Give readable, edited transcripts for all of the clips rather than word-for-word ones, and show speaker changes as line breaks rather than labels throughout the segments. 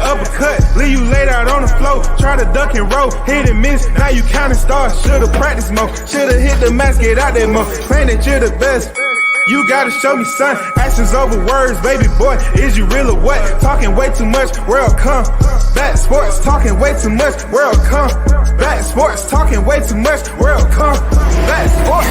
uppercut, leave you laid out on the floor. Try to duck and roll, hit and miss, now you counting stars. Should've practiced more, should've hit the mask, get out there more. Man, that you're the best. You gotta show me, son. Actions over words, baby boy. Is you real or what? Talking way too much, world come. Back sports, talking way too much, world come. Back sports, talking way too much, world come. Back sports,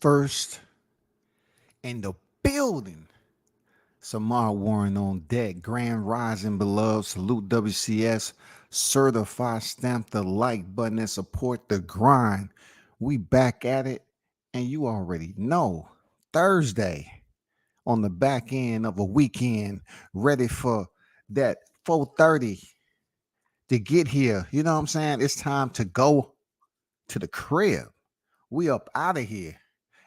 First in the building, Samar Warren on deck. Grand Rising, beloved. Salute WCS. Certified, stamp the like button and support the grind. We back at it, and you already know. Thursday on the back end of a weekend, ready for that 4:30 to get here. You know what I'm saying? It's time to go to the crib. We up out of here.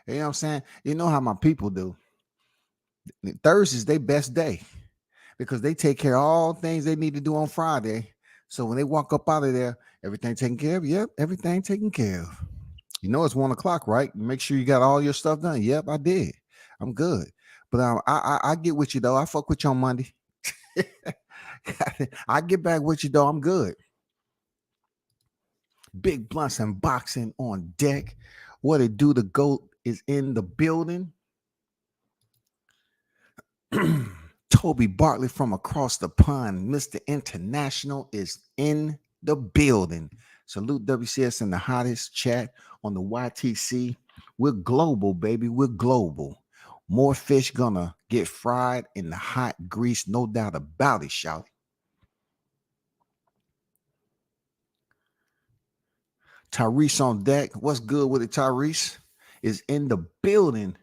You know what I'm saying? You know how my people do. Thursday's their best day because they take care of all things they need to do on Friday. So when they walk up out of there, everything taken care of? Yep, everything taken care of. You know it's 1:00, right? Make sure you got all your stuff done. Yep, I did. I'm good. But I get with you, though. I fuck with you on Monday. I get back with you, though. I'm good. Big blunts and boxing on deck. What it do? The GOAT is in the building. Toby Bartley from across the pond, Mr. International, is in the building. Salute WCS in the hottest chat on the YTC. We're global, baby. We're global. More fish gonna get fried in the hot grease, no doubt about it, shout. Tyrese on deck. What's good with it? Tyrese is in the building.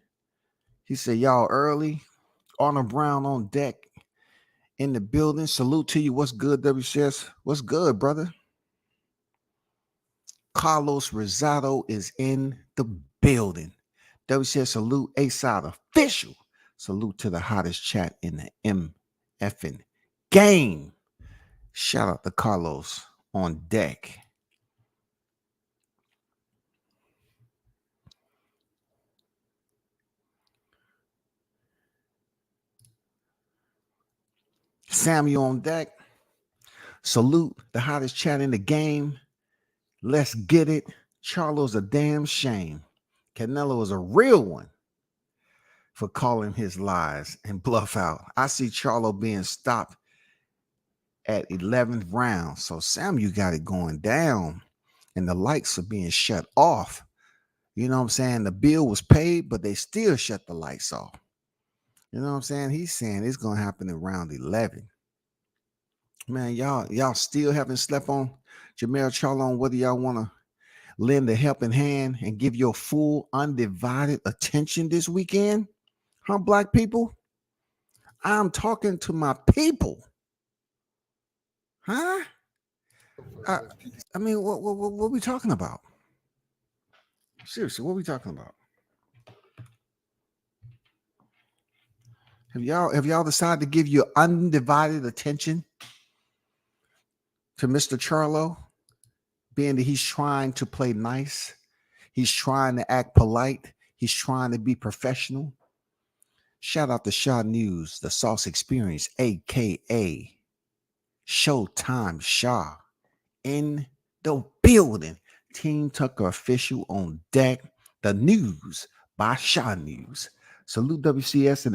He said, y'all early. Arnold Brown on deck in the building. Salute to you. What's good, WCS? What's good, brother? Carlos Rosado is in the building. WCS salute. A-Side official. Salute to the hottest chat in the MFing game. Shout out to Carlos on deck. Samuel on deck. Salute the hottest chat in the game. Let's get it. Charlo's a damn shame. Canelo is a real one for calling his lies and bluff out. I see Charlo being stopped at 11th round. So Samuel got it going down and the lights are being shut off. You know what I'm saying? The bill was paid, but they still shut the lights off. You know what I'm saying? He's saying it's going to happen in round 11. Man, y'all still haven't slept on Jermell Charlo on whether y'all want to lend a helping hand and give your full undivided attention this weekend? Huh, black people? I'm talking to my people. Huh? I mean, what are we talking about? Seriously, what are we talking about? Have y'all decided to give your undivided attention to Mr. Charlo, being that he's trying to play nice, he's trying to act polite, he's trying to be professional? Shout out to Shaw News, the Sauce Experience, aka Showtime Shaw, in the building. Team Tucker official on deck. The news by Shaw News. Salute WCS in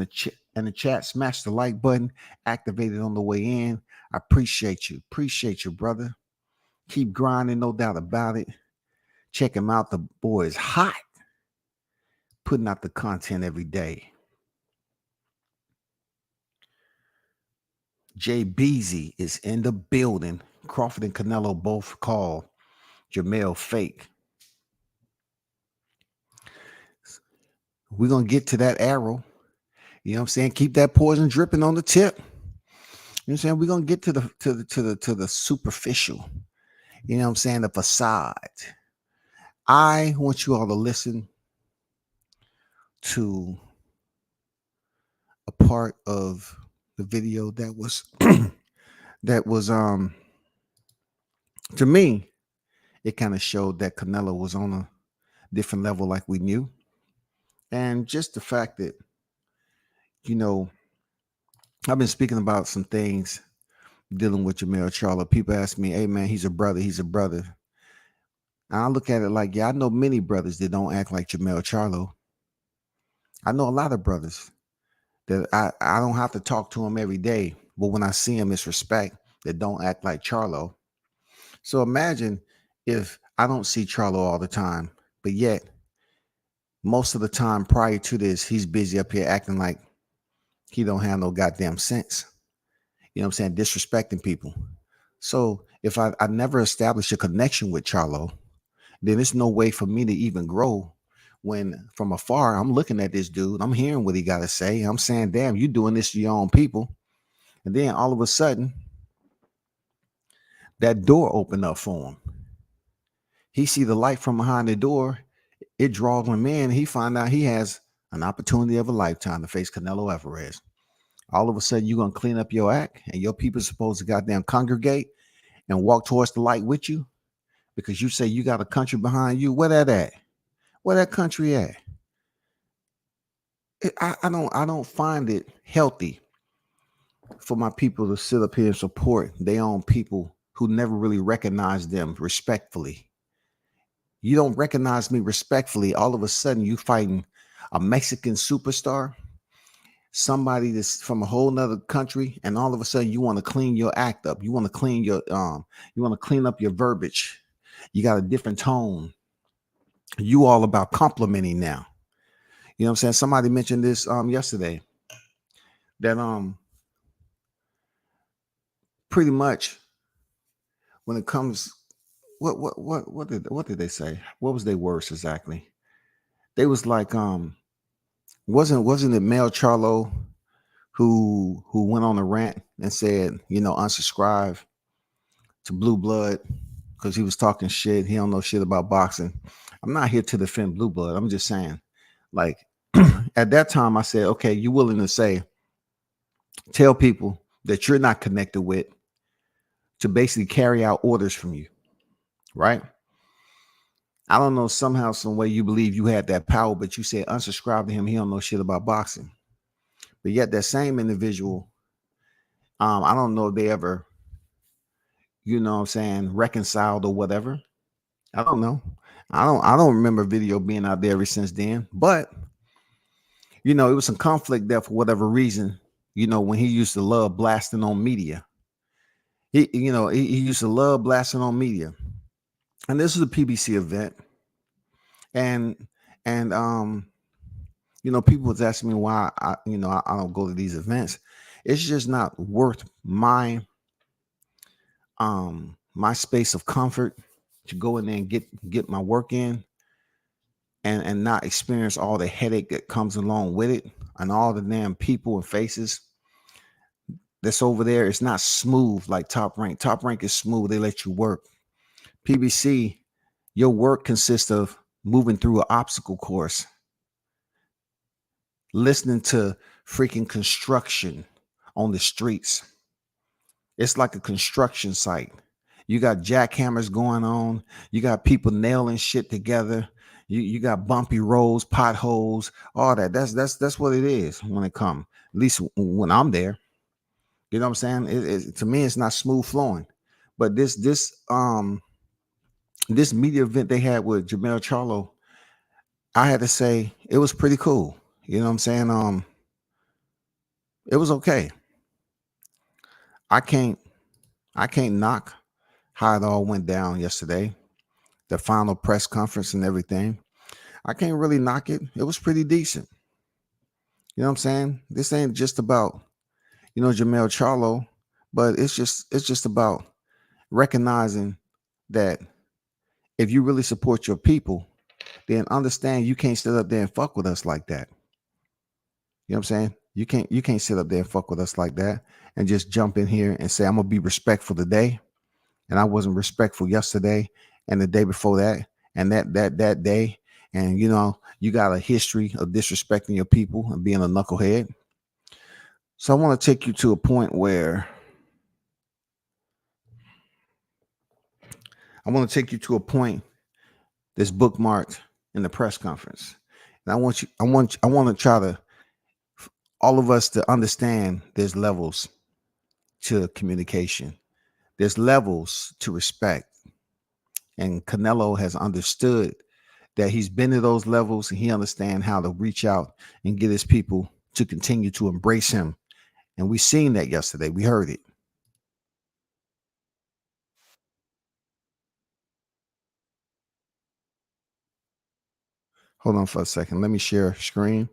the chat. Smash the like button. Activate it on the way in. I appreciate you. Appreciate you, brother. Keep grinding, no doubt about it. Check him out. The boy is hot. Putting out the content every day. Jay Beezy is in the building. Crawford and Canelo both call Jermell fake. We're gonna get to that arrow. You know what I'm saying? Keep that poison dripping on the tip. You know what I'm saying? We're gonna get to the superficial. You know what I'm saying? The facade. I want you all to listen to a part of the video that was that was to me, it kind of showed that Canelo was on a different level like we knew. And just the fact that, you know, I've been speaking about some things dealing with Jermell Charlo. People ask me, hey man, he's a brother, he's a brother. And I look at it like, yeah, I know many brothers that don't act like Jermell Charlo. I know a lot of brothers that I don't have to talk to them every day, but when I see them, it's respect, that don't act like Charlo. So imagine if I don't see Charlo all the time, but yet most of the time prior to this, he's busy up here acting like he don't have no goddamn sense. You know what I'm saying? Disrespecting people. So if I never establish a connection with Charlo, then there's no way for me to even grow. When from afar, I'm looking at this dude, I'm hearing what he got to say. I'm saying, damn, you doing this to your own people. And then all of a sudden, that door opened up for him. He see the light from behind the door. It draws him in. He find out he has an opportunity of a lifetime to face Canelo Alvarez. All of a sudden, you're going to clean up your act and your people supposed to goddamn congregate and walk towards the light with you because you say you got a country behind you. Where that at? Where that country at? I don't find it healthy for my people to sit up here and support their own people who never really recognize them respectfully. You don't recognize me respectfully. All of a sudden, you fighting a Mexican superstar, somebody that's from a whole nother country, and all of a sudden you want to clean your act up. You want to clean your you want to clean up your verbiage. You got a different tone. You all about complimenting now. You know what I'm saying? Somebody mentioned this yesterday that pretty much when it comes what did they say? What was their words exactly? They was like wasn't it Mel Charlo who went on a rant and said, you know, unsubscribe to Blue Blood because he was talking shit. He don't know shit about boxing. I'm not here to defend Blue Blood. I'm just saying, like, at that time, I said, okay, you're willing to say, tell people that you're not connected with to basically carry out orders from you, right? I don't know, somehow, some way you believe you had that power, but you said unsubscribe to him. He don't know shit about boxing. But yet that same individual, I don't know if they ever, you know what I'm saying, reconciled or whatever. I don't know. I don't remember video being out there ever since then. But you know, it was some conflict there for whatever reason. You know, when he used to love blasting on media. He used to love blasting on media. And this is a PBC event. And you know, people was asking me why I don't go to these events. It's just not worth my my space of comfort to go in there and get my work in and not experience all the headache that comes along with it and all the damn people and faces that's over there. It's not smooth like Top Rank. Top Rank is smooth. They let you work. PBC, your work consists of moving through an obstacle course, listening to freaking construction on the streets. It's like a construction site. You got jackhammers going on. You got people nailing shit together. You got bumpy roads, potholes, all that. That's what it is when it comes. At least when I'm there. You know what I'm saying? To me, it's not smooth flowing. But this media event they had with Jermell Charlo, I had to say it was pretty cool. You know what I'm saying? It was okay. I can't knock how it all went down yesterday. The final press conference and everything. I can't really knock it. It was pretty decent. You know what I'm saying? This ain't just about, you know, Jermell Charlo. But it's just about recognizing that if you really support your people, then understand you can't sit up there and fuck with us like that. You know what I'm saying? You can't sit up there and fuck with us like that and just jump in here and say I'm gonna be respectful today, and I wasn't respectful yesterday and the day before that and that day, and you got a history of disrespecting your people and being a knucklehead. So I want to take you to a point where I want to take you to a point that's bookmarked in the press conference. And I want to try to all of us to understand there's levels to communication. There's levels to respect. And Canelo has understood that he's been to those levels and he understands how to reach out and get his people to continue to embrace him. And we seen that yesterday. We heard it. Hold on for a second. Let me share screen.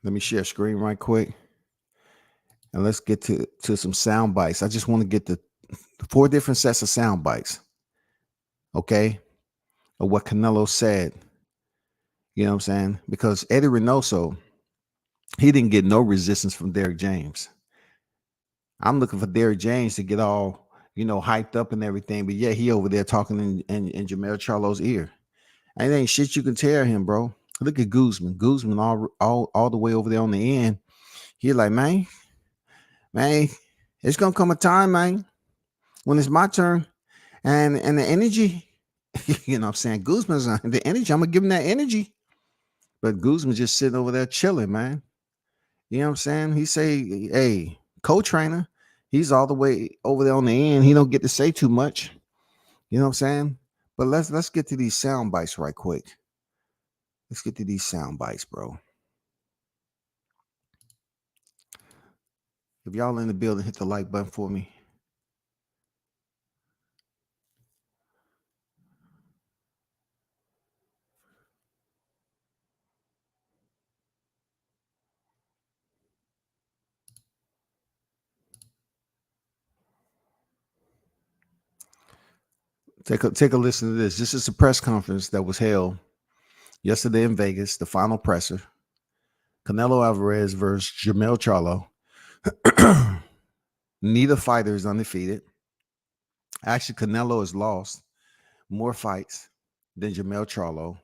Let me share screen right quick. And let's get to some sound bites. I just want to get the 4 different sets of sound bites, okay, of what Canelo said. You know what I'm saying? Because Eddie Reynoso, he didn't get no resistance from Derrick James. I'm looking for Derrick James to get all, hyped up and everything. But yeah, he over there talking in Jermell Charlo's ear. And it ain't shit you can tell him, bro. Look at Guzman. Guzman all the way over there on the end. He like, man, it's gonna come a time, man, when it's my turn. And the energy, you know what I'm saying? Guzman's the energy. I'm gonna give him that energy. But Guzman's just sitting over there chilling, man. You know what I'm saying? He say, hey, co-trainer, he's all the way over there on the end. He don't get to say too much. You know what I'm saying? But let's get to these sound bites right quick. Let's get to these sound bites, bro. If y'all in the building, hit the like button for me. Take a listen to this. This is a press conference that was held yesterday in Vegas, the final presser. Canelo Alvarez versus Jermell Charlo. Neither fighter is undefeated. Actually, Canelo has lost more fights than Jermell Charlo,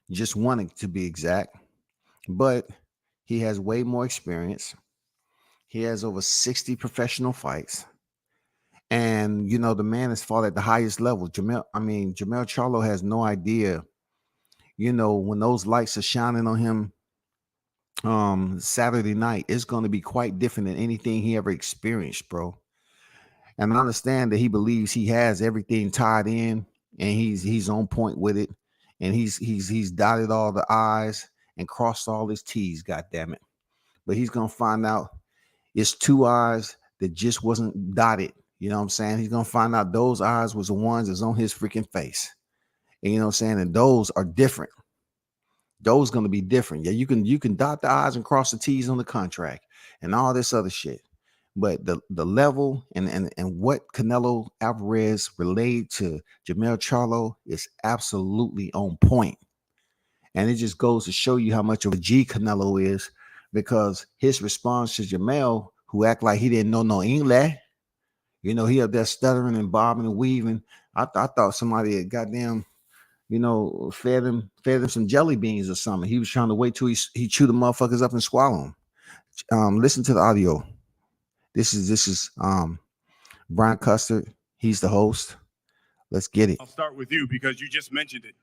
just one to be exact. But he has way more experience. He has over 60 professional fights. And the man has fought at the highest level. Jermell Charlo has no idea, when those lights are shining on him Saturday night, it's going to be quite different than anything he ever experienced, bro. And I understand that he believes he has everything tied in and he's on point with it. And he's dotted all the I's and crossed all his T's, god damn it. But he's gonna find out it's 2 I's that just wasn't dotted. You know what I'm saying? He's gonna find out those I's was the ones that's on his freaking face. And you know what I'm saying? And those are different. Those gonna be different. Yeah, you can dot the I's and cross the T's on the contract and all this other shit. But the level and what Canelo Alvarez relayed to Jermell Charlo is absolutely on point. And it just goes to show you how much of a G Canelo is, because his response to Jermell, who act like he didn't know no English, he up there stuttering and bobbing and weaving. I thought somebody had goddamn, fed him some jelly beans or something. He was trying to wait till he chewed the motherfuckers up and swallow them. Listen to the audio. This is Brian Custard. He's the host. Let's get it.
I'll start with you because you just mentioned it.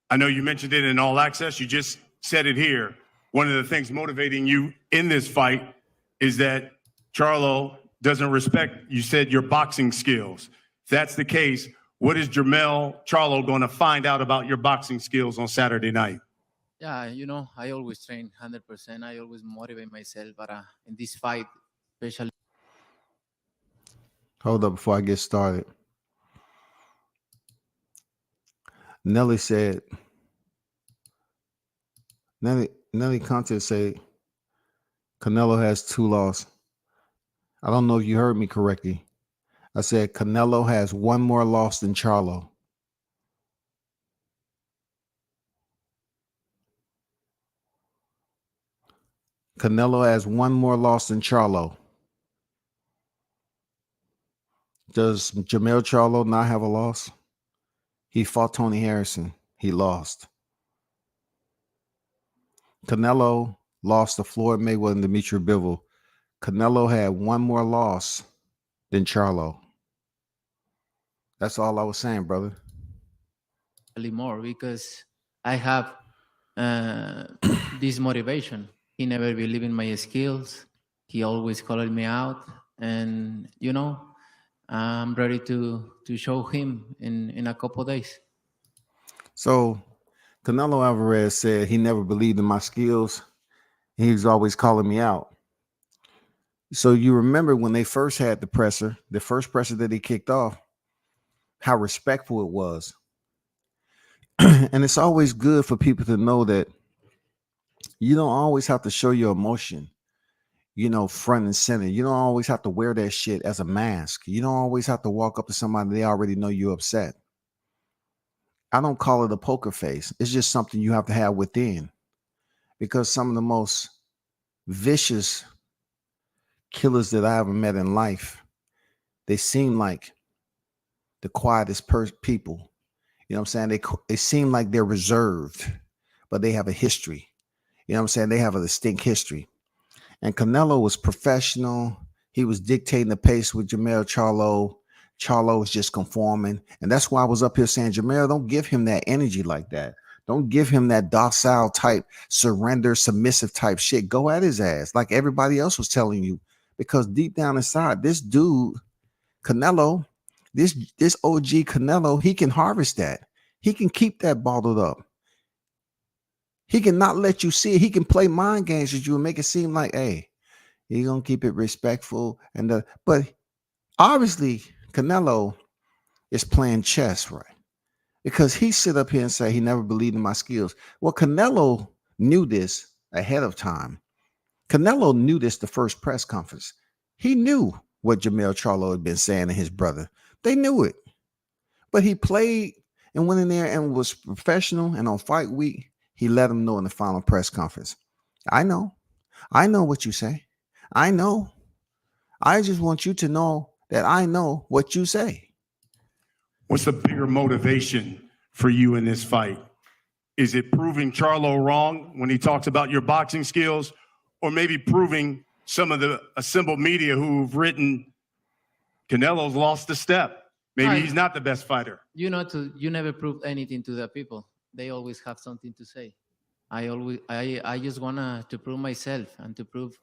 I know you mentioned it in All Access. You just said it here. One of the things motivating you in this fight is that Charlo doesn't respect, you said, your boxing skills. If that's the case, what is Jermell Charlo going to find out about your boxing skills on Saturday night?
Yeah, I always train 100%. I always motivate myself, but in this fight, especially.
Hold up before I get started. Nelly said, Nelly Conte say Canelo has 2 losses. I don't know if you heard me correctly. I said Canelo has 1 more loss than Charlo. Canelo has 1 more loss than Charlo. Does Jermell Charlo not have a loss? He fought Tony Harrison. He lost. Canelo lost to Floyd Mayweather and Demetri Bivol. Canelo had 1 more loss than Charlo. That's all I was saying, brother.
More because I have this motivation. He never believed in my skills. He always called me out, and I'm ready to show him in a couple days.
So Canelo Alvarez said he never believed in my skills. He was always calling me out. So you remember when they first had the first presser that he kicked off, how respectful it was. And it's always good for people to know that you don't always have to show your emotion, front and center. You don't always have to wear that shit as a mask. You don't always have to walk up to somebody, they already know you're upset. I don't call it a poker face. It's just something you have to have within, because some of the most vicious killers that I ever met in life, they seem like the quietest people. You know what I'm saying? They seem like they're reserved, but they have a history. You know what I'm saying? They have a distinct history. And Canelo was professional. He was dictating the pace with Jermell Charlo. Charlo was just conforming. And that's why I was up here saying, Jermell, don't give him that energy like that. Don't give him that docile type, surrender, submissive type shit. Go at his ass like everybody else was telling you. Because deep down inside, this dude, Canelo, this OG Canelo, he can harvest that. He can keep that bottled up. He can not let you see it. He can play mind games with you and make it seem like, hey, he's gonna keep it respectful. But obviously, Canelo is playing chess, right? Because he sit up here and say he never believed in my skills. Well, Canelo knew this ahead of time. Canelo knew this the first press conference. He knew what Jermell Charlo had been saying to his brother. They knew it. But he played and went in there and was professional. And on fight week, he let him know in the final press conference. I know what you say. I know. I just want you to know that I know what you say.
What's the bigger motivation for you in this fight? Is it proving Charlo wrong when he talks about your boxing skills, or maybe proving some of the assembled media who've written Canelo's lost a step? Maybe he's not the best fighter.
You never prove anything to the people. They always have something to say. I just wanna to prove myself and to prove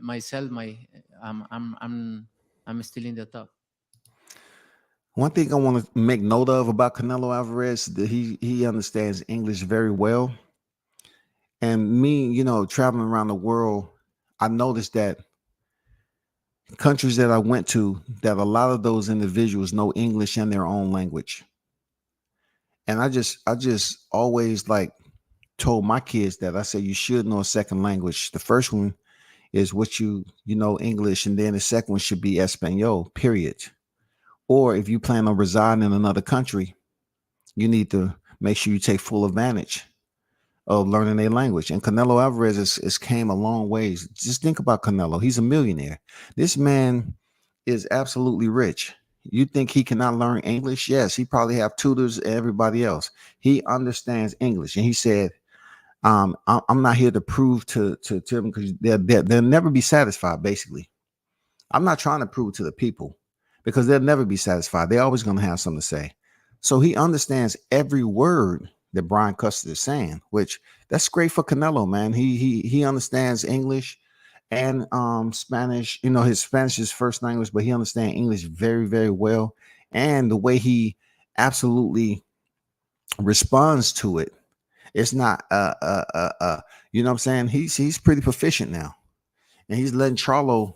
myself. I'm still in the top.
One thing I want to make note of about Canelo Alvarez, that he understands English very well. And me, traveling around the world, I noticed that countries that I went to, that a lot of those individuals know English in their own language. And I just always told my kids that I said, you should know a second language. The first one is what you know English, and then the second one should be Espanol, period. Or if you plan on residing in another country, you need to make sure you take full advantage of learning their language. And Canelo Alvarez has came a long ways. Just think about Canelo. He's a millionaire. This man is absolutely rich. You think he cannot learn English? Yes, he probably have tutors and everybody else. He understands English. And he said, I'm not here to prove to him, because they'll never be satisfied, basically. I'm not trying to prove to the people, because they'll never be satisfied. They're always going to have something to say. So he understands every word that Brian Custer is saying, which that's great for Canelo, man. He understands English and Spanish. His Spanish is his first language, but he understands English very, very well. And the way he absolutely responds to it, it's not you know what I'm saying? He's pretty proficient now. And he's letting Charlo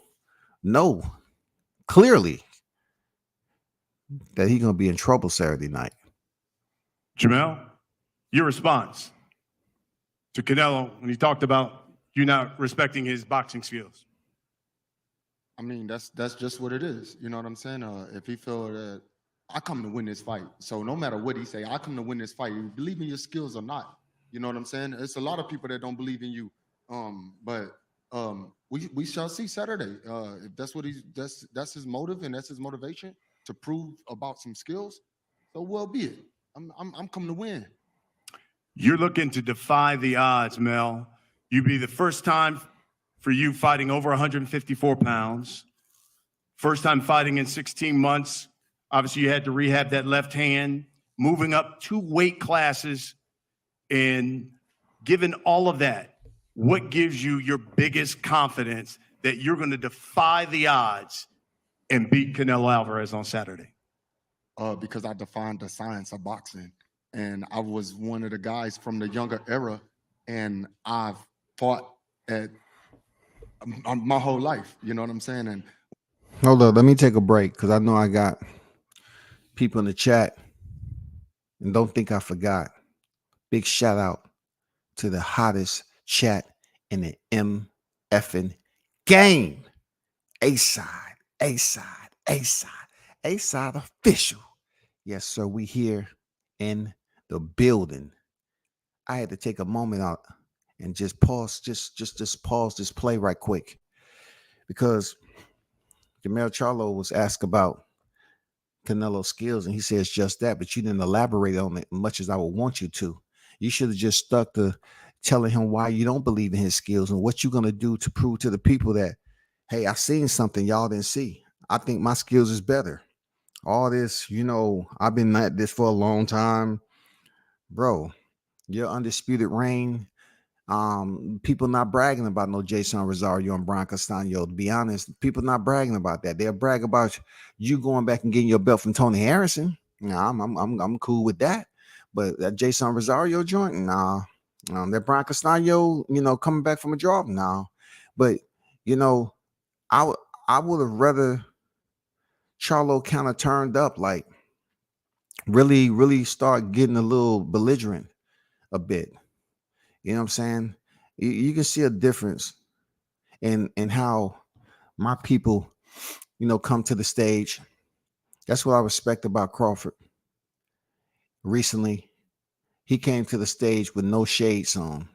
know clearly that he's going to be in trouble Saturday night.
Jermell, your response to Canelo when he talked about you not respecting his boxing skills?
I mean, that's just what it is. You know what I'm saying? If he feel that I come to win this fight, so no matter what he say, I come to win this fight. You believe in your skills or not? You know what I'm saying? It's a lot of people that don't believe in you. But we shall see Saturday. If that's what that's his motive and that's his motivation to prove about some skills. So well be it. I'm coming to win.
You're looking to defy the odds, Mel. You'd be the first time for you fighting over 154 pounds. First time fighting in 16 months. Obviously, you had to rehab that left hand, moving up 2 weight classes. And given all of that, what gives you your biggest confidence that you're going to defy the odds and beat Canelo Alvarez on Saturday?
Because I defined the science of boxing. And I was one of the guys from the younger era, and I've fought at my whole life. You know what I'm saying? And
Hold up, let me take a break because I know I got people in the chat, and don't think I forgot. Big shout out to the hottest chat in the MFing game. A-side, A-side, A-side, A-side official. Yes, sir, we here in the building. I had to take a moment out and just pause, just pause this play right quick, because Jermell Charlo was asked about Canelo's skills, and he says just that, but you didn't elaborate on it as much as I would want you to. You should have just stuck to telling him why you don't believe in his skills and what you're going to do to prove to the people that, hey, I seen something y'all didn't see. I think my skills is better. All this, I've been at this for a long time. Bro, your undisputed reign. People not bragging about no Jason Rosario and Brian Castano. To be honest, people not bragging about that. They'll brag about you going back and getting your belt from Tony Harrison. Nah, I'm cool with that. But that Jason Rosario joint, nah. That Brian Castano, coming back from a draw, nah. But I would have rather Charlo kind of turned up, like really start getting a little belligerent a bit. You know what I'm saying? You can see a difference in how my people, come to the stage. That's what I respect about Crawford. Recently, he came to the stage with no shades on.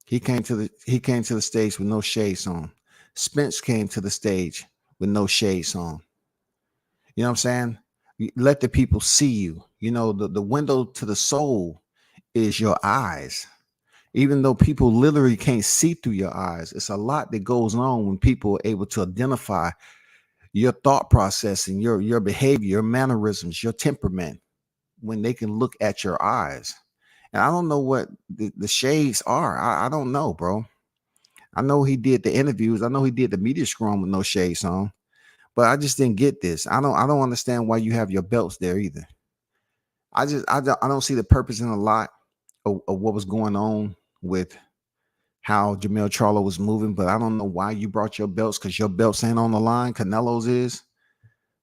He came to the stage with no shades on. Spence came to the stage with no shades on. You know what I'm saying? Let the people see you. The window to the soul is your eyes. Even though people literally can't see through your eyes, it's a lot that goes on when people are able to identify your thought process and your behavior, your mannerisms, your temperament, when they can look at your eyes. And I don't know what the shades are. I don't know, bro. I know he did the interviews. I know he did the media scrum with no shades on, but I just didn't get this. I don't understand why you have your belts there either. I don't see the purpose in a lot of what was going on with how Jermell Charlo was moving, but I don't know why you brought your belts, because your belts ain't on the line. Canelo's is.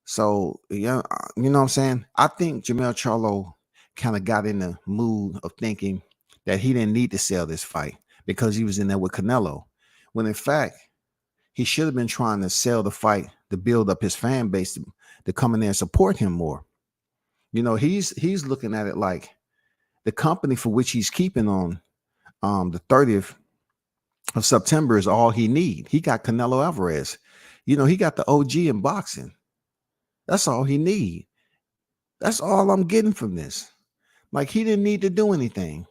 So, yeah, you know what I'm saying? I think Jermell Charlo kind of got in the mood of thinking that he didn't need to sell this fight because he was in there with Canelo, when in fact, he should have been trying to sell the fight to build up his fan base to come in there and support him more. He's looking at it like the company for which he's keeping on the 30th of September is all he need. He got Canelo Alvarez. He got the OG in boxing. That's all he need. That's all I'm getting from this. Like, he didn't need to do anything.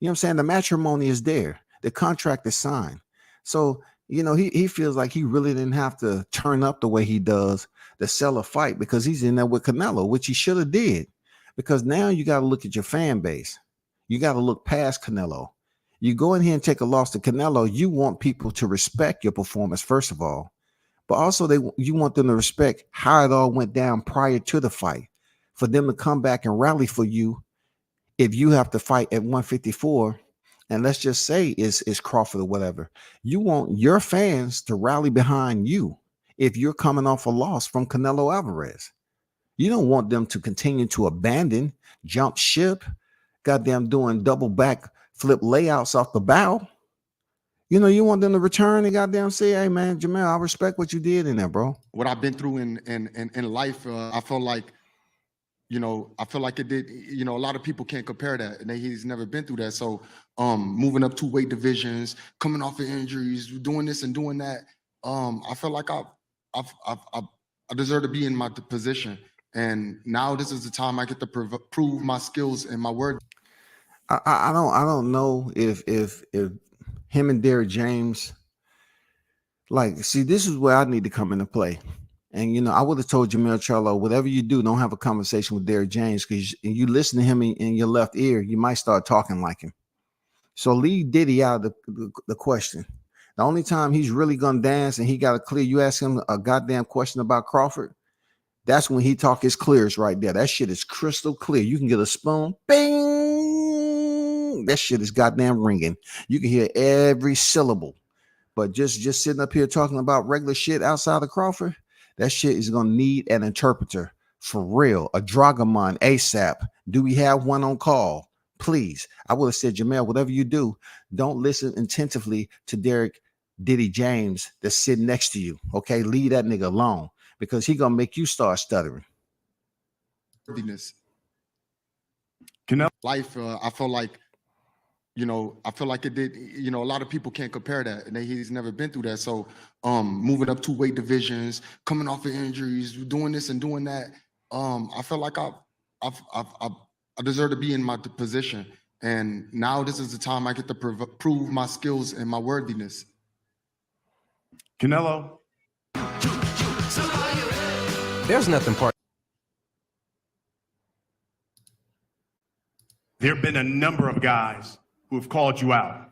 You know what I'm saying? The matrimony is there. The contract is signed. So, he feels like he really didn't have to turn up the way he does to sell a fight because he's in there with Canelo, which he should have did. Because now you got to look at your fan base. You got to look past Canelo. You go in here and take a loss to Canelo, you want people to respect your performance, first of all. But also you want them to respect how it all went down prior to the fight, for them to come back and rally for you if you have to fight at 154. And let's just say it's Crawford or whatever. You want your fans to rally behind you if you're coming off a loss from Canelo Alvarez. You don't want them to continue to abandon, jump ship, goddamn doing double back flip layouts off the bow. You know, you want them to return and goddamn say, hey man, Jermell, I respect what you did in there, bro.
What I've been through in life, I feel like, I feel like it did. A lot of people can't compare that, and he's never been through that. So, moving up 2 weight divisions, coming off of injuries, doing this and doing that, I feel like I deserve to be in my position. And now this is the time I get to prove my skills and my word.
I don't know if him and Derrick James, like, see, this is where I need to come into play. And I would have told Jermell Charlo, whatever you do, don't have a conversation with Derrick James, because you listen to him in your left ear, you might start talking like him. So leave Diddy out of the question. The only time he's really gonna dance and he got a clear, you ask him a goddamn question about Crawford, that's when he talk his clears right there. That shit is crystal clear. You can get a spoon, bing. That shit is goddamn ringing. You can hear every syllable. But just sitting up here talking about regular shit outside of Crawford, that shit is gonna need an interpreter for real. A dragamon ASAP. Do we have one on call? Please. I would have said, Jermell, whatever you do, don't listen attentively to Derrick Diddy James that's sitting next to you. Okay, leave that nigga alone, because he gonna make you start stuttering.
Canelo.
Life, I feel like, I feel like it did. A lot of people can't compare that, and he's never been through that. So, moving up 2 weight divisions, coming off of injuries, doing this and doing that, I feel like I deserve to be in my position. And now this is the time I get to prove my skills and my worthiness.
Canelo.
There's nothing part.
There have been a number of guys who have called you out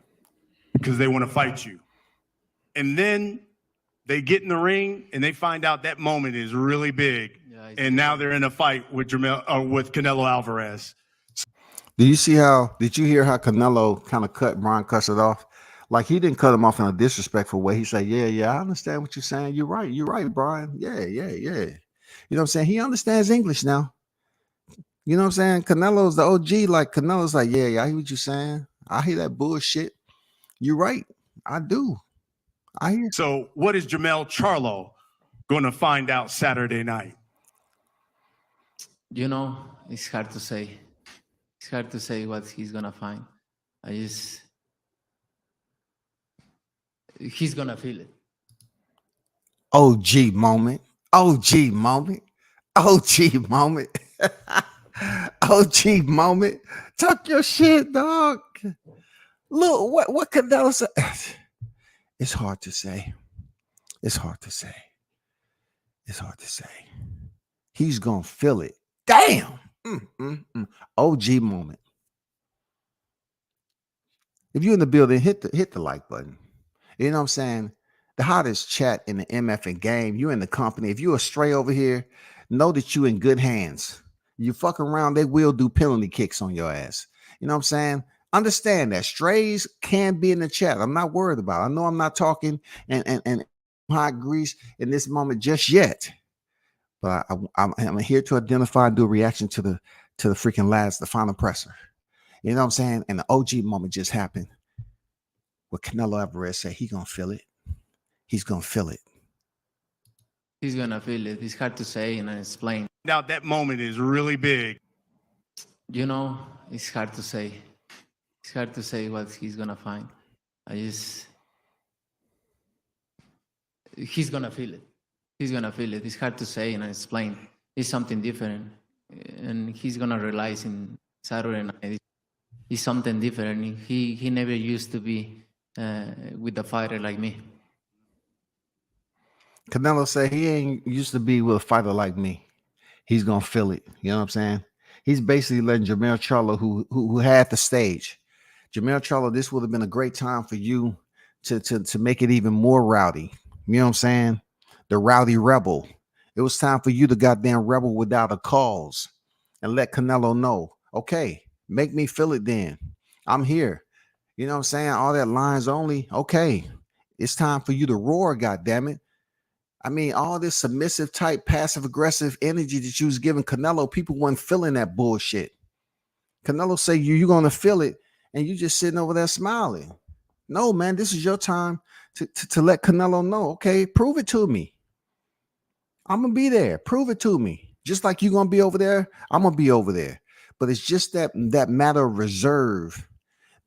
because they want to fight you. And then they get in the ring and they find out that moment is really big. Yeah, and now they're in a fight with with Canelo Alvarez.
Did you hear how Canelo kind of cut Brian Custer off? Like, he didn't cut him off in a disrespectful way. He said, yeah, I understand what you're saying. You're right, Brian. Yeah. You know what I'm saying? He understands English now. You know what I'm saying? Canelo's the OG. Like, Canelo's like, yeah, I hear what you're saying. I hear that bullshit. You're right. I do. I hear.
So what is Jermell Charlo going to find out Saturday night?
It's hard to say. It's hard to say what he's going to find. He's going to feel it.
OG moment. OG moment. OG moment. OG moment. Talk your shit, dog. Look, what Canelo say? It's hard to say. It's hard to say. He's gonna feel it. Damn. OG moment. If you're in the building, hit the like button. You know what I'm saying? The hottest chat in the MF game. You in the company. If you a stray over here, know that you in good hands. You fuck around, they will do penalty kicks on your ass. You know what I'm saying? Understand that strays can be in the chat. I'm not worried about it. I know I'm not talking and hot grease in this moment just yet, but I'm here to identify and do a reaction to the freaking the final presser. You know what I'm saying? And the OG moment just happened. What Canelo Alvarez said, he gonna feel it. He's gonna feel it.
He's gonna feel it. It's hard to say and explain.
Now that moment is really big.
It's hard to say. It's hard to say what he's gonna find. He's gonna feel it. He's gonna feel it. It's hard to say and explain. It's something different, and he's gonna realize in Saturday night. It's something different. He never used to be with a fighter like me.
Canelo said he ain't used to be with a fighter like me. He's gonna feel it. You know what I'm saying? He's basically letting Jermell Charlo, who had the stage. Jermell Charlo, this would have been a great time for you to make it even more rowdy. You know what I'm saying? The rowdy rebel. It was time for you to goddamn rebel without a cause and let Canelo know, okay, make me feel it then. I'm here. You know what I'm saying? All that lines only. Okay, it's time for you to roar, goddammit. I mean, all this submissive type, passive aggressive energy that you was giving Canelo, people weren't feeling that bullshit. Canelo say you're gonna feel it, and you just sitting over there smiling. No, man, this is your time to let Canelo know. Okay, prove it to me. I'm gonna be there. Prove it to me. Just like you're gonna be over there, I'm gonna be over there. But it's just that matter of reserve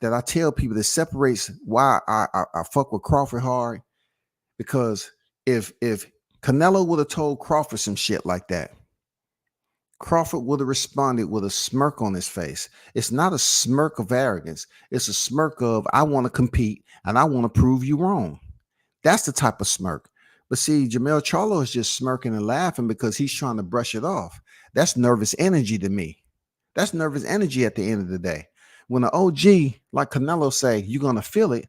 that I tell people that separates why I fuck with Crawford hard. Because if Canelo would have told Crawford some shit like that, Crawford would have responded with a smirk on his face. It's not a smirk of arrogance. It's a smirk of I want to compete and I want to prove you wrong. That's the type of smirk. But see, Jermell Charlo is just smirking and laughing because he's trying to brush it off. That's nervous energy to me. That's nervous energy at the end of the day. When an OG like Canelo say, you're going to feel it,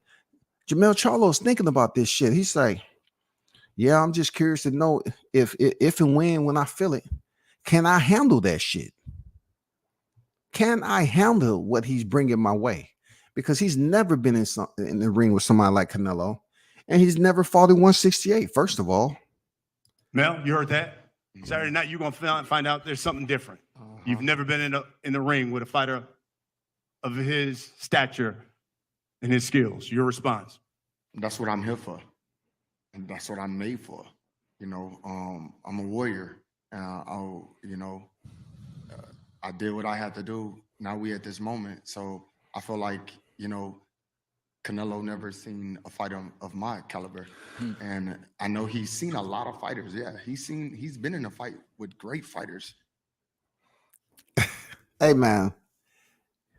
Jermell Charlo is thinking about this shit. He's like, yeah, I'm just curious to know if and when I feel it, can I handle that shit? Can I handle what he's bringing my way? Because he's never been in the ring with somebody like Canelo, and he's never fought at 168. First of all,
Mel, you heard that? Saturday night, you're gonna find out there's something different. You've never been in the ring with a fighter of his stature and his skills. Your response?
That's what I'm here for, and that's what I'm made for. You know, I'm a warrior. I did what I had to do. Now we at this moment, so I feel like Canelo never seen a fighter of my caliber, and I know he's seen a lot of fighters. Yeah, he's been in a fight with great fighters.
hey man,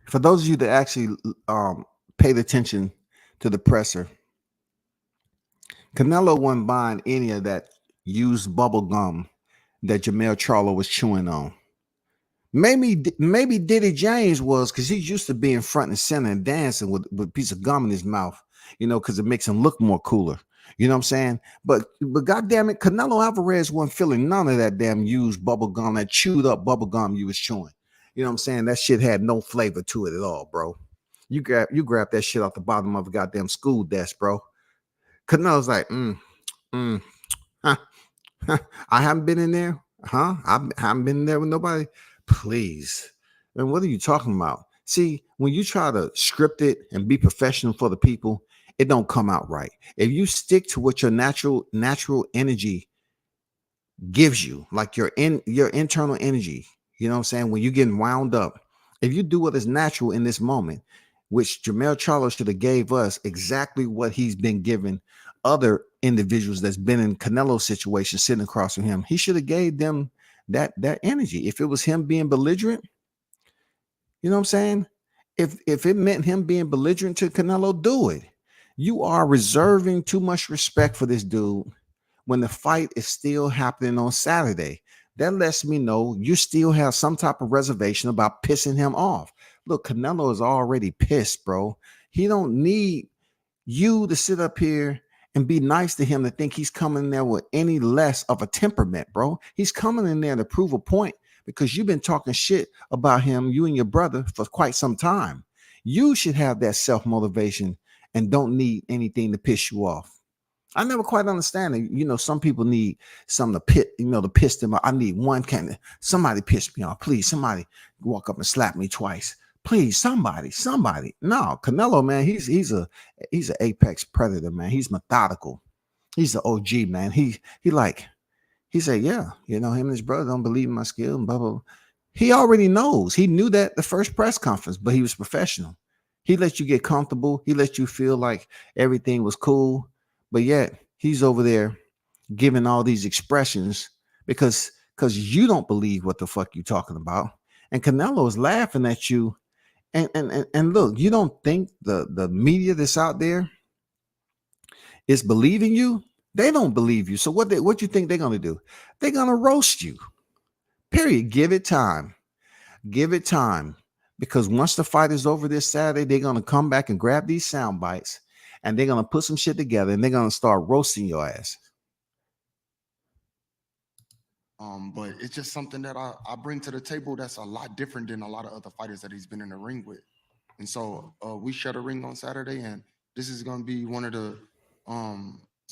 for those of you that actually paid attention to the presser, Canelo wasn't buying any of that used bubble gum that Jermell Charlo was chewing on. Maybe Diddy James was, because he's used to being front and center and dancing with a piece of gum in his mouth, because it makes him look more cooler. You know what I'm saying? But goddamn it, Canelo Alvarez wasn't feeling none of that damn used bubble gum, that chewed up bubble gum you was chewing. You know what I'm saying? That shit had no flavor to it at all, bro. You grab that shit off the bottom of a goddamn school desk, bro. Canelo's like, huh, I haven't been in there, huh? I haven't been in there with nobody. Please. And what are you talking about? See, when you try to script it and be professional for the people, it don't come out right. If you stick to what your natural energy gives you, like your internal energy, you know what I'm saying? When you're getting wound up, if you do what is natural in this moment, which Jermell Charlo should have gave us exactly what he's been giving other individuals that's been in Canelo's situation sitting across from him, he should have gave them that energy. If it was him being belligerent, you know what I'm saying? If it meant him being belligerent to Canelo, do it. You are reserving too much respect for this dude when the fight is still happening on Saturday. That lets me know you still have some type of reservation about pissing him off. Look, Canelo is already pissed, bro. He don't need you to sit up here and be nice to him to think he's coming in there with any less of a temperament, bro. He's coming in there to prove a point because you've been talking shit about him, you and your brother, for quite some time. You should have that self-motivation and don't need anything to piss you off. I never quite understand it. Some people need something to piss them off. I need one somebody piss me off. Please, somebody walk up and slap me twice. Please, somebody. No, Canelo, man, he's an apex predator, man. He's methodical. He's the OG, man. He said, yeah, him and his brother don't believe in my skill and blah, blah, blah. He already knows. He knew that the first press conference, but he was professional. He let you get comfortable. He let you feel like everything was cool, but yet he's over there giving all these expressions because you don't believe what the fuck you talking about. And Canelo is laughing at you. And look, you don't think the media that's out there is believing you? They don't believe you. So what you think they're gonna do? They're gonna roast you. Period. Give it time. Give it time. Because once the fight is over this Saturday, they're gonna come back and grab these sound bites and they're gonna put some shit together and they're gonna start roasting your ass.
But it's just something that I bring to the table that's a lot different than a lot of other fighters that he's been in the ring with. And so we share the ring on Saturday, and this is going to be one of the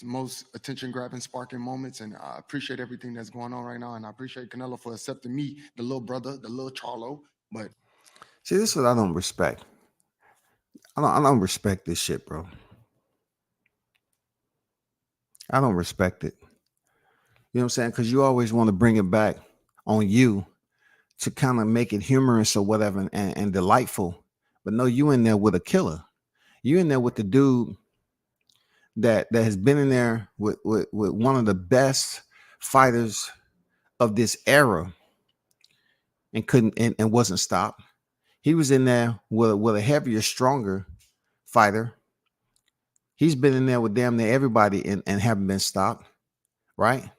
most attention-grabbing, sparking moments. And I appreciate everything that's going on right now, and I appreciate Canelo for accepting me, the little brother, the little Charlo. But
See, this is what I don't respect. I don't respect this shit, bro. I don't respect it. You know what I'm saying? Because you always want to bring it back on you to kind of make it humorous or whatever and delightful. But no, you in there with a killer. You in there with the dude that has been in there with one of the best fighters of this era and couldn't and wasn't stopped. He was in there with a heavier, stronger fighter. He's been in there with damn near everybody and haven't been stopped, right?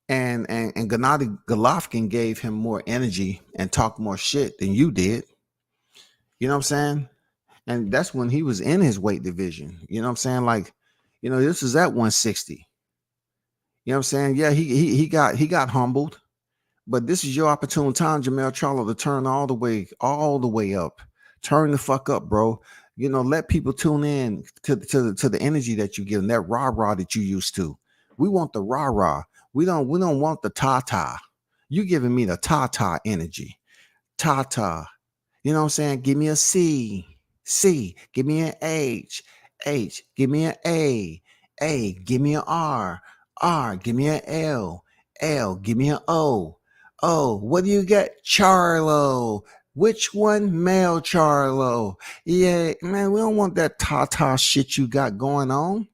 And Gennady Golovkin gave him more energy and talked more shit than you did. You know what I'm saying? And that's when he was in his weight division. You know what I'm saying? Like, you know, this is at 160. You know what I'm saying? Yeah, he got humbled, but this is your opportune time, Jermell Charlo, to turn all the way up. Turn the fuck up, bro. You know, let people tune in to the energy that you give them, that rah-rah that you used to. We want the rah-rah. We don't want the ta-ta. You giving me the ta-ta energy. Ta-ta. You know what I'm saying? Give me a C. C. Give me an H. H. Give me an A. A. Give me an R. R. Give me an L. L. Give me an O. O. What do you get? Charlo. Which one? Male Charlo. Yeah, man, we don't want that ta-ta shit you got going on.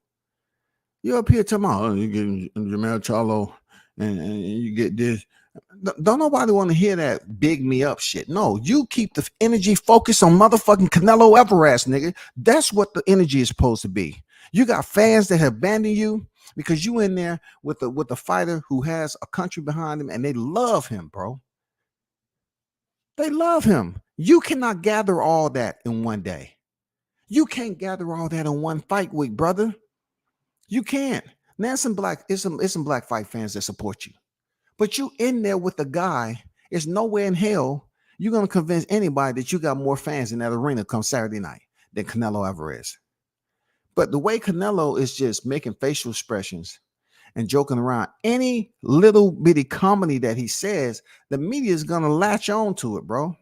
You up here talking about, oh, you get Jermell Charlo and you get this. Don't nobody want to hear that big me up shit. No, you keep the energy focused on motherfucking Canelo Alvarez, nigga. That's what the energy is supposed to be. You got fans that have abandoned you because you in there with a fighter who has a country behind him and they love him, bro. They love him. You cannot gather all that in one day. You can't gather all that in one fight week, brother. You can't. Now it's some black fight fans that support you. But you in there with a guy, it's nowhere in hell you're going to convince anybody that you got more fans in that arena come Saturday night than Canelo Alvarez. But the way Canelo is just making facial expressions and joking around, any little bitty comedy that he says, the media is going to latch on to it, bro.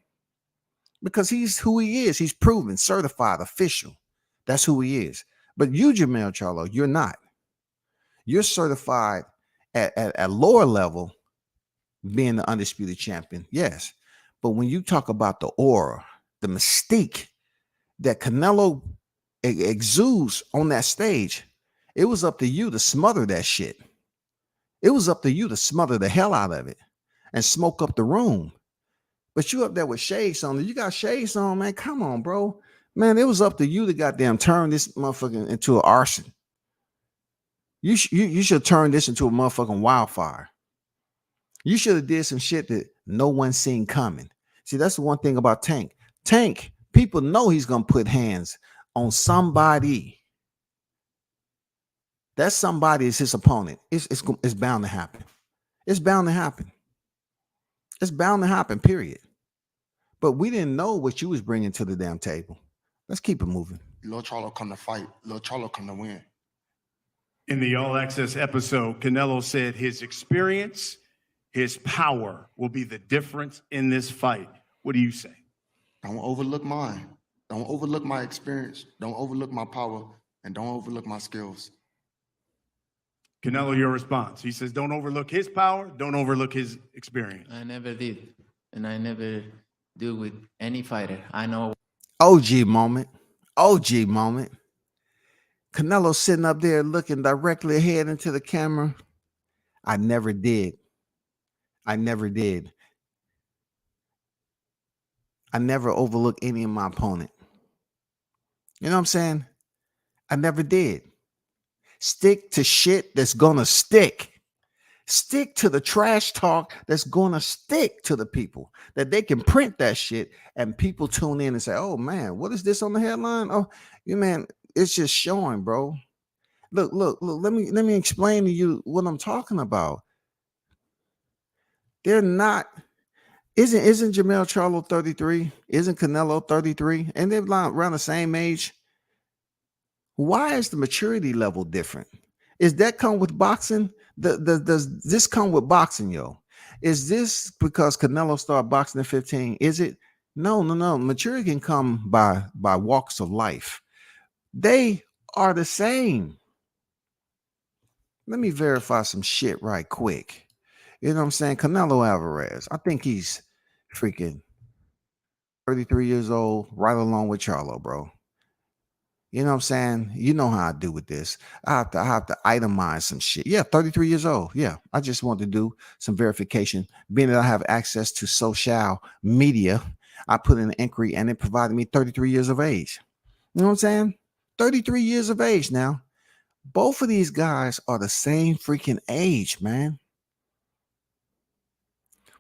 Because he's who he is. He's proven, certified, official. That's who he is. But you, Jermell Charlo, you're not. You're certified at lower level, being the undisputed champion, yes. But when you talk about the aura, the mystique that Canelo exudes on that stage, it was up to you to smother that shit. It was up to you to smother the hell out of it and smoke up the room. But you up there with shades on. You got shades on, man. Come on, bro. Man, it was up to you to goddamn turn this motherfucker into an arson. You should turn this into a motherfucking wildfire. You should have did some shit that no one seen coming. See, that's the one thing about Tank. Tank, people know he's going to put hands on somebody. That somebody is his opponent. It's bound to happen. It's bound to happen. It's bound to happen, period. But we didn't know what you was bringing to the damn table. Let's keep it moving.
Lil Charlo come to fight. Lil Charlo come to win.
In the All Access episode, Canelo said his experience, his power will be the difference in this fight. What do you say?
Don't overlook mine. Don't overlook my experience. Don't overlook my power. And don't overlook my skills.
Canelo, your response. He says, don't overlook his power. Don't overlook his experience.
I never did. And I never do with any fighter. I know.
OG moment. OG moment. Canelo sitting up there looking directly ahead into the camera. I never did. I never did. I never overlooked any of my opponent. You know what I'm saying? I never did. Stick to shit that's gonna stick. Stick to the trash talk that's gonna stick to the people, that they can print that shit and people tune in and say, oh man, what is this on the headline? Oh, you man, it's just showing, bro. Look, let me explain to you what I'm talking about. They're not, isn't Jermell Charlo 33? Isn't Canelo 33? And they're around the same age. Why is the maturity level different? Is that come with boxing? Does this come with boxing, yo? Is this because Canelo started boxing at 15? Is it? No. Maturity can come by walks of life. They are the same. Let me verify some shit right quick. You know what I'm saying? Canelo Alvarez. I think he's freaking 33 years old, right along with Charlo, bro. You know what I'm saying? You know how I do with this. I have to itemize some shit. Yeah, 33 years old. Yeah. I just want to do some verification. Being that I have access to social media, I put in an inquiry and it provided me 33 years of age. You know what I'm saying? 33 years of age now. Both of these guys are the same freaking age, man.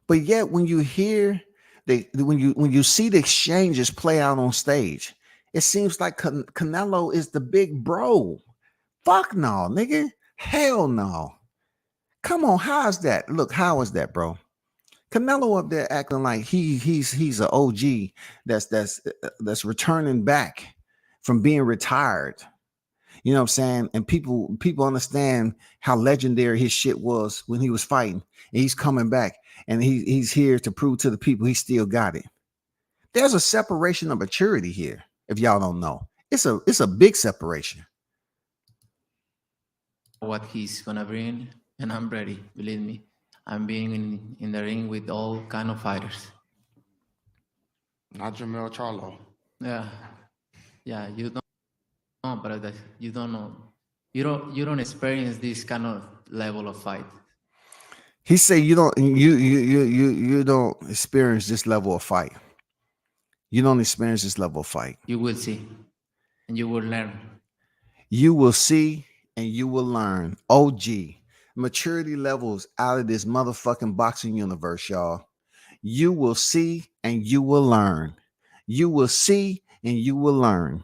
But yet when you hear when you see the exchanges play out on stage, it seems like Canelo is the big bro. Fuck no, nigga. Hell no. Come on, how is that? Look, how is that, bro? Canelo up there acting like he's an OG that's returning back from being retired. You know what I'm saying? And people understand how legendary his shit was when he was fighting. And he's coming back and he's here to prove to the people he still got it. There's a separation of maturity here. If y'all don't know, it's a big separation.
What he's gonna bring, and I'm ready. Believe me, I'm being in the ring with all kind of fighters.
Not Jermell Charlo.
Yeah. You don't know, but you don't know. You don't experience this kind of level of fight.
He said you don't experience this level of fight. You don't experience this level of fight.
You will see, and you will learn.
You will see and you will learn. OG. Maturity levels out of this motherfucking boxing universe, y'all. You will see and you will learn. You will see and you will learn.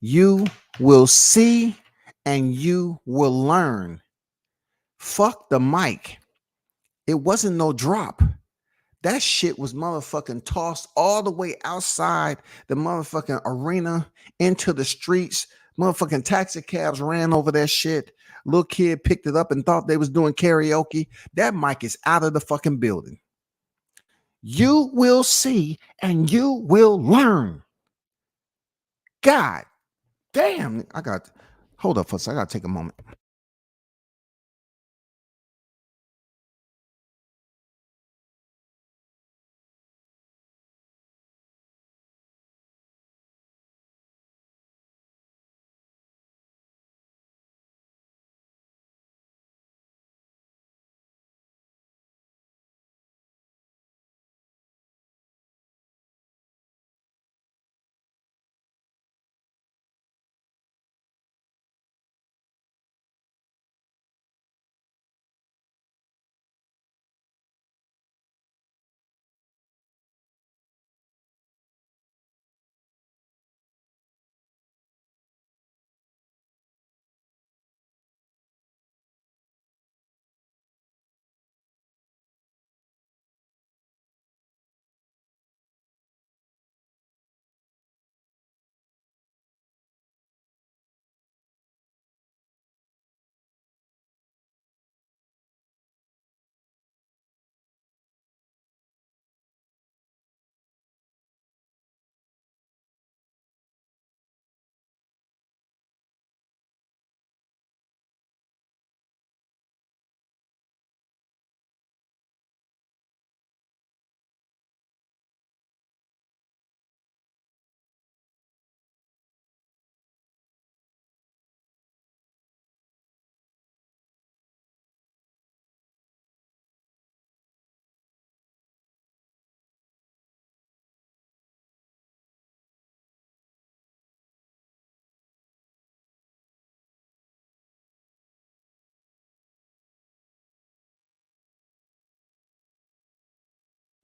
You will see and you will learn. Fuck the mic. It wasn't no drop. That shit was motherfucking tossed all the way outside the motherfucking arena into the streets. Motherfucking taxi cabs ran over that shit. Little kid picked it up and thought they was doing karaoke. That mic is out of the fucking building. You will see and you will learn. God damn. Hold up for a second. I gotta take a moment.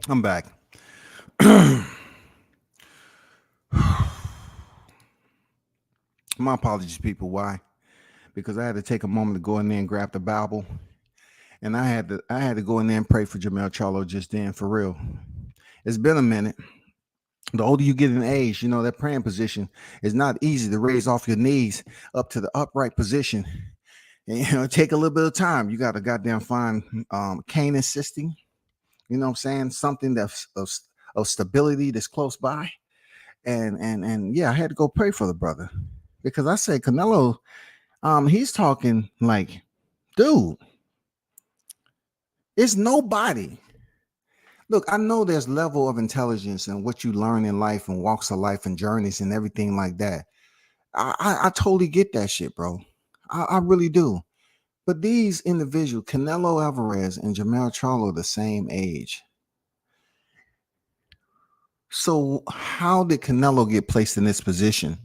I'm back. My apologies, people. Why? Because I had to take a moment to go in there and grab the Bible. And I had to go in there and pray for Jermell Charlo just then, for real. It's been a minute. The older you get in age, you know, that praying position is not easy to raise off your knees up to the upright position. And, you know, take a little bit of time. You got to goddamn find cane assisting. You know what I'm saying? Something that's of stability that's close by. And yeah, I had to go pray for the brother because I said Canelo, he's talking like, dude, it's nobody. Look, I know there's level of intelligence and what you learn in life and walks of life and journeys and everything like that. I totally get that shit, bro. I really do. But these individuals, Canelo Alvarez and Jermell Charlo, are the same age. So how did Canelo get placed in this position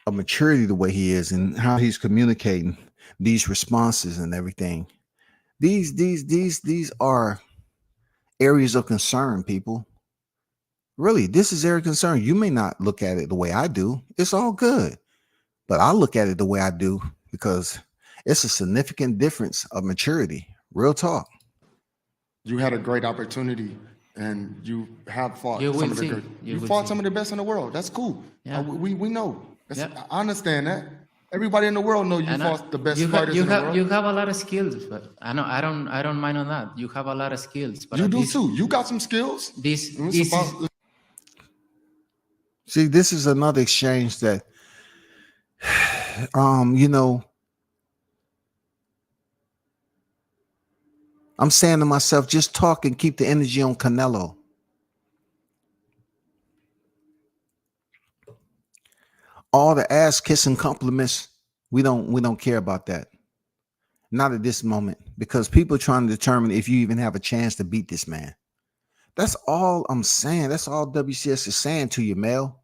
of maturity the way he is and how he's communicating these responses and everything? These are areas of concern, people. Really, this is area of concern. You may not look at it the way I do. It's all good. But I look at it the way I do because it's a significant difference of maturity. Real talk.
You had a great opportunity, and you have fought
You
some
will
of the
see.
good.
You
You
will
fought
see.
some of the best in the world. That's cool.
Yeah.
We know.
Yeah.
I understand that. Everybody in the world know you
And
fought the best
you
fighters in the world.
you have a lot of skills, but I don't mind on that. You have a lot of skills, but
You do
this,
too. You got some skills.
This
And it's
this is,
about-
See, this is another exchange that you know, I'm saying to myself, just talk and keep the energy on Canelo. All the ass kissing compliments, we don't care about that. Not at this moment, because people are trying to determine if you even have a chance to beat this man. That's all I'm saying. That's all WCS is saying to you, Mel.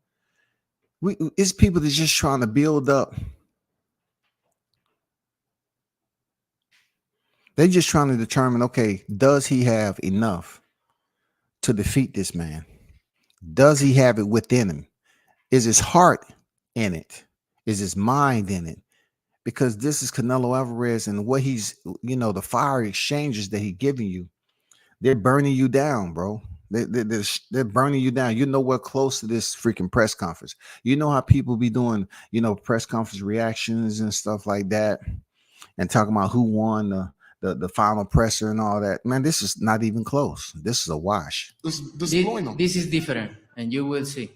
It's people that's just trying to build up. They're just trying to determine, okay, does he have enough to defeat this man? Does he have it within him? Is his heart in it? Is his mind in it? Because this is Canelo Alvarez and what he's, the fire exchanges that he's giving you, they're burning you down, bro. They're burning you down. You're nowhere close to this freaking press conference. You know how people be doing, press conference reactions and stuff like that and talking about who won the final presser and all that. Man, this is not even close. This is a wash.
this is different, and you will see.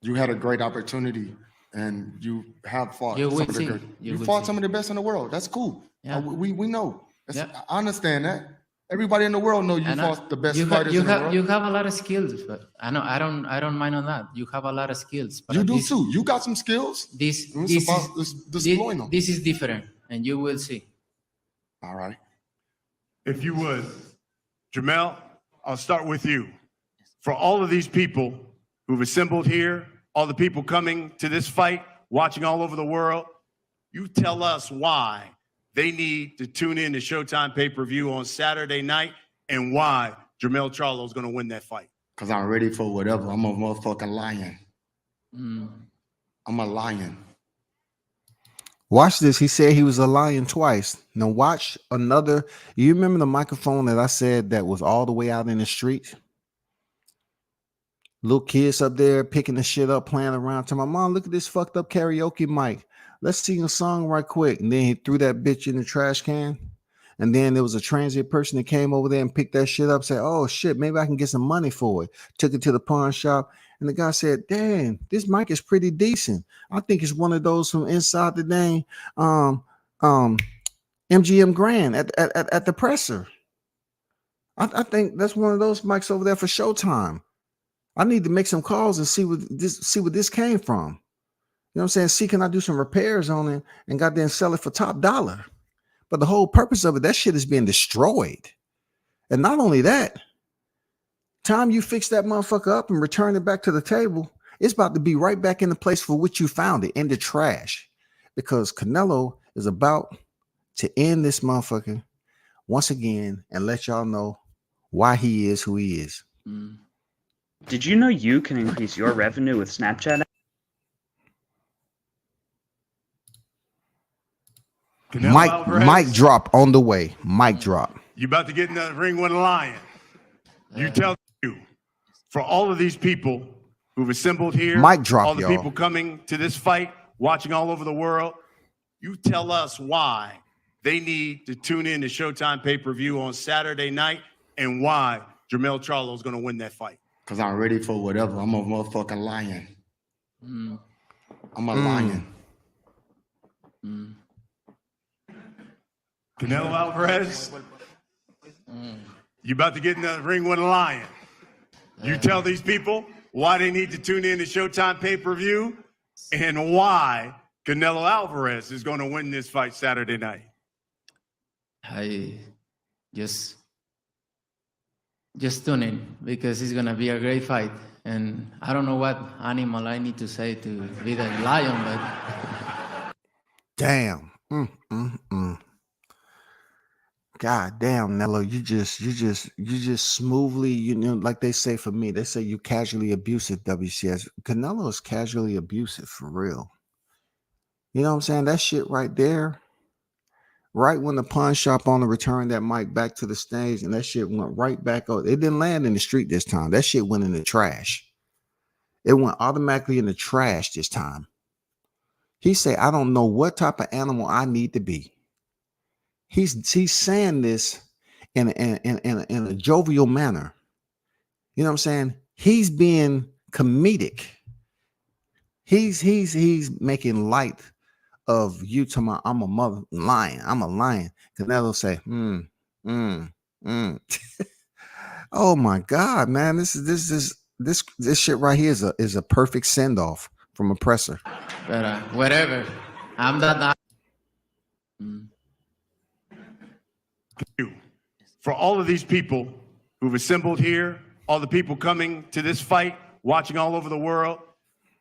You had a great opportunity, and you have fought
You
some
will
of the
see.
good.
You
You
will
fought
see.
some of the best in the world. That's cool.
Yeah.
We know.
Yeah.
I understand that. Everybody in the world know you
And
fought the best
you
fighters in the world.
you have a lot of skills, but I don't mind on that. You have a lot of skills, but
You do too. You got some skills.
This
And it's about displaying them.
this is different, and you will see.
All right.
If you would, Jermell, I'll start with you. For all of these people who've assembled here, all the people coming to this fight, watching all over the world, you tell us why they need to tune in to Showtime pay-per-view on Saturday night and why Jermell Charlo is going to win that fight.
Because I'm ready for whatever. I'm a motherfucking lion.
Mm.
I'm a lion.
Watch this. He said he was a lion twice. Now watch another. You remember the microphone that I said that was all the way out in the street? Little kids up there picking the shit up, playing around. To my mom, look at this fucked up karaoke mic. Let's sing a song right quick. And then he threw that bitch in the trash can. And then there was a transient person that came over there and picked that shit up. Said, "Oh shit, maybe I can get some money for it." Took it to the pawn shop. And the guy said, "Damn, this mic is pretty decent. I think it's one of those from inside the dang MGM Grand at the presser. I think that's one of those mics over there for Showtime. I need to make some calls and see what this came from. You know what I'm saying? See, can I do some repairs on it and goddamn sell it for top dollar?" But the whole purpose of it, that shit is being destroyed. And not only that, time you fix that motherfucker up and return it back to the table, it's about to be right back in the place for which you found it, in the trash. Because Canelo is about to end this motherfucker once again and let y'all know why he is who he is.
Mm.
Did you know you can increase your revenue with Snapchat?
Canelo Alvarez,
Mic drop on the way. Mic drop.
you about to get in the ring with a lion. You tell you, for all of these people who've assembled here,
Mic drop,
all the
y'all.
people coming to this fight, watching all over the world, you tell us why they need to tune in to Showtime pay-per-view on Saturday night and why Jermell Charlo is going to win that fight?
Because I'm ready for whatever. I'm a motherfucking lion. I'm a lion.
Canelo Alvarez, you about to get in the ring with a lion. You tell these people why they need to tune in to Showtime pay-per-view and why Canelo Alvarez is going to win this fight Saturday night.
I just tune in because it's gonna be a great fight. And I don't know what animal I need to say to be the lion, but
Damn. God damn, Nello, you just smoothly, you know, like they say for me, they say you casually abusive, WCS. Canelo is casually abusive for real. You know what I'm saying? That shit right there, right when the pawn shop owner returned that mic back to the stage and that shit went right back out. It didn't land in the street this time. That shit went in the trash. It went automatically in the trash this time. He said, I don't know what type of animal I need to be. He's saying this in a jovial manner. You know what I'm saying? He's being comedic. He's making light of you to my I'm a mother lion. I'm a lion. Canelo say, Oh my God, man. This shit right here is a perfect send-off from Oppressor.
But whatever. I'm not.
You. For all of these people who've assembled here, all the people coming to this fight, watching all over the world,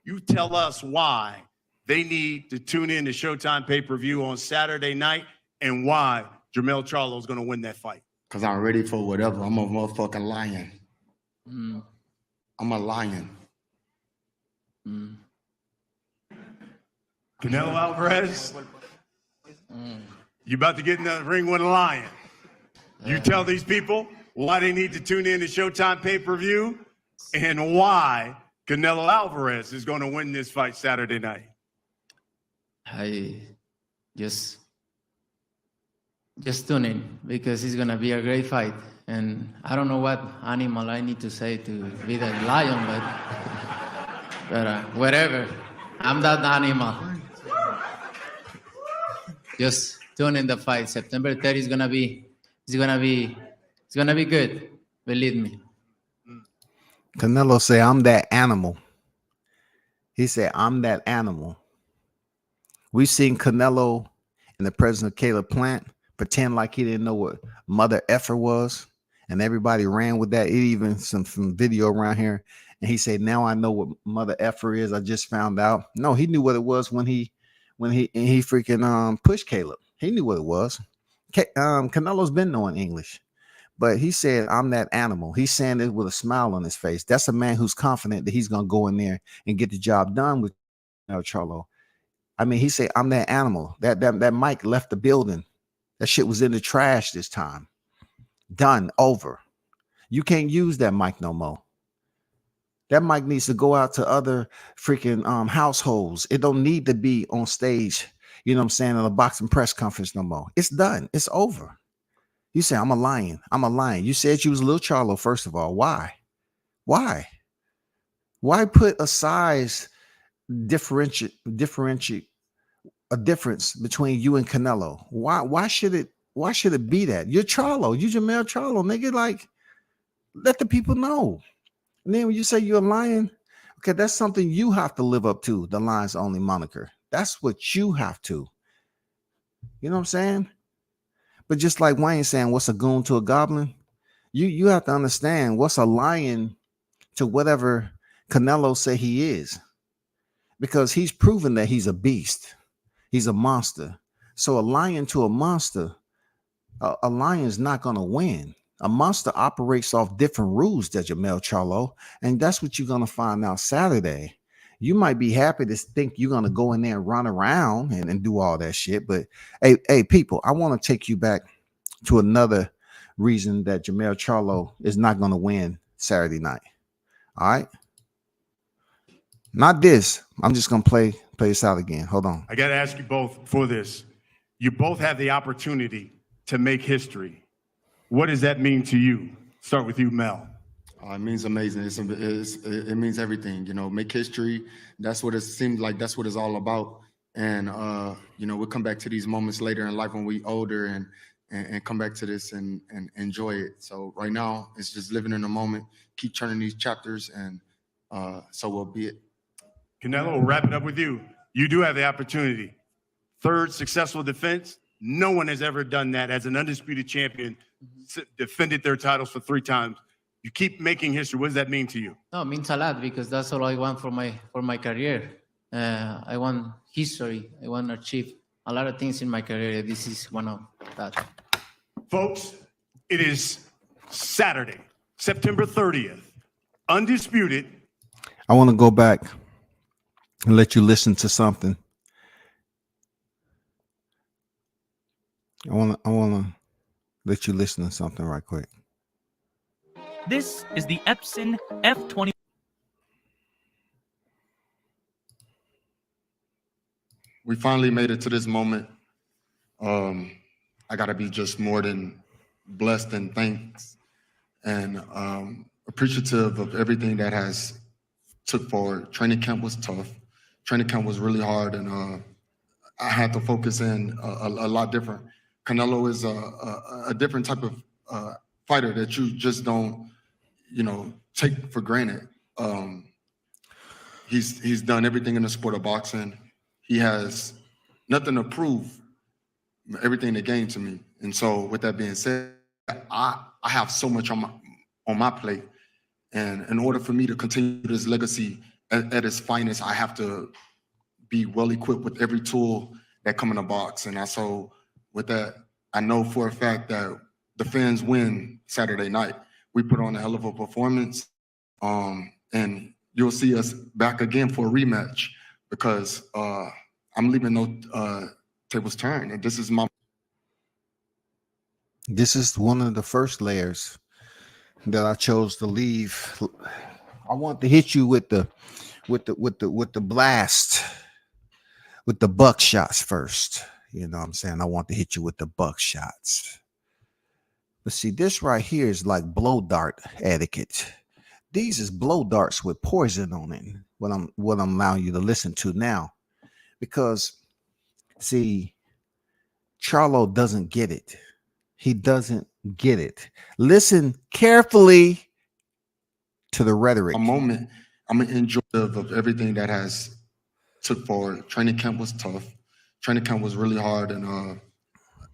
you tell us why they need to tune in to Showtime pay-per-view on Saturday night and why Jermell Charlo is going to win that fight.
Because I'm ready for whatever. I'm a motherfucking lion. I'm a lion.
Canelo Alvarez, you about to get in the ring with a lion. You tell these people why they need to tune in to Showtime pay-per-view and why Canelo Alvarez is going to win this fight Saturday night.
I just tune in because it's gonna be a great fight. And I don't know what animal I need to say to be the lion, but whatever. I'm that animal. Just tune in the fight. September 30th is gonna be good. Believe me.
Canelo say, I'm that animal. He said, I'm that animal. We've seen Canelo and the president of Caleb Plant pretend like he didn't know what mother effer was, and everybody ran with that. It even some video around here, and he said, now I know what mother effer is. I just found out. No, he knew what it was when he freaking pushed Caleb. He knew what it was. Canelo's been knowing English, but he said, I'm that animal. He's saying it with a smile on his face. That's a man who's confident that he's going to go in there and get the job done with Charlo. I mean, he said, I'm that animal. That mic left the building. That shit was in the trash this time. Done. Over. You can't use that mic no more. That mic needs to go out to other freaking households. It don't need to be on stage, you know what I'm saying, in a boxing press conference no more. It's done. It's over. You say, I'm a lion. I'm a lion. You said you was Lil Charlo, first of all. Why? Why put a size differentiate a difference between you and Canelo? Why should it be that? You're Charlo. You Jermell Charlo, nigga. Like, let the people know. And then when you say you're a lion, okay, that's something you have to live up to, the lion's only moniker. That's what you have to. You know what I'm saying? But just like Wayne saying, what's a goon to a goblin? You have to understand what's a lion to whatever Canelo say he is. Because he's proven that he's a beast. He's a monster. So a lion to a monster, a lion's not going to win. A monster operates off different rules than Jermell Charlo, and that's what you're going to find out Saturday. You might be happy to think you're going to go in there and run around and do all that shit, but hey, people, I want to take you back to another reason that Jermell Charlo is not going to win Saturday night. All right? Not this. I'm just going to play this out again. Hold on.
I got to ask you both for this. You both have the opportunity to make history. What does that mean to you? Start with you, Mel.
It means amazing. It means everything. You know, make history. That's what it seems like. That's what it's all about. And you know, we'll come back to these moments later in life when we older and come back to this and enjoy it. So right now, it's just living in the moment. Keep turning these chapters, and so will be it.
Canelo, we'll wrap it up with you. You do have the opportunity. Third successful defense. No one has ever done that as an undisputed champion, defended their titles for 3 times. You keep making history. What does that mean to you?
No, it means a lot because that's all I want for my career. I want history. I want to achieve a lot of things in my career. This is one of that.
Folks, it is Saturday, September 30th. Undisputed.
I want to go back and let you listen to something. I want to let you listen to something right quick.
This is the Epson F20.
We finally made it to this moment. I gotta be just more than blessed and thanks and appreciative of everything that has took forward. Training camp was tough. Training camp was really hard, and I had to focus in a lot different. Canelo is a different type of fighter that you just don't, you know, take for granted. He's done everything in the sport of boxing. He has nothing to prove, everything to gain to me. And so with that being said, I have so much on my plate. And in order for me to continue this legacy at its finest, I have to be well equipped with every tool that come in the box. And so with that, I know for a fact that the fans win Saturday night. We put on a hell of a performance. And you'll see us back again for a rematch because I'm leaving no tables turned. And this is
one of the first layers that I chose to leave. I want to hit you with the blast, with the buckshots first. You know what I'm saying? I want to hit you with the buckshots. But see, this right here is like blow dart etiquette. These is blow darts with poison on it. What I'm allowing you to listen to now. Because see, Charlo doesn't get it. He doesn't get it. Listen carefully to the rhetoric.
A moment, I'm enjoying of everything that has took forward. Training camp was tough. Training camp was really hard, and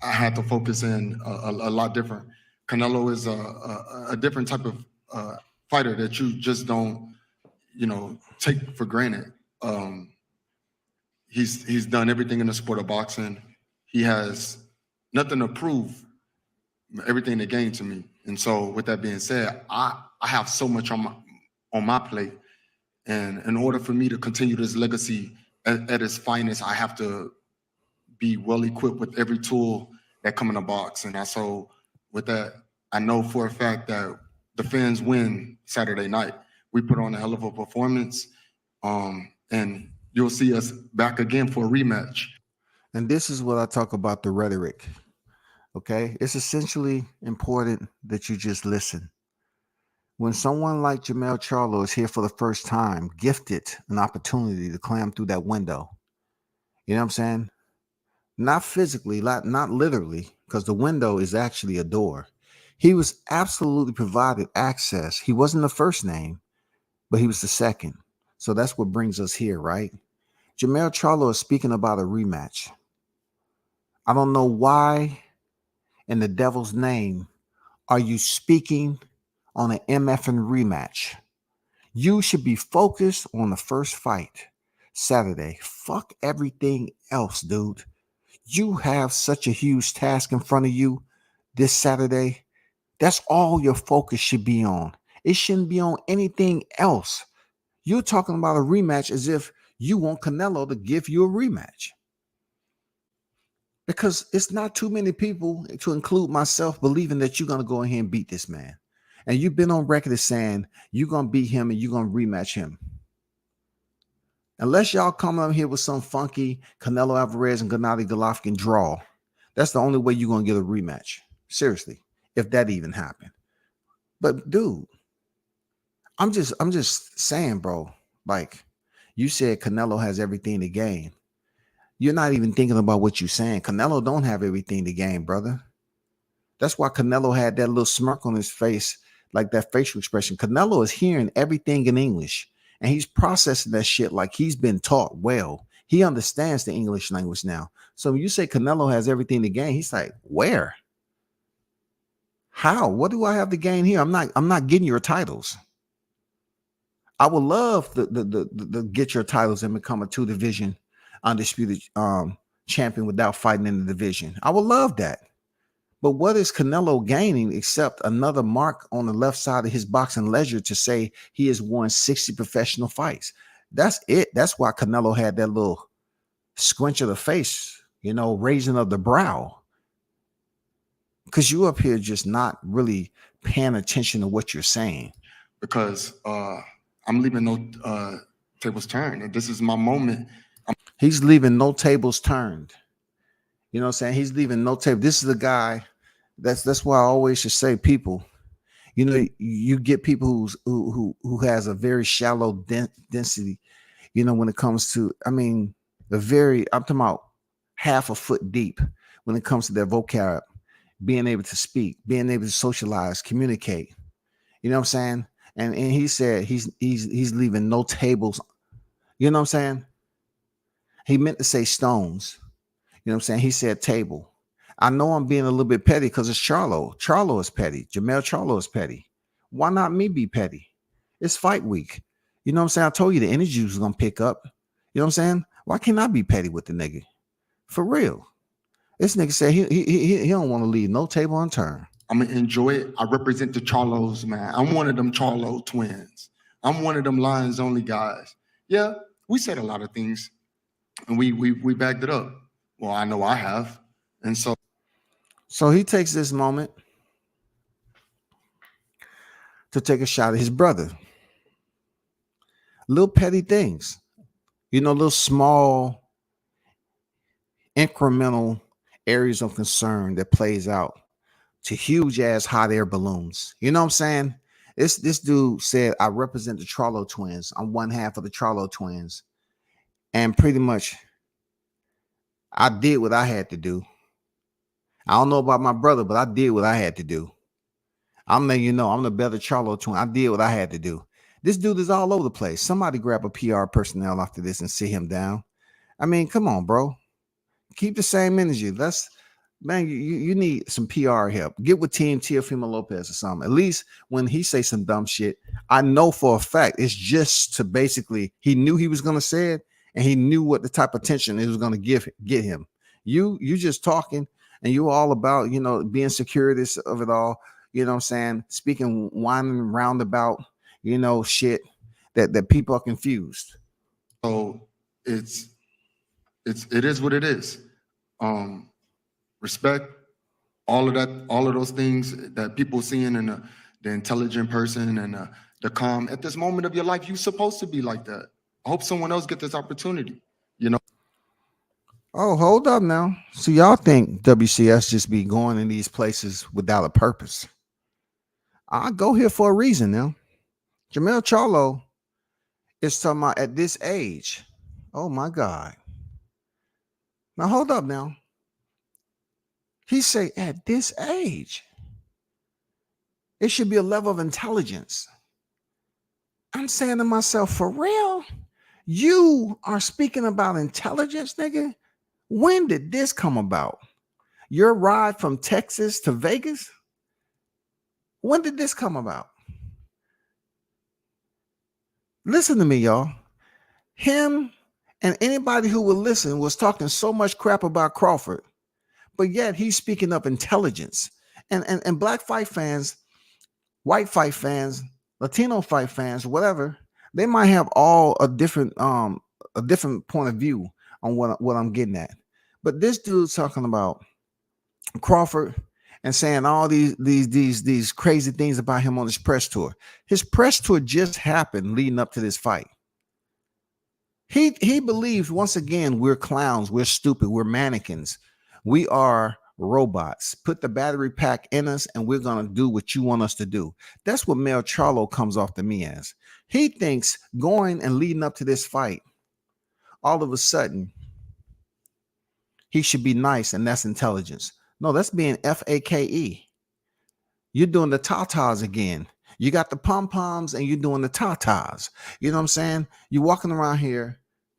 I had to focus in a lot different. Canelo is a different type of fighter that you just don't, you know, take for granted. He's done everything in the sport of boxing. He has nothing to prove, everything to gain to me. And so with that being said, I have so much on my plate. And in order for me to continue this legacy at its finest, I have to be well equipped with every tool that come in the box. And so with that, I know for a fact that the fans win Saturday night. We put on a hell of a performance. And you'll see us back again for a rematch.
And this is what I talk about, the rhetoric. Okay, it's essentially important that you just listen. When someone like Jermell Charlo is here for the first time, gifted an opportunity to climb through that window, you know what I'm saying? Not physically, not literally, because the window is actually a door. He was absolutely provided access. He wasn't the first name, but he was the second. So that's what brings us here, right? Jermell Charlo is speaking about a rematch. I don't know why in the devil's name are you speaking on an MFing rematch. You should be focused on the first fight Saturday. Fuck everything else, dude. You have such a huge task in front of you this Saturday. That's all your focus should be on. It shouldn't be on anything else. You're talking about a rematch as if you want Canelo to give you a rematch. Because it's not too many people, to include myself, believing that you're going to go ahead and beat this man. And you've been on record as saying you're going to beat him and you're going to rematch him. Unless y'all come up here with some funky Canelo Alvarez and Gennady Golovkin draw, that's the only way you're going to get a rematch. Seriously, if that even happened. But dude, I'm just saying, bro. Like you said, Canelo has everything to gain. You're not even thinking about what you're saying. Canelo don't have everything to gain, brother. That's why Canelo had that little smirk on his face, like that facial expression. Canelo is hearing everything in English and he's processing that shit like he's been taught well. He understands the English language now. So when you say Canelo has everything to gain, he's like, where? How? What do I have to gain here? I'm not getting your titles. I would love to get your titles and become a 2-division undisputed champion without fighting in the division. I would love that. But what is Canelo gaining except another mark on the left side of his boxing ledger to say he has won 60 professional fights? That's it. That's why Canelo had that little squinch of the face, raising of the brow. Because you up here just not really paying attention to what you're saying.
Because I'm leaving no tables turned, and this is my moment.
He's leaving no tables turned. You know what I'm saying? He's leaving no table. This is the guy. That's why I always should say, people, you get people who has a very shallow density, when it comes to, I'm talking about half a foot deep when it comes to their vocab, being able to speak, being able to socialize, communicate. You know what I'm saying? And he said he's leaving no tables. You know what I'm saying? He meant to say stones. You know what I'm saying? He said table. I know I'm being a little bit petty because it's Charlo. Charlo is petty. Jermell Charlo is petty. Why not me be petty? It's fight week. You know what I'm saying? I told you the energy was going to pick up. You know what I'm saying? Why can't I be petty with the nigga? For real. This nigga said he don't want to leave no table unturned.
I'm going to enjoy it. I represent the Charlos, man. I'm one of them Charlo twins. I'm one of them Lions only guys. Yeah, we said a lot of things, and we backed it up. Well, I know I have. And
so he takes this moment to take a shot at his brother. Little petty things, little small incremental areas of concern that plays out to huge ass hot air balloons. You know what I'm saying? This dude said, I represent the Charlo twins. I'm one half of the Charlo twins. And pretty much I did what I had to do. I don't know about my brother, but I did what I had to do. I'm letting you know I'm the better Charlo twin. I did what I had to do. This dude is all over the place. Somebody grab a PR personnel after this and sit him down. Come on, bro. Keep the same energy. You need some PR help. Get with Team Teofimo Lopez or something. At least when he say some dumb shit, I know for a fact it's just to basically, he knew he was going to say it and he knew what the type of attention it was going to get him. You just talking and you all about, being securities of it all. You know what I'm saying? Speaking whining roundabout, shit that people are confused.
So it is what it is. Respect, all of that, all of those things that people seeing in the intelligent person and the calm. At this moment of your life, you're supposed to be like that. I hope someone else get this opportunity,
Oh, hold up now. So y'all think WCS just be going in these places without a purpose? I go here for a reason now. Jermell Charlo is talking about at this age. Oh my God. Now hold up now. He say at this age, it should be a level of intelligence. I'm saying to myself, for real? You are speaking about intelligence, nigga? When did this come about? Your ride from Texas to Vegas? When did this come about? Listen to me, y'all. Him and anybody who will listen was talking so much crap about Crawford, but yet he's speaking of intelligence. And black fight fans, white fight fans, Latino fight fans, whatever, they might have all a different point of view on what I'm getting at. But this dude's talking about Crawford and saying all these crazy things about him on his press tour. His press tour just happened leading up to this fight. He believes once again we're clowns, we're stupid, we're mannequins. We are robots. Put the battery pack in us and we're going to do what you want us to do. That's what Mel Charlo comes off to me as. He thinks going and leading up to this fight, all of a sudden, he should be nice and that's intelligence. No, that's being F-A-K-E. You're doing the tatas again. You got the pom-poms and you're doing the tatas. You know what I'm saying? You're walking around here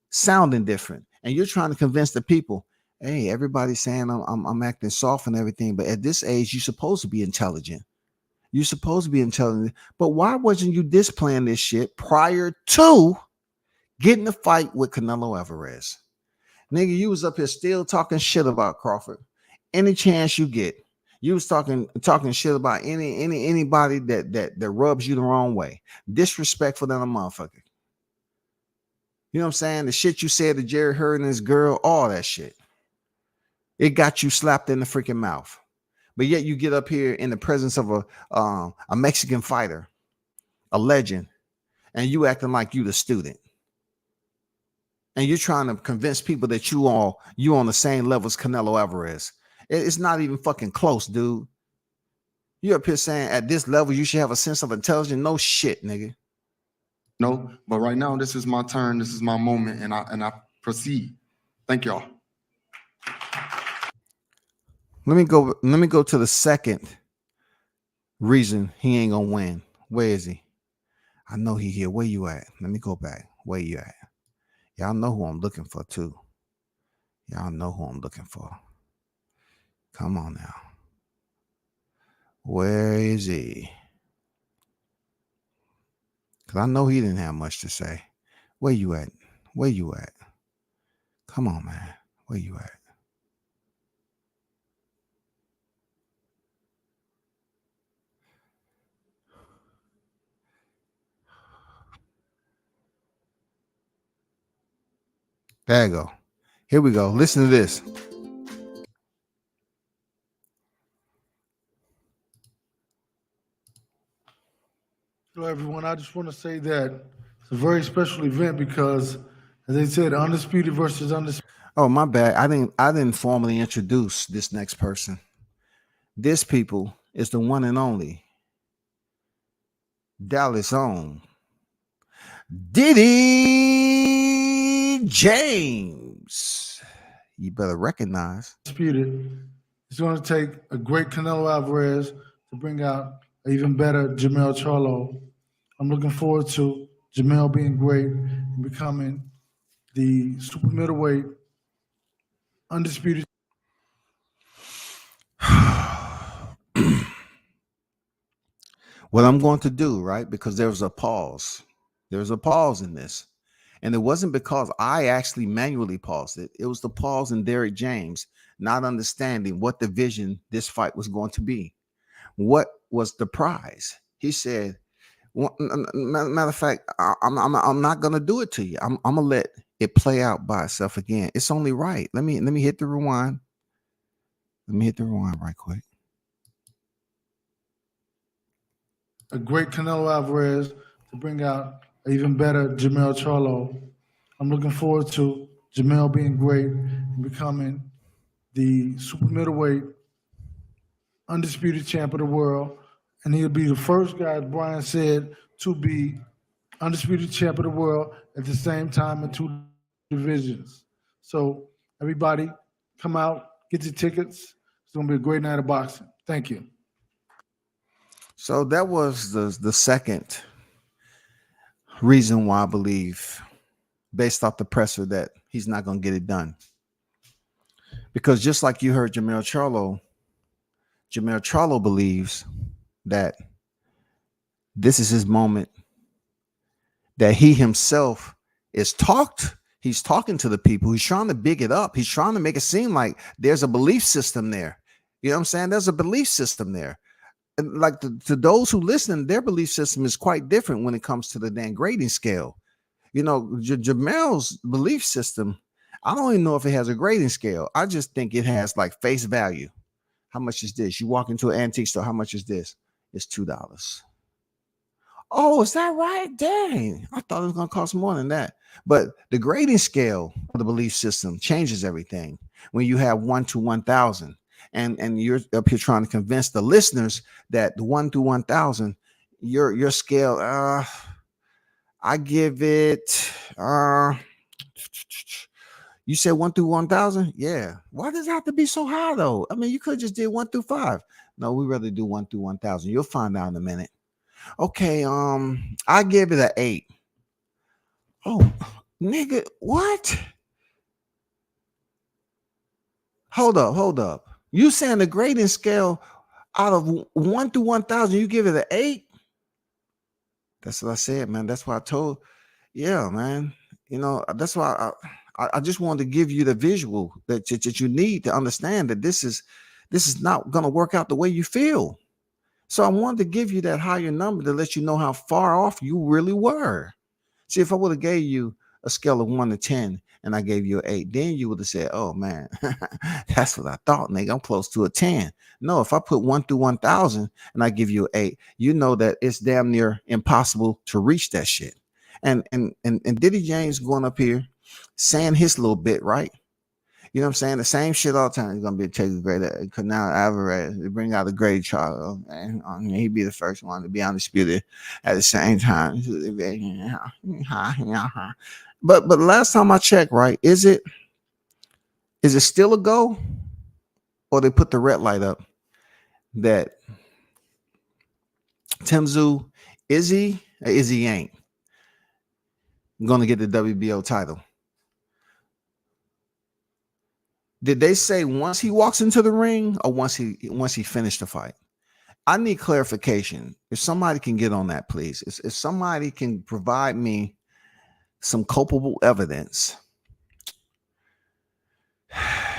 sounding different and you're trying to convince the people, hey, everybody's saying I'm acting soft and everything, but at this age, you're supposed to be intelligent. You're supposed to be intelligent. But why wasn't you displaying this shit prior to getting the fight with Canelo Alvarez? Nigga, you was up here still talking shit about Crawford. Any chance you get, you was talking shit about anybody that rubs you the wrong way. Disrespectful than a motherfucker. You know what I'm saying? The shit you said to Jerry Heard and his girl, all that shit. It got you slapped in the freaking mouth. But yet you get up here in the presence of a Mexican fighter, a legend, and you acting like you the student. And you're trying to convince people that you on the same level as Canelo Alvarez. It's not even fucking close, dude. You're up here saying at this level you should have a sense of intelligence. No shit, nigga.
No, but right now this is my turn. This is my moment, and I proceed. Thank y'all.
Let me go to the second reason he ain't gonna win. Where is he? I know he here. Where you at? Let me go back. Where you at? Y'all know who I'm looking for too. Y'all know who I'm looking for. Come on now. Where is he? Because I know he didn't have much to say. Where you at? Where you at? Come on, man. Where you at? There you go. Here we go. Listen to this.
Hello, everyone. I just want to say that it's a very special event because, as they said, undisputed versus undisputed.
Oh, my bad. I didn't formally introduce this next person. This people is the one and only Dallas' own Diddy James. You better recognize.
Disputed. It's going to take a great Canelo Alvarez to bring out an even better Jermell Charlo. I'm looking forward to Jermell being great and becoming the super middleweight undisputed.
What I'm going to do, right? Because there was a pause. There's a pause in this. And it wasn't because I actually manually paused it. It was the pause in Derek James not understanding what the vision this fight was going to be. What was the prize? He said, matter of fact, I'm not going to do it to you. I'm going to let it play out by itself again. It's only right. Let me hit the rewind. Let me hit the rewind right quick.
A great Canelo Alvarez to bring out an even better Jermell Charlo. I'm looking forward to Jermell being great and becoming the super middleweight undisputed champ of the world. And he'll be the first guy, as Brian said, to be undisputed champ of the world at the same time in two divisions. So everybody come out, get your tickets. It's going to be a great night of boxing. Thank you.
So that was the second reason why I believe, based off the presser, that he's not going to get it done. Because just like you heard Jermell Charlo believes that this is his moment, that he himself he's talking to the people. He's trying to big it up. He's trying to make it seem like there's a belief system there. You know what I'm saying? There's a belief system there. And like to those who listen, their belief system is quite different when it comes to the damn grading scale. You know, Jermell's belief system, I don't even know if it has a grading scale. I just think it has like face value. How much is this? You walk into an antique store, how much is this? It's $2. Oh, is that right? Dang, I thought it was going to cost more than that. But the grading scale of the belief system changes everything when you have 1 to 1,000. and you're up here trying to convince the listeners that the 1 through 1,000, your scale, I give it, you said 1 through 1,000? Yeah. Why does it have to be so high though? I mean, you could just did 1 through 5. No, we rather do 1 through 1,000. You'll find out in a minute. Okay, I give it an 8. Oh, nigga, what? Hold up. You saying the grading scale out of 1 through 1,000, you give it an 8? That's what I said, man. That's why I told. Yeah, man. You know, that's why I just wanted to give you the visual that you need to understand that this is not going to work out the way you feel. So I wanted to give you that higher number to let you know how far off you really were. See, if I would have gave you a scale of 1 to 10 and I gave you an 8, then you would have said, oh man, that's what I thought, nigga. I'm close to a 10. No, if I put 1 through 1,000 and I give you an 8, you know that it's damn near impossible to reach that shit. And Diddy James going up here saying his little bit, right? You know what I'm saying? The same shit all the time. He's gonna be taking great Canelo Alvarez. They bring out a great Charlo, and he'd be the first one to be undisputed at the same time. But last time I checked, right? Is it still a go, or they put the red light up that Tim Tszyu is he or is he ain't gonna get the WBO title? Did they say once he walks into the ring or once he finished the fight? I need clarification. If somebody can get on that, please. If somebody can provide me some culpable evidence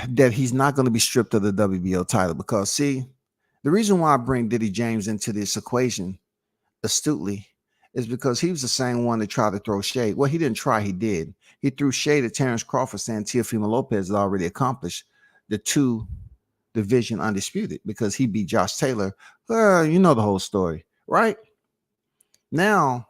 that he's not going to be stripped of the WBO title. Because see, the reason why I bring Diddy James into this equation astutely is because he was the same one that tried to throw shade. Well, he didn't try, he did. He threw shade at Terrence Crawford saying Teofimo Lopez had already accomplished the 2-division undisputed because he beat Josh Taylor. You know the whole story, right? Now,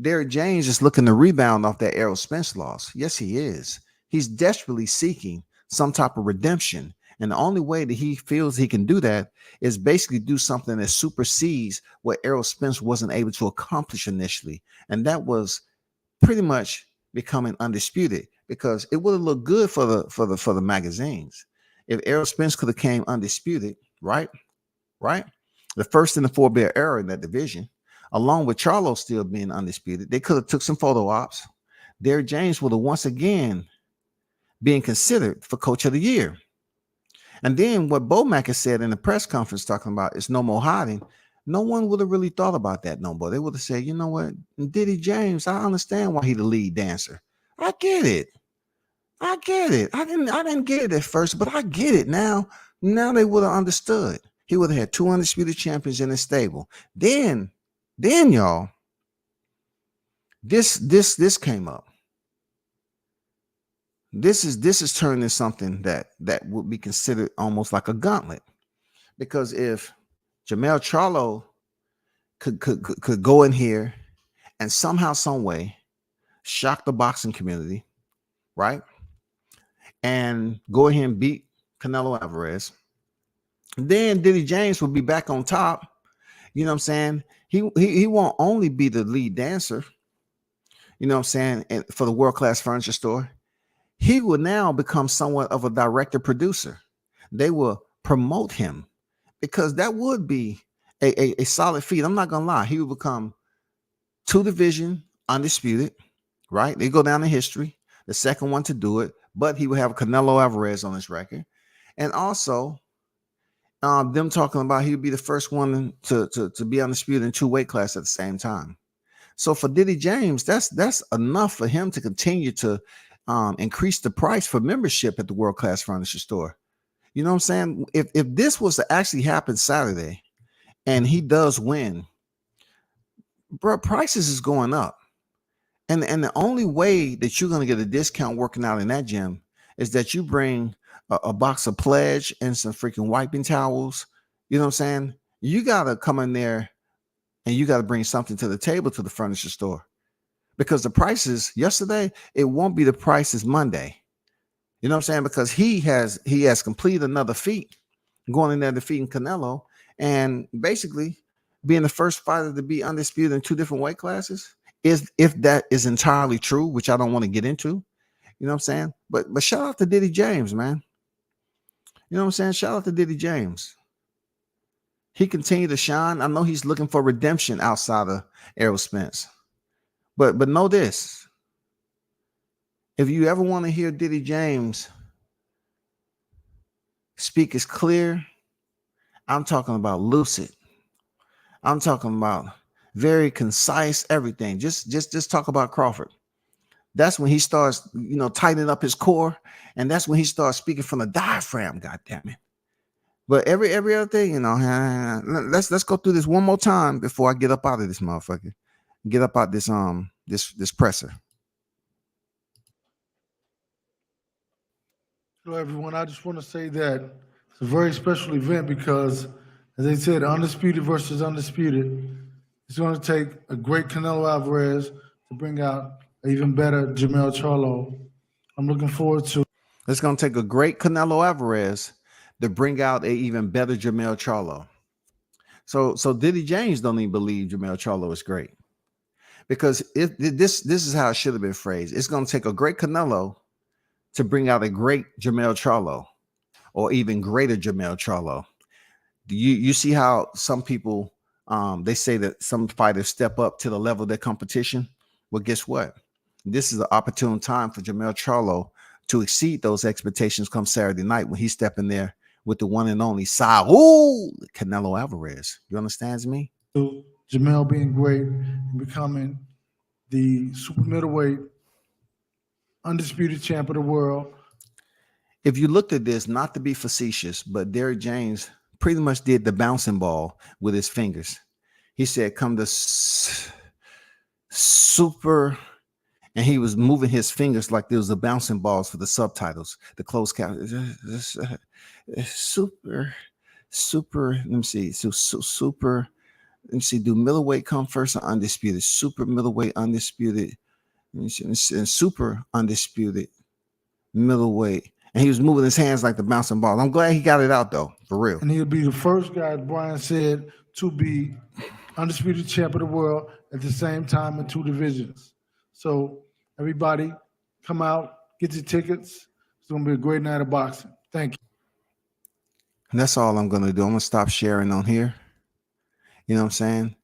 Derrick James is looking to rebound off that Errol Spence loss. Yes, he is. He's desperately seeking some type of redemption. And the only way that he feels he can do that is basically do something that supersedes what Errol Spence wasn't able to accomplish initially. And that was pretty much becoming undisputed, because it would have looked good for the magazines if Errol Spence could have came undisputed, right? The first in the 4-bear era in that division, along with Charlo still being undisputed. They could have took some photo ops. Derrick James would have once again been considered for Coach of the Year. And then what Bomac has said in the press conference talking about is no more hiding. No one would have really thought about that no more. They would have said, you know what, Diddy James, I understand why he the lead dancer. I get it. I didn't get it at first, but I get it now. Now they would have understood. He would have had 2 undisputed champions in his stable. Then y'all, this came up. This is turning something that would be considered almost like a gauntlet, because if Jermell Charlo could go in here and somehow, some way, shock the boxing community, right, and go ahead and beat Canelo Alvarez, then Diddy James will be back on top. You know what I'm saying? He won't only be the lead dancer, you know what I'm saying, and for the World Class Furniture Store. He will now become somewhat of a director producer. They will promote him, because that would be a solid feat. I'm not gonna lie. He will become 2-division undisputed, right? They go down in history, the second one to do it, but he will have Canelo Alvarez on his record. And also them talking about he would be the first one to be undisputed in 2 weight classes at the same time. So for Diddy James, that's enough for him to continue to increase the price for membership at the World Class Furniture Store. You know what I'm saying? If this was to actually happen Saturday and he does win, bro, prices is going up. And the only way that you're going to get a discount working out in that gym is that you bring a box of Pledge and some freaking wiping towels. You know what I'm saying? You got to come in there and you got to bring something to the table to the furniture store, because the prices yesterday, it won't be the prices Monday. You know what I'm saying? Because he has completed another feat going in there defeating Canelo, and basically being the first fighter to be undisputed in 2 different weight classes. Is if that is entirely true, which I don't want to get into, you know what I'm saying? But shout out to Diddy James, man. You know what I'm saying? Shout out to Diddy James. He continued to shine. I know he's looking for redemption outside of Errol Spence. But know this. If you ever want to hear Diddy James speak as clear, I'm talking about lucid. I'm talking about very concise everything. Just talk about Crawford. That's when he starts, tightening up his core, and that's when he starts speaking from the diaphragm. God damn it! But every other thing, let's go through this one more time before I get up out of this motherfucker. Get up out this this presser.
Hello, everyone. I just want to say that it's a very special event because, as they said, undisputed versus undisputed. It's going to take a great Canelo Alvarez to bring out an even better Jermell Charlo. I'm looking forward to.
It's going to take a great Canelo Alvarez to bring out a even better Jermell Charlo. So Diddy James don't even believe Jermell Charlo is great, because this is how it should have been phrased. It's going to take a great Canelo to bring out a great Jermell Charlo, or even greater Jermell Charlo. You see how some people they say that some fighters step up to the level of their competition? Well, guess what? This is an opportune time for Jermell Charlo to exceed those expectations come Saturday night when he's stepping there with the one and only Saul Canelo Alvarez. You understand me?
So Jermell being great and becoming the super middleweight undisputed champ of the world.
If you looked at this, not to be facetious, but Derrick James pretty much did the bouncing ball with his fingers. He said, come to super, and he was moving his fingers like there was the bouncing balls for the subtitles, the closed caption. Super. Let me see. Super. Let me see. Do middleweight come first or undisputed? Super middleweight undisputed. Let me see. And super undisputed middleweight. And he was moving his hands like the bouncing ball. I'm glad he got it out, though, for real.
And he'll be the first guy, as Brian said, to be undisputed champ of the world at the same time in 2 divisions. So everybody come out, get your tickets. It's going to be a great night of boxing. Thank you.
And that's all I'm going to do. I'm going to stop sharing on here. You know what I'm saying?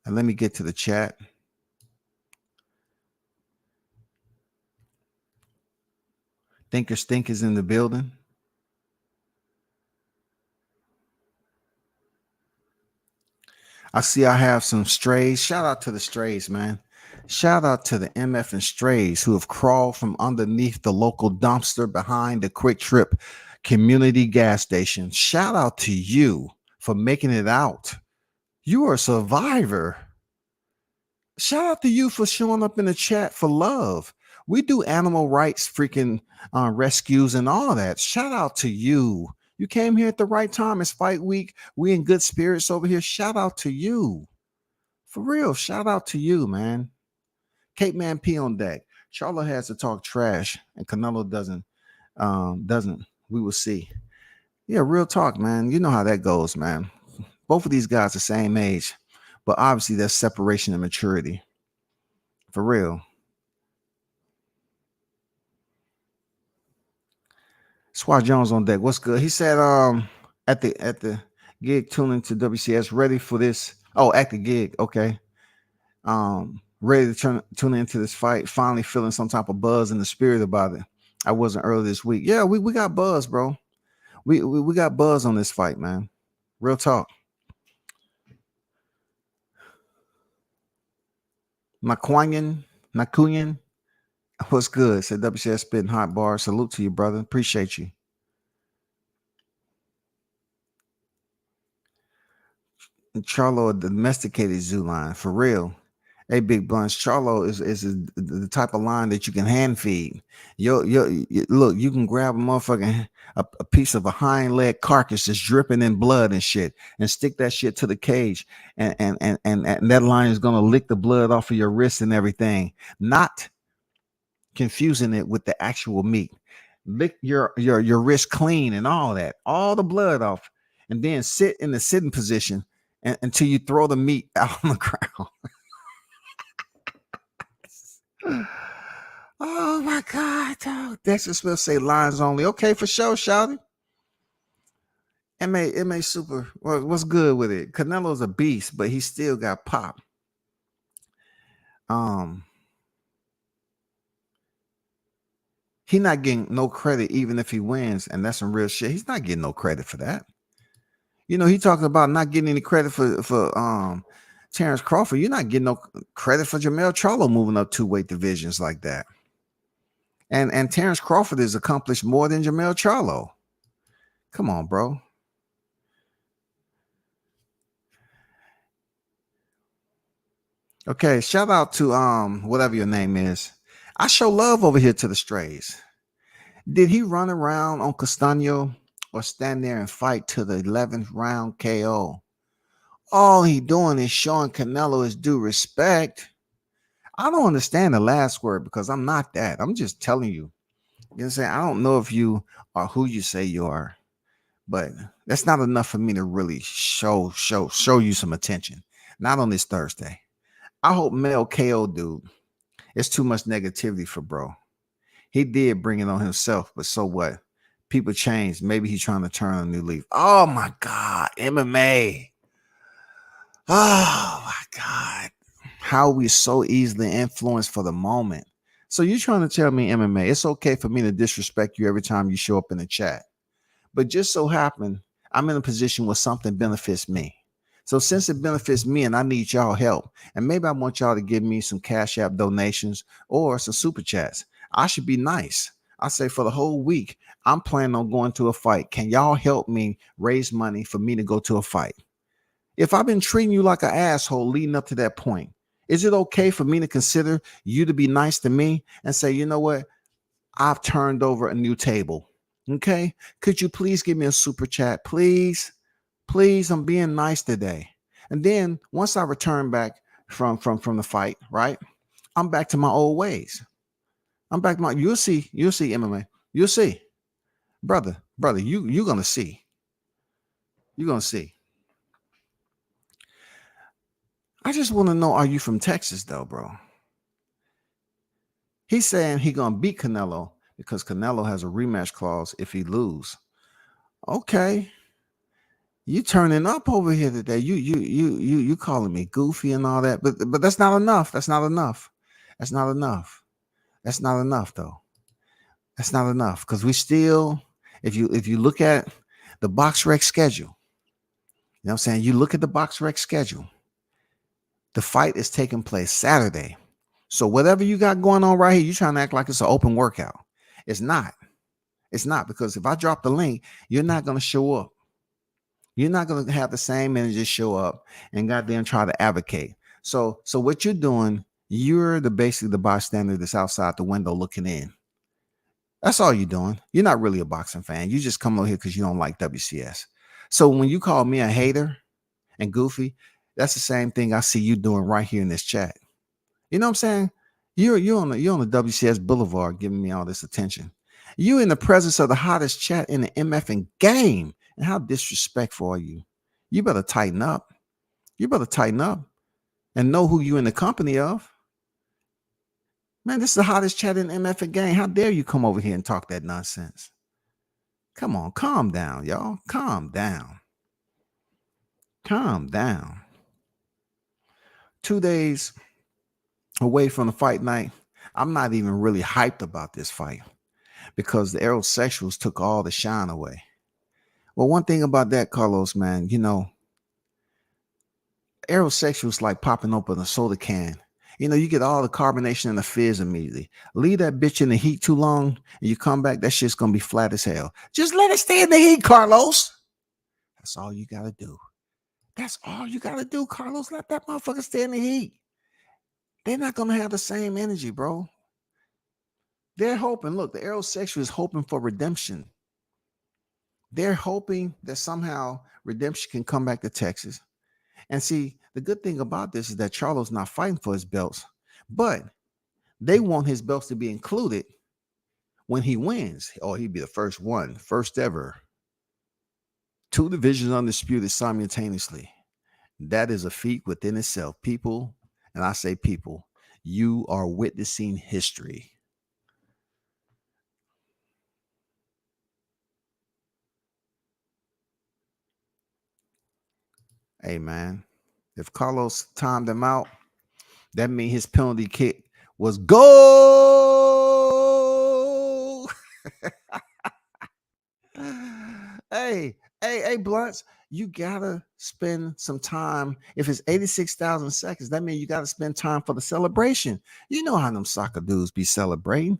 And let me get to the chat. Thinker Stink is in the building. I see I have some strays. Shout out to the strays, man. Shout out to the MF and strays who have crawled from underneath the local dumpster behind the Quick Trip community gas station. Shout out to you for making it out. You are a survivor. Shout out to you for showing up in the chat for love. We do animal rights freaking rescues and all that. Shout out to you. You came here at the right time. It's fight week. We in good spirits over here. Shout out to you. For real, shout out to you, man. Cape Man P on deck. Charlo has to talk trash and Canelo doesn't. We will see. Yeah, real talk, man. You know how that goes, man. Both of these guys the same age, but obviously there's separation and maturity. For real. Swat Jones on deck. What's good? He said at the gig, tuning to WCS, ready for this. Oh, at the gig, okay. Ready to tune into this fight. Finally feeling some type of buzz in the spirit about it. I wasn't early this week. Yeah, we got buzz, bro. We got buzz on this fight, man. Real talk. Nakunyan, what's good? Said WCS spitting hot bar. Salute to you, brother. Appreciate you. Charlo, a domesticated zoo line, for real. Hey, Big Blunts, Charlo is the type of line that you can hand feed. Look, you can grab a motherfucking a piece of a hind leg carcass that's dripping in blood and shit, and stick that shit to the cage, and that lion is gonna lick the blood off of your wrist and everything, not confusing it with the actual meat. lick your wrist clean and all that, all the blood off, and then sit in the sitting position until you throw the meat out on the ground. Oh my God, dog. Dexter Smith say lines only. Okay, for sure, shouty. MA super. What's good with it? Canelo's a beast, but he still got pop. He not getting no credit even if he wins, and that's some real shit. He's not getting no credit for that. You know, he talking about not getting any credit for Terrence Crawford. You're not getting no credit for Jermell Charlo moving up 2 weight divisions like that. And Terrence Crawford has accomplished more than Jermell Charlo. Come on, bro. Okay, shout out to whatever your name is. I show love over here to the strays. Did he run around on Castano or stand there and fight to the 11th round KO? All he doing is showing Canelo his due respect. I don't understand the last word because I'm not that. I'm just telling you. You know what I'm saying? I don't know if you are who you say you are, but that's not enough for me to really show you some attention. Not on this Thursday. I hope Mel KO, dude. It's too much negativity for bro. He did bring it on himself, but so what? People change. Maybe he's trying to turn a new leaf. Oh my God, MMA. Oh my God. How we so easily influenced for the moment. So you're trying to tell me MMA, it's okay for me to disrespect you every time you show up in the chat. But just so happen, I'm in a position where something benefits me. So since it benefits me and I need y'all help, and maybe I want y'all to give me some Cash App donations or some super chats, I should be nice. I say for the whole week, I'm planning on going to a fight. Can y'all help me raise money for me to go to a fight? If I've been treating you like an asshole leading up to that point, is it okay for me to consider you to be nice to me and say, you know what? I've turned over a new table. Okay. Could you please give me a super chat? Please. Please, I'm being nice today. And then once I return back from the fight, right? I'm back to my old ways. I'm back to my you'll see MMA. You'll see. Brother, you're gonna see. You're gonna see. I just want to know, are you from Texas though, bro? He's saying he gonna beat Canelo because Canelo has a rematch clause if he lose. Okay. You turning up over here today. You calling me goofy and all that, but that's not enough. That's not enough. That's not enough. That's not enough though. That's not enough because we still, if you look at the box rec schedule, you know what I'm saying? You look at the box rec schedule. The fight is taking place Saturday. So whatever you got going on right here, you trying to act like it's an open workout. It's not. It's not, because if I drop the link, you're not going to show up. You're not going to have the same energy show up and goddamn try to advocate. So what you're doing, you're basically the bystander that's outside the window looking in. That's all you're doing. You're not really a boxing fan. You just come over here because you don't like WCS. So when you call me a hater and goofy, that's the same thing I see you doing right here in this chat. You know what I'm saying? You're on the WCS Boulevard giving me all this attention. You in the presence of the hottest chat in the MFing game. And how disrespectful are you? You better tighten up. You better tighten up and know who you in the company of. Man, this is the hottest chat in the MFing game. How dare you come over here and talk that nonsense? Come on, calm down, y'all. Calm down. Calm down. 2 days away from the fight night, I'm not even really hyped about this fight because the aerosexuals took all the shine away. Well, one thing about that, Carlos, man, you know, aerosexuals like popping open a soda can. You know, you get all the carbonation and the fizz immediately. Leave that bitch in the heat too long, and you come back, that shit's gonna be flat as hell. Just let it stay in the heat, Carlos. That's all you gotta do. That's all you gotta do, Carlos. Let that motherfucker stay in the heat. They're not gonna have the same energy, bro. They're hoping. Look, the aerosexual is hoping for redemption. They're hoping that somehow redemption can come back to Texas. And see, the good thing about this is that Charlo's not fighting for his belts, but they want his belts to be included when he wins, oh, he'd be the first ever. 2 divisions undisputed simultaneously. That is a feat within itself. People, and I say people, you are witnessing history. Hey, man, if Carlos timed him out, that means his penalty kick was goal. Hey, Blunts, you gotta spend some time. If it's 86,000 seconds, that means you gotta spend time for the celebration. You know how them soccer dudes be celebrating.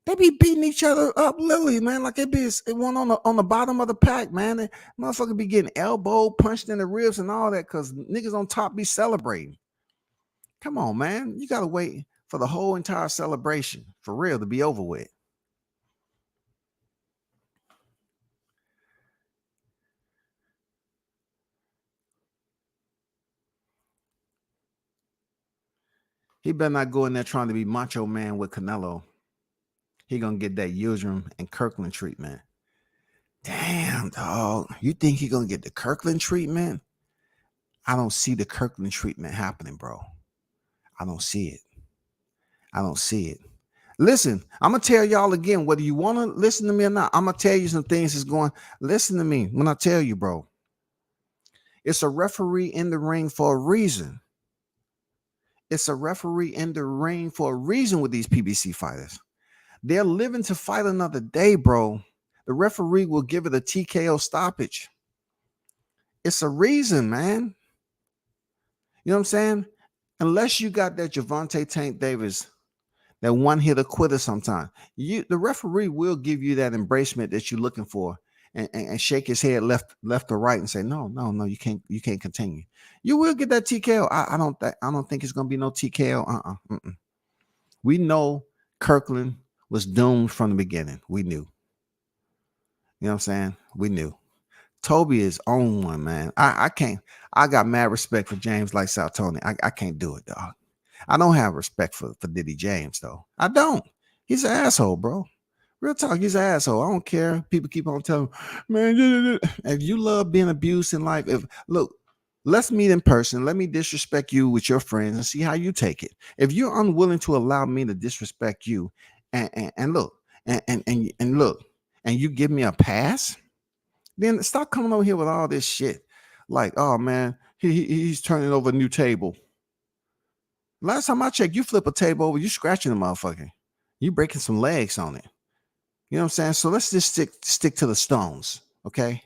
They be beating each other up, literally, man. Like it be one on the bottom of the pack, man. They, motherfucker be getting elbowed, punched in the ribs, and all that because niggas on top be celebrating. Come on, man. You gotta wait for the whole entire celebration for real to be over with. He better not go in there trying to be Macho Man with Canelo. He gonna get that Yildirim and Kirkland treatment. Damn, dog. You think he gonna get the Kirkland treatment? I don't see the Kirkland treatment happening, bro. I don't see it. I don't see it. Listen, I'm gonna tell y'all again, whether you want to listen to me or not, I'm gonna tell you some things that's going. Listen to me when I tell you, bro. It's a referee in the ring for a reason. It's a referee in the ring for a reason with these PBC fighters. They're living to fight another day, bro. The referee will give it a TKO stoppage. It's a reason, man. You know what I'm saying? Unless you got that Gervonta Tank Davis, that one hitter quitter sometime, the referee will give you that embracement that you're looking for and shake his head left or right and say, no, you can't continue. You will get that TKO. I don't think it's gonna be no TKO. We know Kirkland was doomed from the beginning. We knew. You know what I'm saying? We knew. Toby is on one, man. I can't. I got mad respect for James like South Tony. I can't do it, dog. I don't have respect for Diddy James, though. I don't. He's an asshole, bro. Real talk, he's an asshole. I don't care. People keep on telling me, man, if you love being abused in life, look, let's meet in person. Let me disrespect you with your friends and see how you take it. If you're unwilling to allow me to disrespect you and look, and look, and you give me a pass, then stop coming over here with all this shit. Like, oh man, he's turning over a new table. Last time I checked, you flip a table over, you scratching the motherfucker. You breaking some legs on it. You know what I'm saying? So let's just stick to the stones, okay?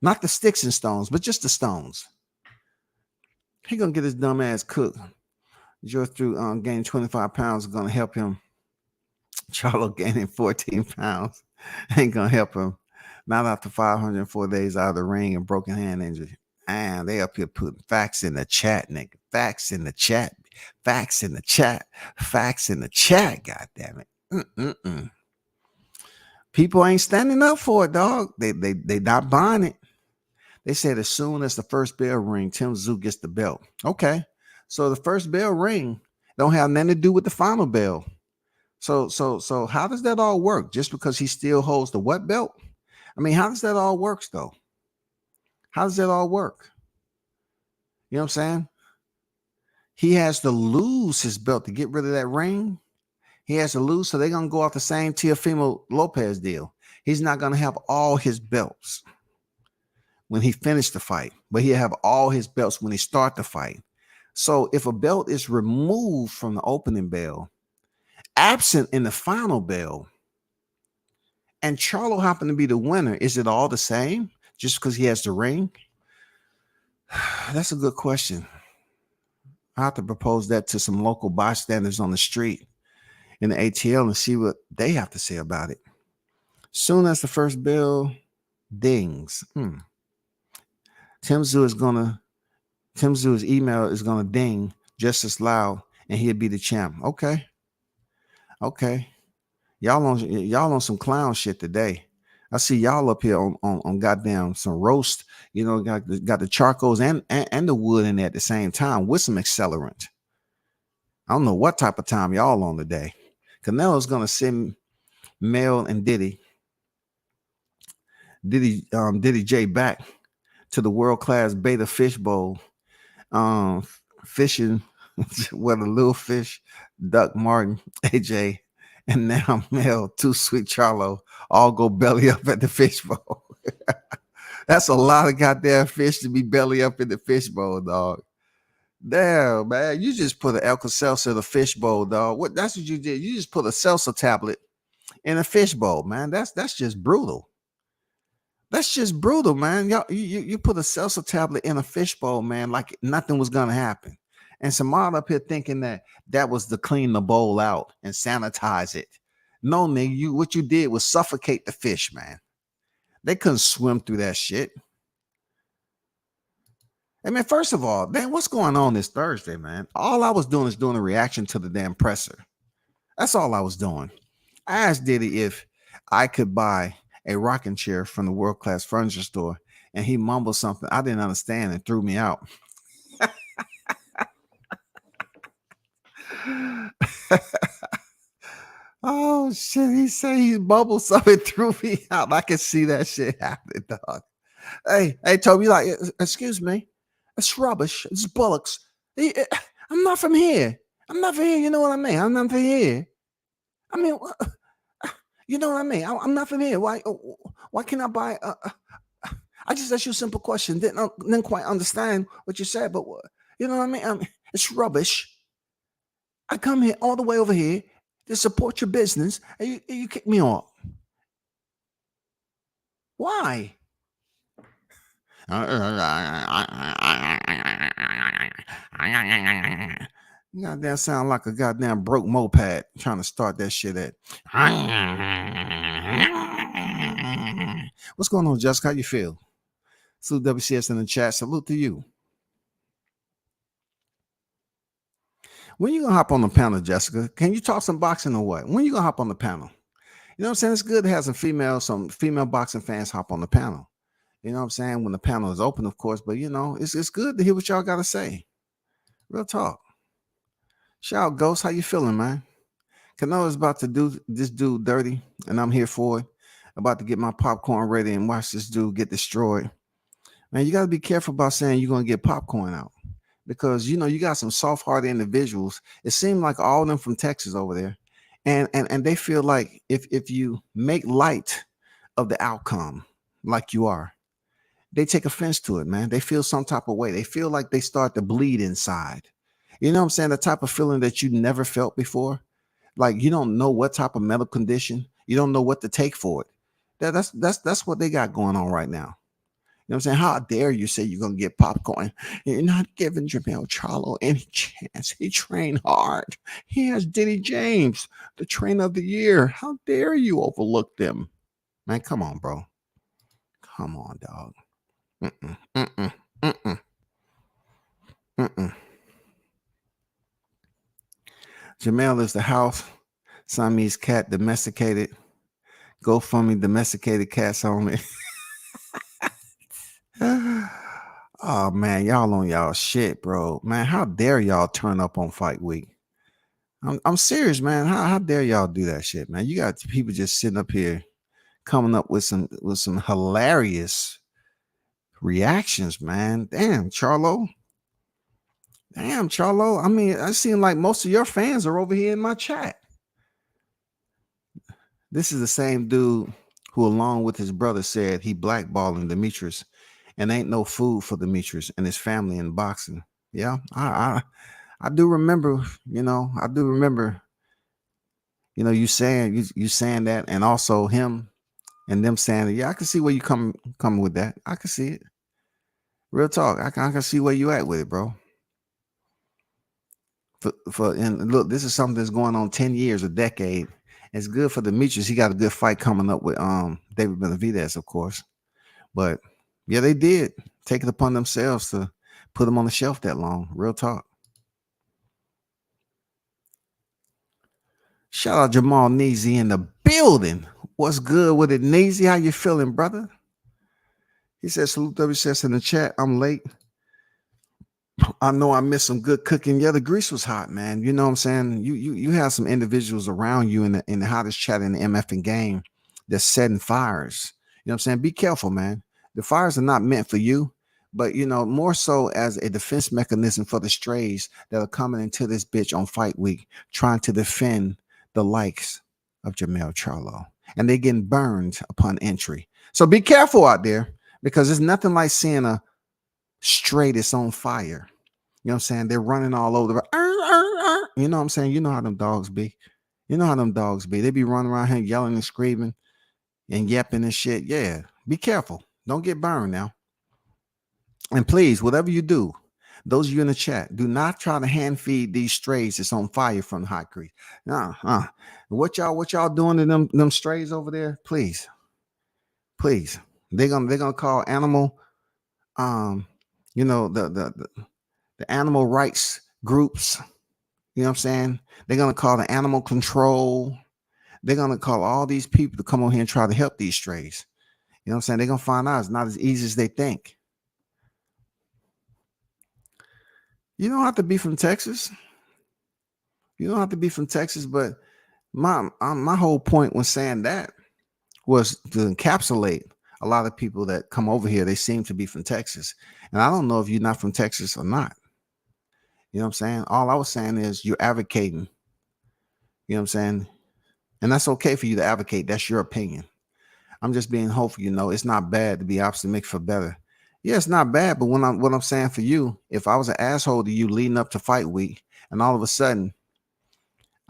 Not the sticks and stones, but just the stones. He gonna get his dumb ass cooked. Joe through gaining 25 pounds is gonna help him. Charlo gaining 14 pounds ain't gonna help him. Not after 504 days out of the ring and broken hand injury. And they up here putting facts in the chat, nigga. Facts in the chat. Facts in the chat. Facts in the chat. God damn it. People ain't standing up for it, dog. They not buying it. They said as soon as the first bell ring, Tim Tszyu gets the belt. Okay. So the first bell ring don't have nothing to do with the final bell. So how does that all work? Just because he still holds the what belt? I mean, how does that all work, though? How does that all work? You know what I'm saying? He has to lose his belt to get rid of that ring. He has to lose, so they're going to go off the same Teofimo Lopez deal. He's not going to have all his belts when he finished the fight, but he'll have all his belts when he start the fight. So if a belt is removed from the opening bell, absent in the final bell, and Charlo happened to be the winner, is it all the same just because he has the ring? That's a good question. I have to propose that to some local bystanders on the street in the ATL and see what they have to say about it. Soon as the first bell dings, Tim Tzew's email is gonna ding just as loud, and he'll be the champ. Okay. Y'all on some clown shit today. I see y'all up here on goddamn some roast. You know, got the charcoals and the wood in there at the same time with some accelerant. I don't know what type of time y'all on today. Canelo's gonna send Mel and Diddy J back to the world-class Beta Fish Bowl, fishing with a little fish, Duck Martin, AJ, and now Mel, Too Sweet Charlo, all go belly up at the fish bowl. That's a lot of goddamn fish to be belly up in the fish bowl, dog. Damn, man, you just put an Alka-Seltzer in a fish bowl, dog. That's what you did. You just put a seltzer tablet in a fish bowl, man. That's just brutal. That's just brutal, man. You put a seltzer tablet in a fishbowl, man, like nothing was gonna happen. And Samad up here thinking that was to clean the bowl out and sanitize it. No, nigga, what you did was suffocate the fish, man. They couldn't swim through that shit. I mean, first of all, man, what's going on this Thursday, man? All I was doing is doing a reaction to the damn presser. That's all I was doing. I asked Diddy if I could buy a rocking chair from the world-class furniture store, and he mumbled something I didn't understand and threw me out. Oh shit, he said he mumbled something, threw me out. I can see that shit happening, dog. Hey, Toby, like, excuse me, it's rubbish, it's bullocks. I'm not from here. I'm not from here, you know what I mean? I'm not from here. I mean, you know what I mean? I'm not from here. Why can't I buy? I just asked you a simple question. Didn't quite understand what you said, but you know what I mean? It's rubbish. I come here all the way over here to support your business, and you kick me off. Why? You goddamn sound like a goddamn broke moped trying to start that shit at. What's going on, Jessica? How you feel? Salute WCS in the chat. Salute to you. When you gonna hop on the panel, Jessica? Can you talk some boxing or what? When you gonna hop on the panel? You know what I'm saying? It's good to have some female boxing fans hop on the panel. You know what I'm saying? When the panel is open, of course, but you know, it's good to hear what y'all gotta say. Real talk. Shout out, Ghost. How you feeling, man? Canelo's about to do this dude dirty, and I'm here for it. About to get my popcorn ready and watch this dude get destroyed. Man, you got to be careful about saying you're going to get popcorn out, because, you know, you got some soft-hearted individuals. It seemed like all of them from Texas over there. And they feel like if you make light of the outcome like you are, they take offense to it, man. They feel some type of way. They feel like they start to bleed inside. You know what I'm saying? The type of feeling that you never felt before. Like you don't know what type of medical condition. You don't know what to take for it. That's what they got going on right now. You know what I'm saying? How dare you say you're going to get popcorn? You're not giving Jermell Charlo any chance. He trained hard. He has Diddy James, the trainer of the year. How dare you overlook them? Man, come on, bro. Come on, dog. Jermell is the house Siamese cat domesticated. GoFundMe domesticated cats only. Oh man, y'all on y'all shit, bro. Man, how dare y'all turn up on fight week? I'm serious, man. How dare y'all do that shit, man? You got people just sitting up here coming up with some hilarious reactions, man. Damn, Charlo. I mean, I seem like most of your fans are over here in my chat. This is the same dude who, along with his brother, said he blackballing Demetrius and ain't no food for Demetrius and his family in boxing. Yeah, I do remember, you know, you saying that, and also him and them saying that. Yeah, I can see where you coming with that. I can see it. Real talk. I can see where you at with it, bro. And look, this is something that's going on 10 years, a decade. It's good for Demetrius. He got a good fight coming up with David Benavidez, of course. But yeah, they did take it upon themselves to put him on the shelf that long. Real talk. Shout out Jamal Neezy in the building. What's good with it, Neezy? How you feeling, brother? He said, salute WCS in the chat. I'm late. I know I missed some good cooking. Yeah, the grease was hot, man. You know what I'm saying? You have some individuals around you in the hottest chat in the MFing game that's setting fires. You know what I'm saying? Be careful, man. The fires are not meant for you, but more so as a defense mechanism for the strays that are coming into this bitch on fight week, trying to defend the likes of Jermell Charlo. And they're getting burned upon entry. So be careful out there, because it's nothing like seeing a stray that's on fire. You know what I'm saying? They're running all over the. You know what I'm saying? You know how them dogs be. You know how them dogs be. They be running around here yelling and screaming and yapping and shit. Yeah. Be careful. Don't get burned now. And please, whatever you do, those of you in the chat, do not try to hand feed these strays that's on fire from the hot grease. What y'all doing to them strays over there? Please. They're gonna call animal the animal rights groups. You know what I'm saying? They're going to call the animal control. They're going to call all these people to come on here and try to help these strays. You know what I'm saying? They're going to find out it's not as easy as they think. You don't have to be from Texas. You don't have to be from Texas, but my whole point when saying that was to encapsulate a lot of people that come over here. They seem to be from Texas. And I don't know if you're not from Texas or not. You know what I'm saying? All I was saying is you're advocating. You know what I'm saying? And that's okay for you to advocate. That's your opinion. I'm just being hopeful. It's not bad to be optimistic for better. Yeah, it's not bad. But what I'm saying for you, if I was an asshole to you leading up to fight week, and all of a sudden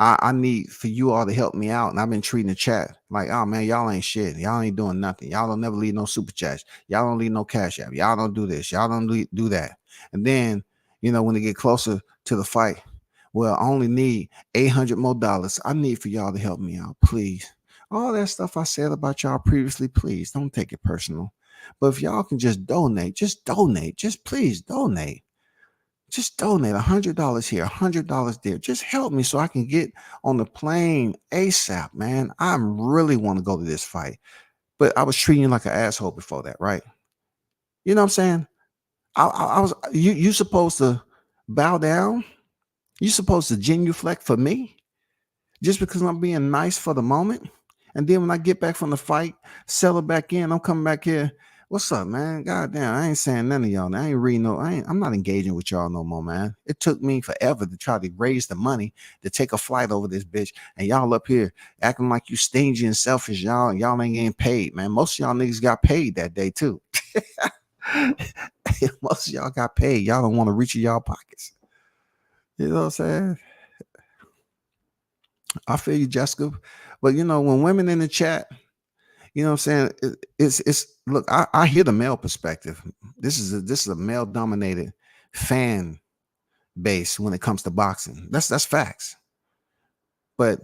I need for you all to help me out, and I've been treating the chat like, oh man, y'all ain't shit. Y'all ain't doing nothing. Y'all don't never leave no super chats. Y'all don't leave no cash app. Y'all don't do this. Y'all don't do that. And then when they get closer to the fight, well, I only need $800 more. I need for y'all to help me out, please. All that stuff I said about y'all previously, please don't take it personal. But if y'all can just donate. Just please donate. Just donate $100 here, $100 there. Just help me so I can get on the plane ASAP, man. I really want to go to this fight. But I was treating you like an asshole before that, right? You know what I'm saying? I was you supposed to bow down. You supposed to genuflect for me just because I'm being nice for the moment. And then when I get back from the fight, settle back in, I'm coming back here. What's up, man? Goddamn, I ain't saying none of y'all. I ain't reading I'm not engaging with y'all no more, man. It took me forever to try to raise the money to take a flight over this bitch. And y'all up here acting like you stingy and selfish. Y'all ain't getting paid, man. Most of y'all niggas got paid that day too. Most of y'all got paid. Y'all don't want to reach in y'all pockets. You know what I'm saying? I feel you, Jessica. But when women in the chat, you know what I'm saying? It's look, I hear the male perspective. This is a male dominated fan base when it comes to boxing. That's facts. But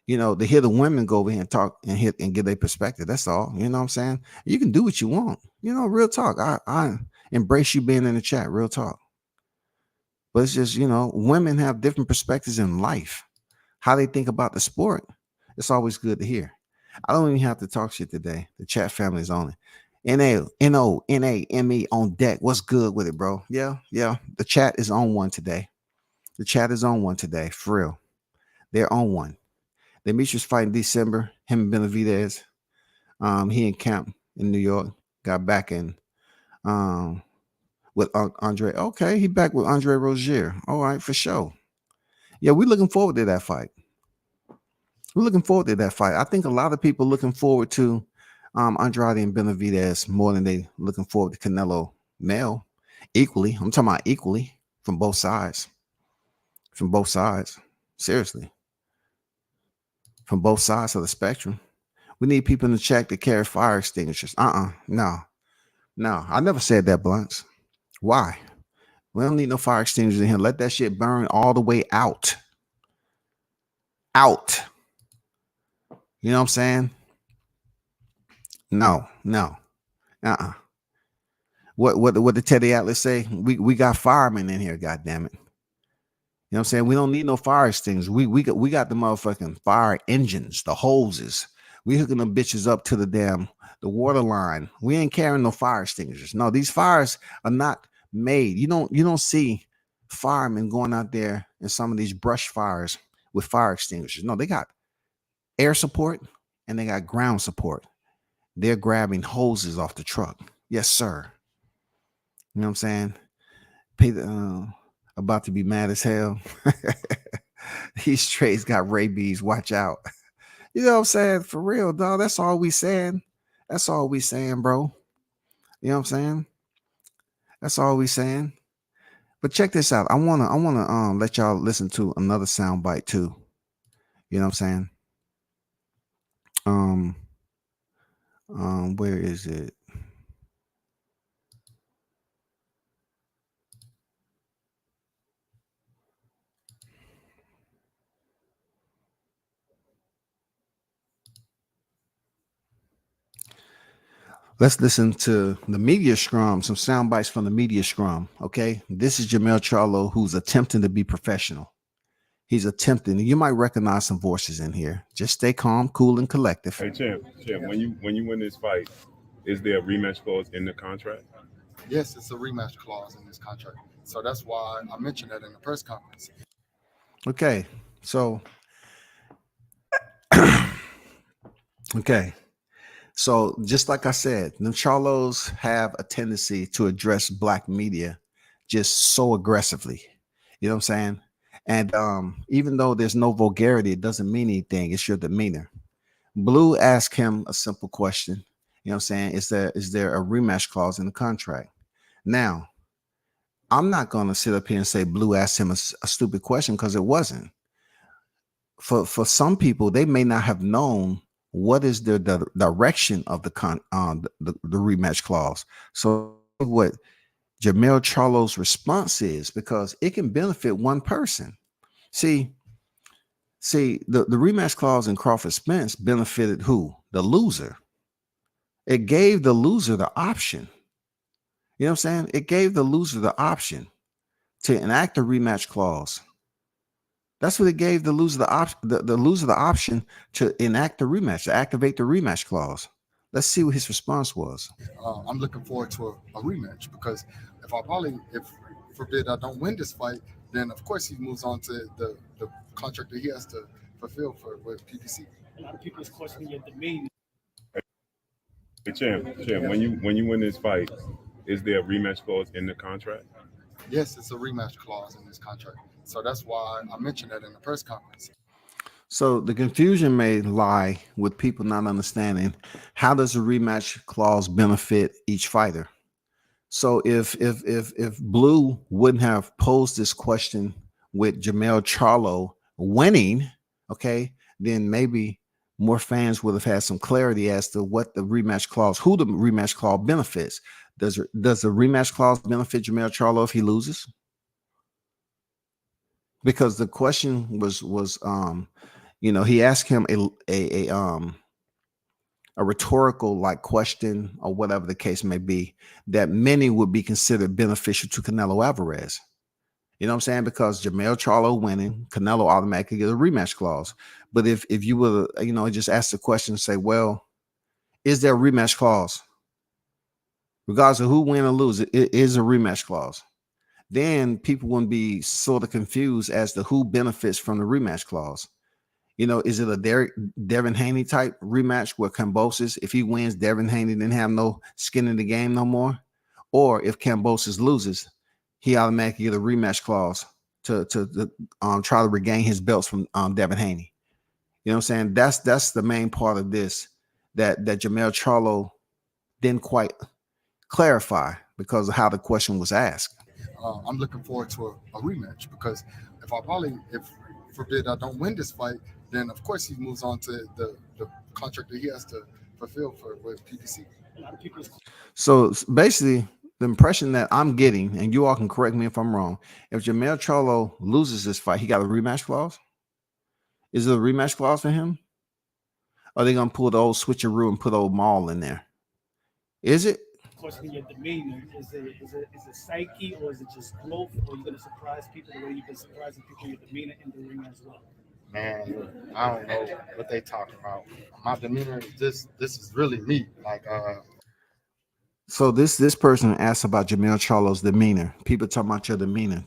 to hear the women go over here and talk and hit and give their perspective. That's all. You know what I'm saying? You can do what you want. Real talk. I embrace you being in the chat. Real talk. But it's just, women have different perspectives in life. How they think about the sport. It's always good to hear. I don't even have to talk shit today. The chat family is on it. NANONAME on deck. What's good with it, bro? Yeah. The chat is on one today. For real. They're on one. Demetrius fighting December. Him and Benavidez. He in camp in New York. Got back in with Andre. Okay, he back with Andre Rozier. All right, for sure. Yeah, we're looking forward to that fight. I think a lot of people looking forward to Andrade and Benavidez more than they looking forward to Canelo male. Equally. I'm talking about equally from both sides. Seriously. From both sides of the spectrum. We need people in the chat to carry fire extinguishers. No. I never said that, Blunts. Why? We don't need no fire extinguishers in here. Let that shit burn all the way out. You know what I'm saying? No. What did Teddy Atlas say? We got firemen in here, goddammit. You know what I'm saying? We don't need no fire extinguishers. We got the motherfucking fire engines, the hoses. We hooking them bitches up to the water line. We ain't carrying no fire extinguishers. No, these fires are not made. You don't see firemen going out there in some of these brush fires with fire extinguishers. No, they got air support and they got ground support. They're grabbing hoses off the truck. Yes, sir. You know what I'm saying? About to be mad as hell. These trades got rabies. Watch out. You know what I'm saying? For real, dog. That's all we saying. That's all we saying, bro. You know what I'm saying? That's all we saying. But check this out. I wanna let y'all listen to another sound bite too. You know what I'm saying? Where is it? Let's listen to the media scrum, some sound bites from the media scrum. Okay. This is Jermell Charlo, who's attempting to be professional. He's attempting. You might recognize some voices in here. Just stay calm, cool, and collective.
Hey, Champ, when you win this fight, is there a rematch clause in the contract?
Yes, it's a rematch clause in this contract. So that's why I mentioned that in the press conference.
Okay. So, okay. So just like I said, the Charlos have a tendency to address black media just so aggressively. You know what I'm saying? And even though there's no vulgarity, it doesn't mean anything. It's your demeanor. Blue asked him a simple question. You know what I'm saying? Is there a rematch clause in the contract? Now, I'm not going to sit up here and say Blue asked him a stupid question, because it wasn't. For some people, they may not have known what is the direction of the rematch clause. So what Jermell Charlo's response is, because it can benefit one person. See, the rematch clause in Crawford Spence benefited who? The loser. It gave the loser the option. You know what I'm saying? It gave the loser the option to enact a rematch clause. That's what it gave the loser the option. The loser the option to enact the rematch, to activate the rematch clause. Let's see what his response was.
I'm looking forward to a rematch, because if forbid I don't win this fight, then of course he moves on to the contract that he has to fulfill with PBC.
A lot of people is questioning your demeanor.
Hey, Champ, when you win this fight, is there a rematch clause in the contract?
Yes, it's a rematch clause in this contract. So that's why I mentioned that in the press conference.
So the confusion may lie with people not understanding, how does a rematch clause benefit each fighter? So if Blue wouldn't have posed this question with Jermell Charlo winning, okay, then maybe more fans would have had some clarity as to what the rematch clause, who the rematch clause benefits. Does the rematch clause benefit Jermell Charlo if he loses? Because the question was he asked him a rhetorical like question, or whatever the case may be, that many would be considered beneficial to Canelo Alvarez. You know what I'm saying? Because Jermell Charlo winning, Canelo automatically gets a rematch clause. But if you would, just ask the question and say, well, is there a rematch clause? Regardless of who win or lose, it is a rematch clause. Then people wouldn't be sort of confused as to who benefits from the rematch clause. Is it a Devin Haney type rematch where Kambosos, if he wins, Devin Haney didn't have no skin in the game no more? Or if Kambosos loses, he automatically get a rematch clause to try to regain his belts from Devin Haney. You know what I'm saying? That's the main part of this that Jermell Charlo didn't quite clarify because of how the question was asked.
I'm looking forward to a rematch, because if forbid I don't win this fight, then of course he moves on to the contract that he has to fulfill with PBC.
So basically, the impression that I'm getting, and you all can correct me if I'm wrong, if Jermell Charlo loses this fight, he got a rematch clause? Is it a rematch clause for him? Or are they going to pull the old switcheroo and put old Maul in there? Is it?
Questioning your demeanor. Is it psyche, or is it just growth, or are you going to surprise people the way you've been surprising people your demeanor in the ring as well?
Man, I don't know what they talking about. My demeanor is this is really me.
So this person asked about Jermell Charlo's demeanor. People talking about your demeanor.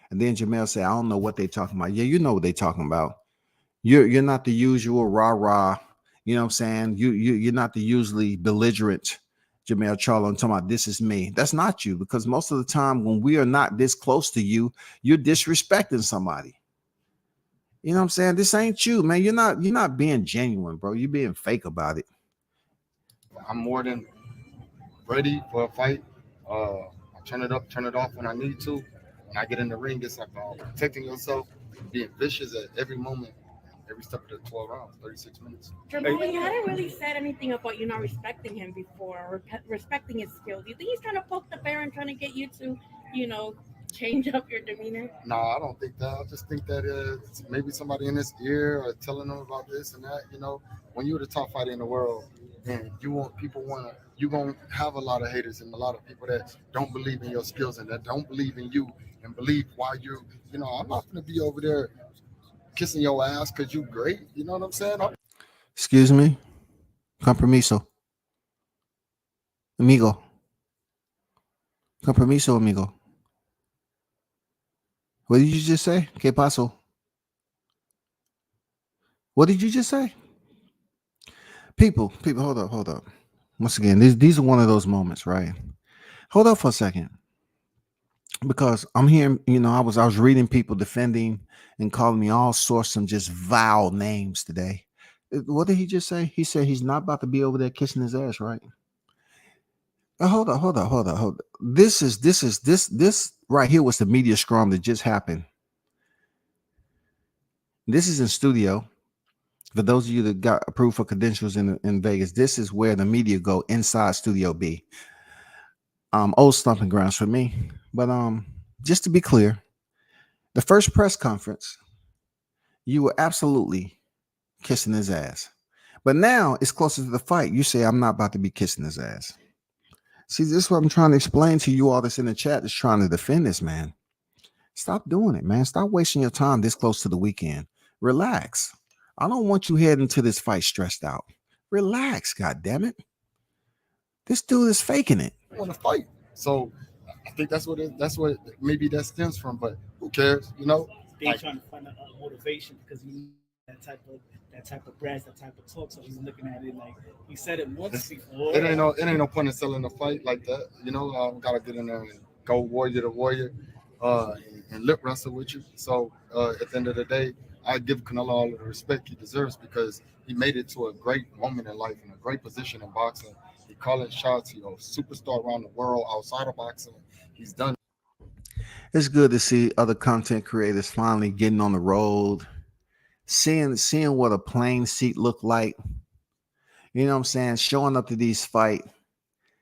And then Jermell said, I don't know what they talking about. Yeah, you know what they talking about. You're not the usual rah-rah, you know what I'm saying? You're not the usually belligerent Jermell Charlo. I'm talking about this is me. That's not you, because most of the time when we are not this close to you, you're disrespecting somebody. You know what I'm saying? This ain't you, man. You're not being genuine, bro. You're being fake about it.
I'm more than ready for a fight. I turn it up, turn it off when I need to. When I get in the ring, it's about protecting yourself, being vicious at every moment, every step of the 12 rounds, 36 minutes.
Jermell, you hadn't really said anything about you not respecting him before, or respecting his skills. Do you think he's trying to poke the bear and trying to get you to, change up your demeanor?
No, I don't think that. I just think that maybe somebody in his ear or telling them about this and that. When you're the top fighter in the world, and you're gonna have a lot of haters and a lot of people that don't believe in your skills and that don't believe in you and believe why I'm not gonna be over there kissing your ass because you great. You know what I'm saying?
Excuse me. Compromiso. Amigo. Compromiso, amigo. What did you just say? ¿Qué pasó? What did you just say? People, hold up. Once again, these are one of those moments, right? Hold up for a second. Because I'm hearing, I was reading people defending and calling me all sorts of just vile names today. What did he just say? He said he's not about to be over there kissing his ass, right? Hold up. This right here was the media scrum that just happened. This is in studio. For those of you that got approved for credentials in Vegas, this is where the media go inside Studio B. Old stomping grounds for me. But just to be clear, the first press conference, you were absolutely kissing his ass. But now it's closer to the fight. You say, I'm not about to be kissing his ass. See, this is what I'm trying to explain to you all that's in the chat that's trying to defend this, man. Stop doing it, man. Stop wasting your time this close to the weekend. Relax. I don't want you heading to this fight stressed out. Relax, goddammit. This dude is faking it.
I want to fight. So I think that's what maybe that stems from, but who cares?
They're trying to find a motivation because you need that type of brass, that type of talk. So he's looking at it like he said it once before.
It ain't no point in selling a fight like that. Gotta get in there and go warrior to warrior, and lip wrestle with you. So at the end of the day, I give Canelo all of the respect he deserves because he made it to a great moment in life and a great position in boxing. He calling shots. He's a superstar around the world outside of boxing. He's done.
It's good to see other content creators finally getting on the road, seeing what a plane seat looked like. You know what I'm saying? Showing up to these fights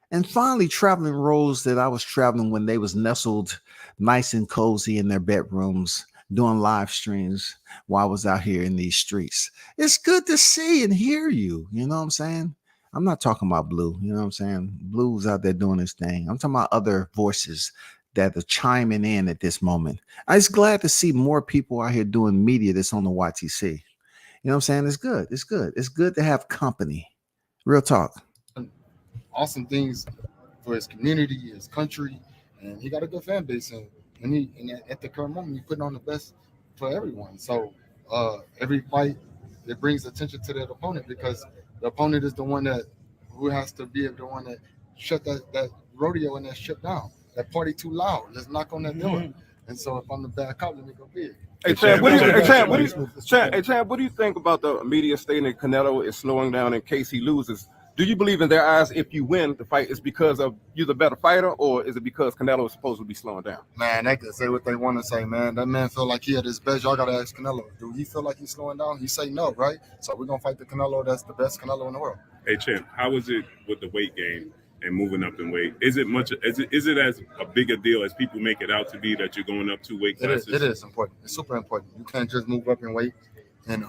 and finally traveling roads that I was traveling when they was nestled nice and cozy in their bedrooms, doing live streams while I was out here in these streets. It's good to see and hear you. You know what I'm saying? I'm not talking about Blue. You know what I'm saying? Blue's out there doing his thing. I'm talking about other voices that are chiming in at this moment. I'm just glad to see more people out here doing media that's on the YTC. You know what I'm saying? It's good. It's good. It's good to have company. Real talk.
Awesome things for his community, his country, and he got a good fan base. And at the current moment, he's putting on the best for everyone. So every fight, it brings attention to that opponent because the opponent is the one who has to be the one that shut that rodeo and that shit down. That party too loud. Let's knock on that door. And so if I'm the bad cop, let me go big.
Hey, Chad, what do you think about the media stating that Canelo is slowing down in case he loses? Do you believe in their eyes if you win the fight is because of you're the better fighter, or is it because Canelo is supposed to be slowing down?
Man, they can say what they want to say, man. That man feel like he at his best. Y'all got to ask Canelo. Do he feel like he's slowing down? He say no, right? So we're going to fight the Canelo that's the best Canelo in the world.
Hey, Champ, how is it with the weight gain and moving up in weight? Is it as a bigger deal as people make it out to be that you're going up 2 weight classes?
It is important. It's super important. You can't just move up in weight and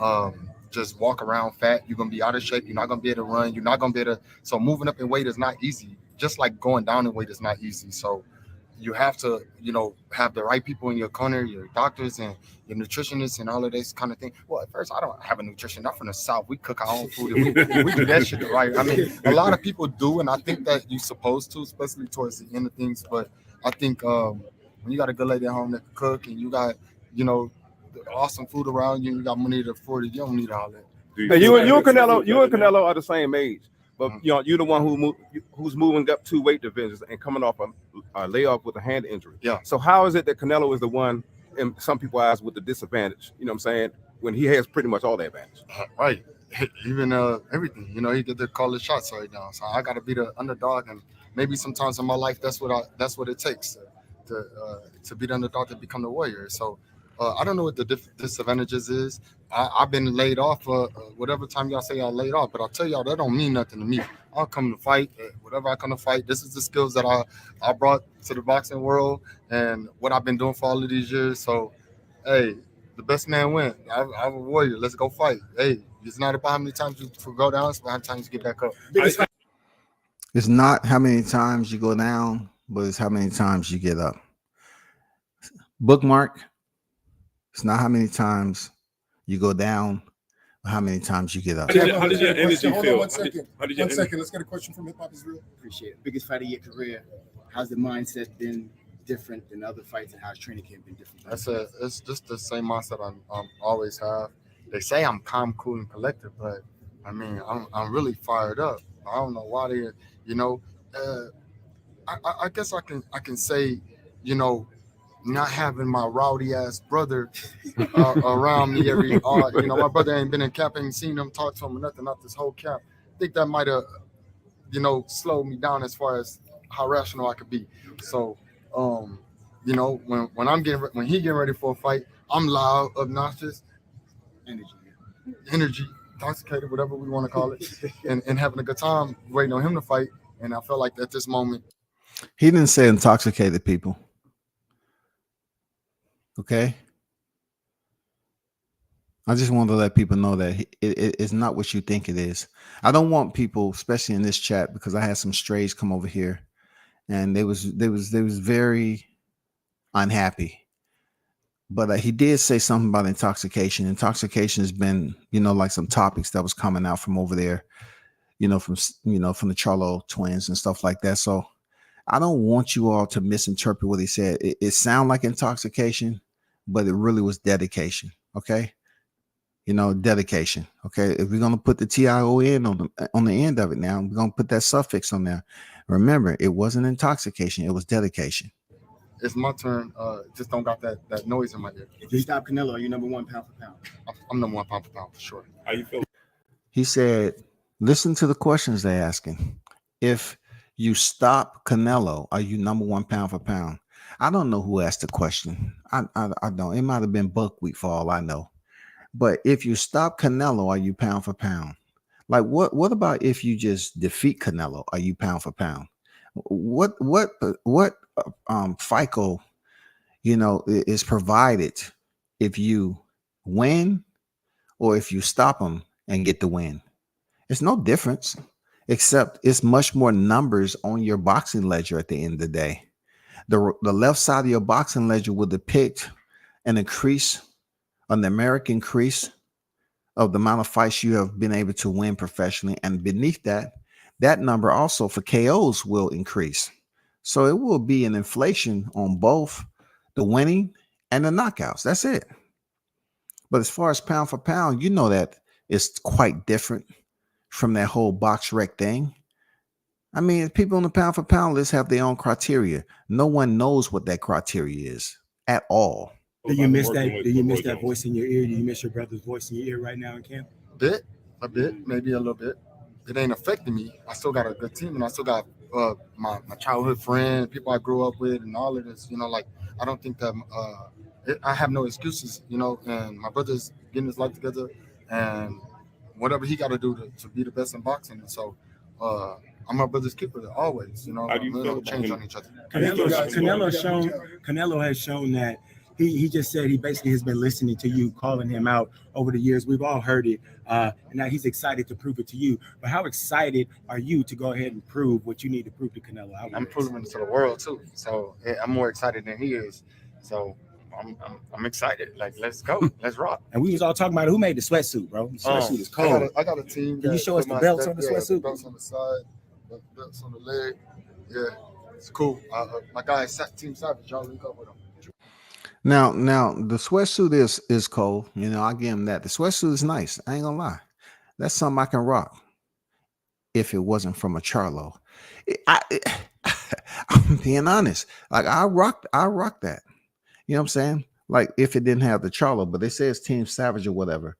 just walk around fat. You're going to be out of shape. You're not going to be able to run. You're not going to be able to. So moving up in weight is not easy. Just like going down in weight is not easy. So, you have to, have the right people in your corner, your doctors and your nutritionists and all of this kind of thing. Well, at first, I don't have a nutrition. I'm from the South. We cook our own food. We do that shit right. I mean, a lot of people do, and I think that you're supposed to, especially towards the end of things. But I think when you got a good lady at home that can cook and you got, awesome food around you, you got money to afford it, you don't need all that.
Hey, you and Canelo are the same age, but you're the one who's moving up 2 weight divisions and coming off a layoff with a hand injury.
Yeah.
So how is it that Canelo is the one, in some people's eyes, with the disadvantage? You know what I'm saying? When he has pretty much all the advantage.
Right. Even everything. He get to call the shots right now. So I got to be the underdog, and maybe sometimes in my life that's what it takes to be the underdog to become the warrior. So. I don't know what the disadvantages is. I've been laid off whatever time y'all say y'all laid off, but I'll tell y'all that don't mean nothing to me. I'll come to fight. Whatever I come to fight, this is the skills that I brought to the boxing world and what I've been doing for all of these years. So, hey, the best man win. I'm a warrior. Let's go fight. Hey, it's not about how many times you go down, it's about how many times you get back up.
It's not how many times you go down, but it's how many times you get up. Bookmark. It's not how many times you go down, but how many times you get up.
How did your energy feel?
One second. Let's get a question from Hip Hop is Real.
Appreciate it. Biggest fight of your career. How's the mindset been different than other fights, and how's training camp been different?
It's just the same mindset I always have. They say I'm calm, cool, and collected, but I mean I'm really fired up. I don't know why they, I guess I can say, not having my rowdy ass brother around me my brother ain't been in camp, ain't seen him, talk to him or nothing out this whole camp. I think that might have, slowed me down as far as how rational I could be. So, when he getting ready for a fight, I'm loud, obnoxious, energy, intoxicated, whatever we want to call it, and having a good time waiting on him to fight. And I felt like at this moment,
he didn't say intoxicated, people. Okay. I just want to let people know that it's not what you think it is. I don't want people, especially in this chat, because I had some strays come over here and they was very unhappy. But he did say something about intoxication. Intoxication has been, like some topics that was coming out from over there, from the Charlo twins and stuff like that. So I don't want you all to misinterpret what he said. It sounded like intoxication, but it really was dedication. Okay. Dedication. Okay. If we're going to put the TION on the end of it now, we're going to put that suffix on there. Remember, it wasn't intoxication. It was dedication.
It's my turn. Just don't got that noise in my ear.
If you stop Canelo, are you number 1 pound for pound?
I'm number 1 pound for pound for sure.
How you feel?
He said, listen to the questions they're asking. If you stop Canelo, are you number 1 pound for pound? I don't know who asked the question. I don't. It might have been Buckwheat for all I know. But if you stop Canelo, are you pound for pound? Like what about if you just defeat Canelo? Are you pound for pound? What FICO, is provided if you win or if you stop him and get the win? It's no difference, except it's much more numbers on your boxing ledger at the end of the day. The left side of your boxing ledger will depict an increase, an numeric increase of the amount of fights you have been able to win professionally. And beneath that number also for KOs will increase. So it will be an inflation on both the winning and the knockouts. That's it. But as far as pound for pound, that it's quite different from that whole box rec thing. I mean, people on the pound for pound list have their own criteria. No one knows what that criteria is at all.
Do you miss that? Do you miss that voice in your ear? Do you miss your brother's voice in your ear right now in camp?
A bit, maybe a little bit. It ain't affecting me. I still got a good team, and I still got my childhood friends, people I grew up with, and all of this. I don't think that I have no excuses. And my brother's getting his life together, and whatever he got to do to be the best in boxing. And so I'm my brother's keeper always.
How do you feel
change on each other.
Canelo has shown that he just said he basically has been listening to you, calling him out over the years. We've all heard it, and now he's excited to prove it to you. But how excited are you to go ahead and prove what you need to prove to Canelo?
I'm proving it to the world too. So I'm more excited than he is. So I'm excited. Like, let's go, let's rock.
And we was all talking about who made the sweatsuit, bro. The sweatsuit is cold.
I got a team.
Can you show us the belts on the sweatsuit?
Belts on the side, the belts on the leg. Yeah, it's cool. My guy, Team Savage, y'all link up with him.
Now the sweatsuit is cold. You know, I give him that. The sweatsuit is nice. I ain't gonna lie. That's something I can rock. If it wasn't from a Charlo, I'm being honest. Like I rock that. You know what I'm saying? Like if it didn't have the Charlo, but they say it's Team Savage or whatever.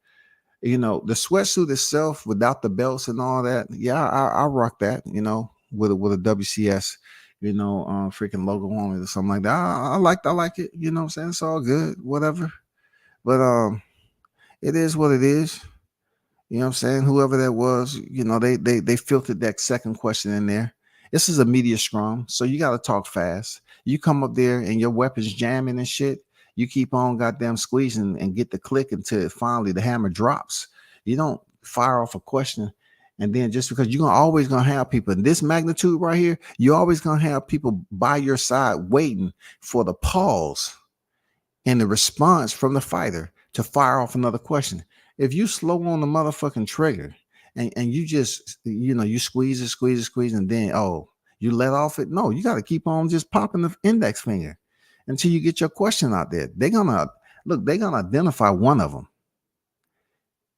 You know, the sweatsuit itself without the belts and all that. Yeah, I rock that. You know, with a WCS. You know, freaking logo on it or something like that. I like it. You know what I'm saying? It's all good, whatever. But it is what it is. You know what I'm saying? Whoever that was, you know, they filtered that second question in there. This is a media scrum, so you got to talk fast. You come up there and your weapons jamming and shit. You keep on goddamn squeezing and get the click until finally the hammer drops. You don't fire off a question. And then just because you're always going to have people in this magnitude right here, you're always going to have people by your side waiting for the pause and the response from the fighter to fire off another question. If you slow on the motherfucking trigger and you just, you know, you squeeze it, and then, you let off it. No, you got to keep on just popping the index finger until you get your question out there. They're going to identify one of them.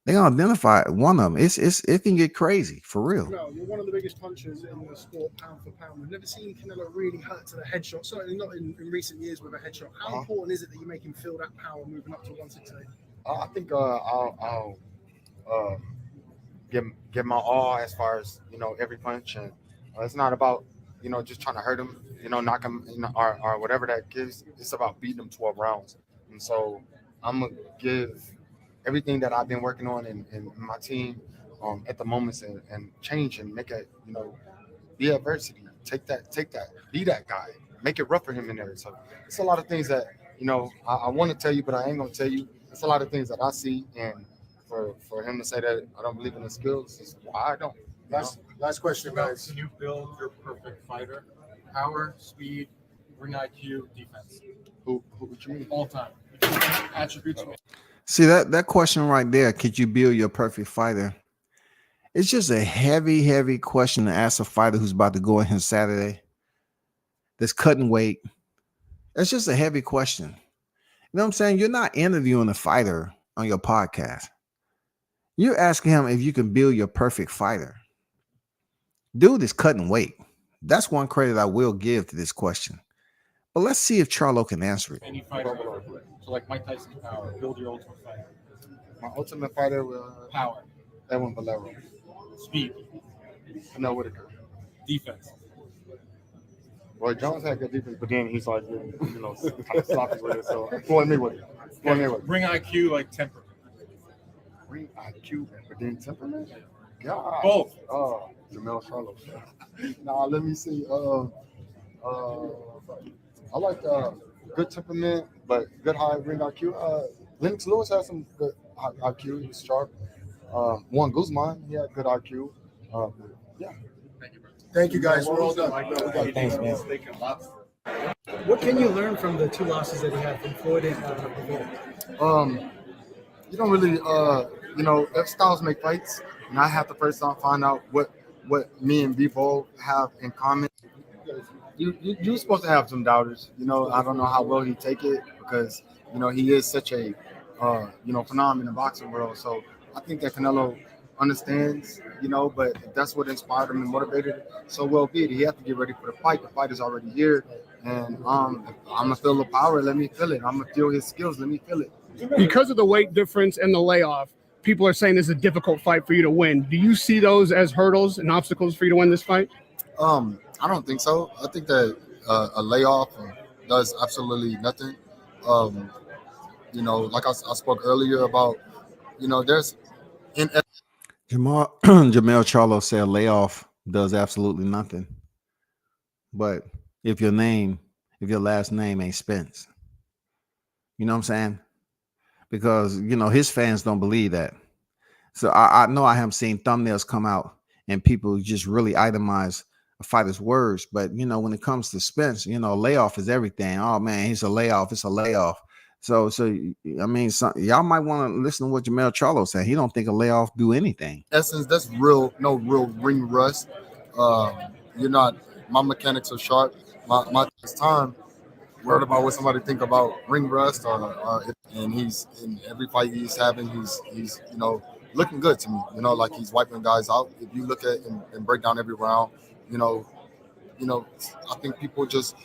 They're gonna identify one of them. It can get crazy for real.
No, you're one of the biggest punchers in the sport, pound for pound. We've never seen Canelo really hurt to the headshot. Certainly not in recent years with a headshot. How important is it that you make him feel that power moving up to 168?
I think I'll give my all as far as, you know, every punch, and it's not about, you know, just trying to hurt him, you know, knock him, you know, or whatever that gives. It's about beating him 12 rounds, and so I'm gonna give everything that I've been working on in my team at the moments and change and make it, you know, be adversity. Take that, be that guy, make it rough for him in there. So it's a lot of things that, you know, I want to tell you, but I ain't gonna tell you. It's a lot of things that I see, and for him to say that I don't believe in his skills is why I don't.
Last question, guys. Can you build your perfect fighter? Power, speed, ring IQ, defense.
Who would you mean?
All time. Attributes.
See that question right there, could you build your perfect fighter? It's just a heavy question to ask a fighter who's about to go in here Saturday. That's cutting weight. It's just a heavy question. You know what I'm saying? You're not interviewing a fighter on your podcast. You're asking him if you can build your perfect fighter. Dude is cutting weight. That's one credit I will give to this question. But let's see if Charlo can answer it.
Any fighter. So like Mike Tyson's power, build your ultimate fighter.
My ultimate fighter will
Power.
Edwin Valero.
Speed.
Canelo Whitaker.
Defense.
Roy Jones had good defense, but then he's like, you know, kind of sloppy with it. So Floyd Mayweather.
Bring IQ like temperament.
Bring IQ, but then temperament? God.
Both.
Jermell Charlo. Nah, let me see. I like good temperament, but good high ring IQ. Lennox Lewis has some good IQ. He was sharp. Juan Guzman, he had good IQ. Yeah.
Thank you, guys. We're all done.
Thanks, man.
What can you learn from the two losses that he had from Floyd and Bivol?
You don't really, you know, if styles make fights, and I have to first find out what me and Bivol have in common. You're supposed to have some doubters. You know, I don't know how well he take it because, you know, he is such a, you know, phenomenon in the boxing world. So I think that Canelo understands, you know, but if that's what inspired him and motivated him, so well be it. He has to get ready for the fight. The fight is already here. And I'm going to feel the power. Let me feel it. I'm going to feel his skills. Let me feel it.
Because of the weight difference and the layoff, people are saying this is a difficult fight for you to win. Do you see those as hurdles and obstacles for you to win this fight?
I don't think so. I think that a layoff does absolutely nothing. You know, like I spoke earlier about, you know, there's
Jermell Charlo said layoff does absolutely nothing. But if your last name ain't Spence, You know what I'm saying? Because his fans don't believe that. So I know I haven't seen thumbnails come out and people just really itemize a fighter's words. But when it comes to Spence, layoff is everything. Oh man, he's a layoff. It's a layoff. So I mean, y'all might want to listen to what Jermell Charlo said. He don't think a layoff do anything.
Essence, that's no real ring rust. You're not. My mechanics are sharp. My time worried about what somebody think about ring rust and he's in every fight he's having. He's looking good to me. Like he's wiping guys out. If you look at and break down every round, I think people just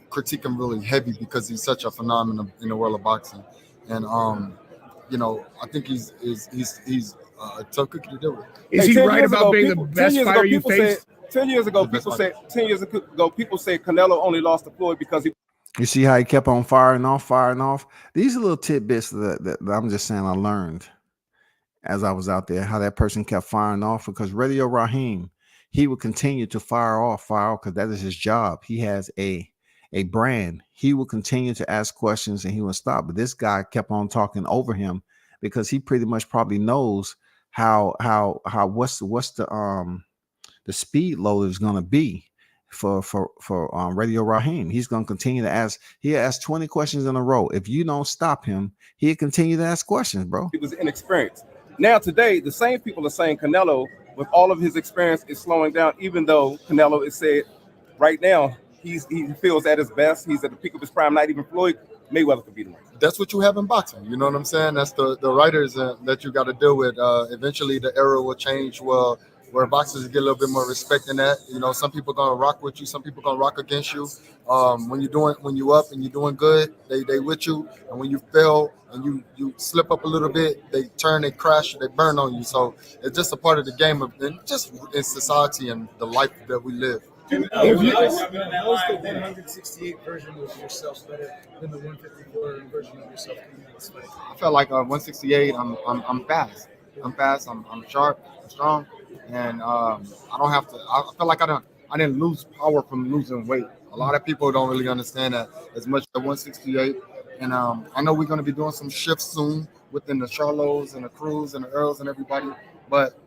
critique him really heavy because he's such a phenomenon in the world of boxing, and I think he's a tough cookie to deal with.
Is he right about being the best fighter you faced?
10 years ago, people said Canelo only lost to Floyd because he.
You see how he kept on firing off. These are little tidbits that I'm just saying I learned as I was out there, how that person kept firing off, because Radio Raheem, he would continue to fire off because that is his job. He has a brand. He will continue to ask questions and he will stop. But this guy kept on talking over him because he pretty much probably knows how what's the speed load is going to be for Radio Raheem. He's going to continue to ask. He asked 20 questions in a row. If you don't stop him, he'll continue to ask questions, bro.
He was inexperienced. Now today, the same people are saying Canelo, with all of his experience, is slowing down, even though Canelo is said right now he feels at his best. He's at the peak of his prime. Not even Floyd Mayweather could beat him.
That's what you have in boxing. You know what I'm saying? That's the writers that you got to deal with. Eventually, the era will change. Well, where boxers get a little bit more respect in that. Some people gonna rock with you, some people gonna rock against you. When you up and you're doing good, they with you, and when you fail and you slip up a little bit, they turn, they crash, they burn on you. So it's just a part of the game of just in society and the life that we live.
Was the 168 version of yourself better than the 154 version of yourself in this fight?
I felt like 168. I'm fast. I'm sharp. I'm strong. And I don't have to. I feel like I didn't lose power from losing weight. A lot of people don't really understand that as much as 168. And I know we're going to be doing some shifts soon within the Charlos and the Cruz and the Earls and everybody. But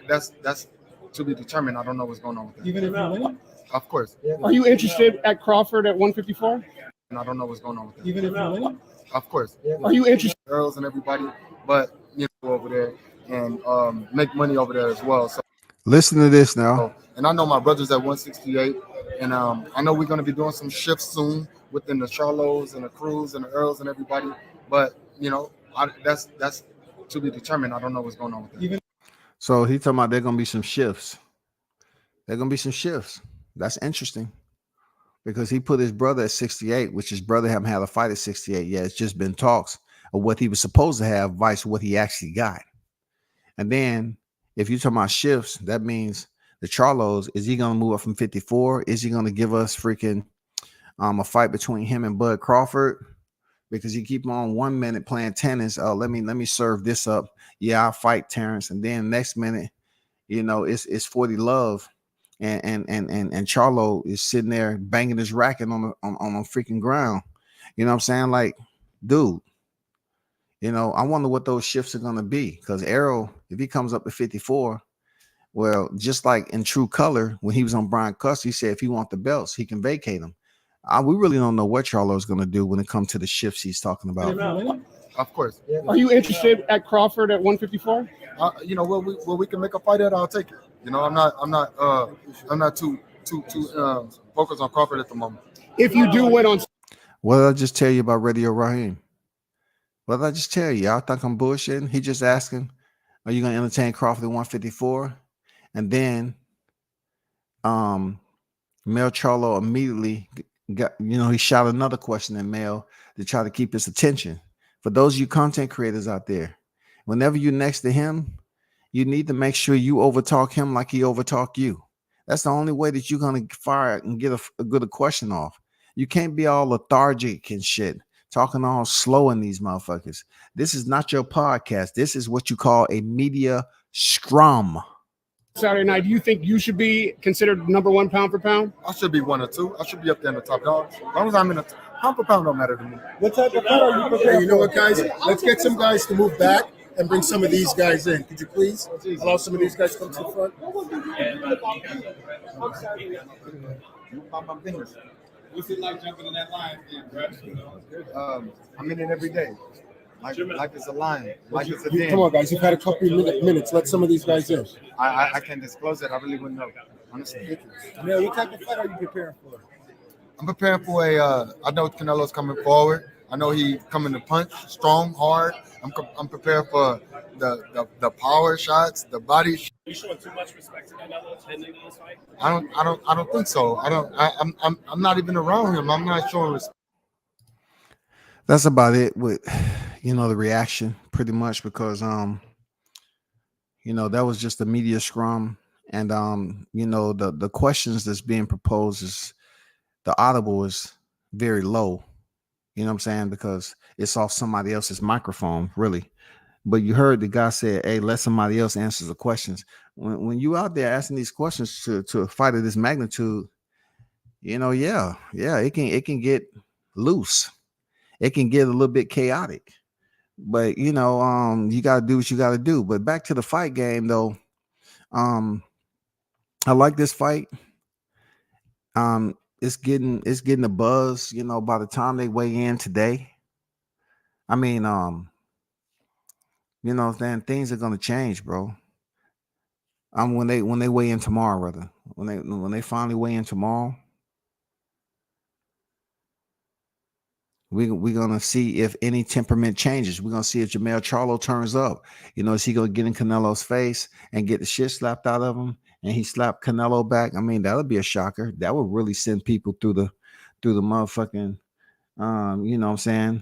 that's to be determined. I don't know what's going on with that.
Even if you win?
Of course.
Are you interested at Crawford at 154?
And I don't know what's going on with that.
Even if you win?
Of course.
Are you interested?
Earls and everybody, but over there and make money over there as well. So
listen to this now.
And I know my brother's at 168, and I know we're going to be doing some shifts soon within the Charlos and the Cruz and the Earls and everybody. But that's to be determined. I don't know what's going on with that.
So he talking about there's going to be some shifts. That's interesting, because he put his brother at 68, which his brother haven't had a fight at 68 yet. It's just been talks of what he was supposed to have versus what he actually got. And then if you're talking about shifts, that means the Charlos, is he going to move up from 54? Is he going to give us freaking a fight between him and Bud Crawford? Because he keep on 1 minute playing tennis. Oh, let me serve this up. Yeah, I'll fight Terrence. And then next minute, it's 40 love. And Charlo is sitting there banging his racket on the freaking ground. You know what I'm saying? Like, dude, I wonder what those shifts are going to be, because Errol, if he comes up to 54, well, just like in True Color, when he was on Brian Custer, he said if he wants the belts, he can vacate them. We really don't know what Charlo is going to do when it comes to the shifts he's talking about.
Of course.
Are you interested at Crawford at 154?
Where we can make a fight at, I'll take it. I'm not too focused on Crawford at the moment.
If you do win on,
what did I just tell you about Radio Raheem? What did I just tell you? Y'all think I'm bullshitting? He just asking, are you going to entertain Crawford at 154? And then Mel Charlo immediately got, he shot another question in Mel to try to keep his attention. For those of you content creators out there, whenever you're next to him, you need to make sure you overtalk him like he overtalk you. That's the only way that you're going to fire and get a good question off. You can't be all lethargic and shit, talking all slow in these motherfuckers. This is not your podcast. This is what you call a media scrum.
Saturday night, do you think you should be considered number one pound for pound?
I should be 1 or 2. I should be up there in the top dogs. As long as I'm in the
Pound for pound don't matter to me.
What type of fight are you preparing
Hey, you know
for?
what, guys? Let's get some guys to move back and bring some of these guys in. Could you please allow some of these guys to come to the front?
My business. What's it like jumping in that lion den, bro? I'm in it every day. Life is a lion. Life is a den.
Come on, guys. You've had a couple of minutes. Let some of these guys in.
I can't disclose it. I really wouldn't know. Honestly.
Now, what type of fight are you preparing for?
I'm preparing for I know Canelo's coming forward. I know he coming to punch strong, hard. I'm prepared for the power shots, the body.
You showing too much respect to Canelo ending this fight?
I don't think so. I'm not even around him. I'm not showing respect.
That's about it with the reaction pretty much because that was just a media scrum and the questions that's being proposed is the audible is very low. You know what I'm saying? Because it's off somebody else's microphone, really. But you heard the guy say, hey, let somebody else answer the questions. When you out there asking these questions to a fight of this magnitude, it can get loose. It can get a little bit chaotic. But you gotta do what you gotta do. But back to the fight game though. I like this fight. It's getting a buzz, by the time they weigh in today. I mean, then things are gonna change, bro. When they weigh in tomorrow, rather. When they finally weigh in tomorrow, we're gonna see if any temperament changes. We're gonna see if Jermell Charlo turns up. Is he gonna get in Canelo's face and get the shit slapped out of him? And he slapped Canelo back. I mean, that'll be a shocker. That would really send people through the motherfucking, you know what I'm saying?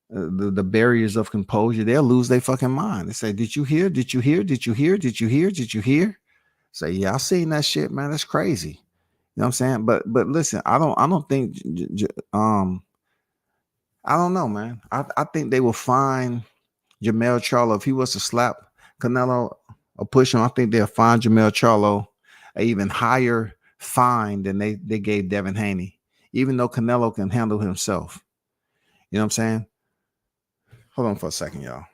The barriers of composure. They'll lose their fucking mind. They say, "Did you hear? Did you hear? Did you hear? Did you hear? Did you hear?" Say, "Yeah, I seen that shit, man. That's crazy." You know what I'm saying? But listen, I don't think I don't know, man. I think they will find Jermell Charlo if he was to slap Canelo or push him. I think they'll find Jermell Charlo an even higher fine than they gave Devin Haney, even though Canelo can handle himself. You know what I'm saying? Hold on for a second, y'all.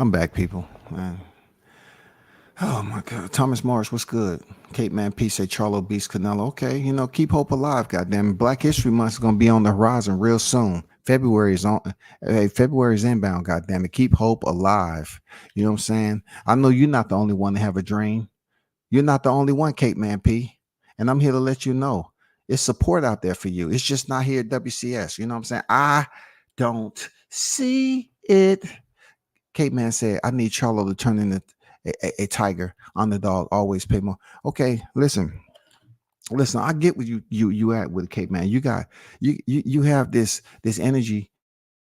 I'm back, people. Man. Oh my God. Thomas Morris, what's good? Cape Man P say Charlo beats Canelo. Okay, keep hope alive, goddamn. Black History Month is gonna be on the horizon real soon. February is on. Hey, February is inbound, goddamn it. Keep hope alive. You know what I'm saying? I know you're not the only one to have a dream. You're not the only one, Cape Man P. And I'm here to let you know it's support out there for you. It's just not here at WCS. You know what I'm saying? I don't see it. Cape Man said, I need Charlo to turn into a tiger. Underdog always pay more. Okay, listen. I get what you at with Cape Man. You got you have this energy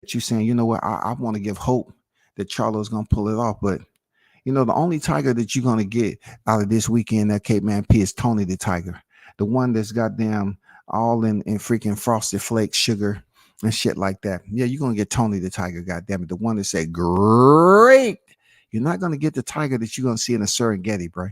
that you saying, you know what, I want to give hope that Charlo's gonna pull it off. But the only tiger that you're gonna get out of this weekend at Cape Man P is Tony the Tiger. The one that's goddamn all in freaking frosted flakes, sugar, and shit like that. Yeah, you're gonna get Tony the Tiger, goddamn it. The one that said great. You're not gonna get the tiger that you're gonna see in a Serengeti, bro.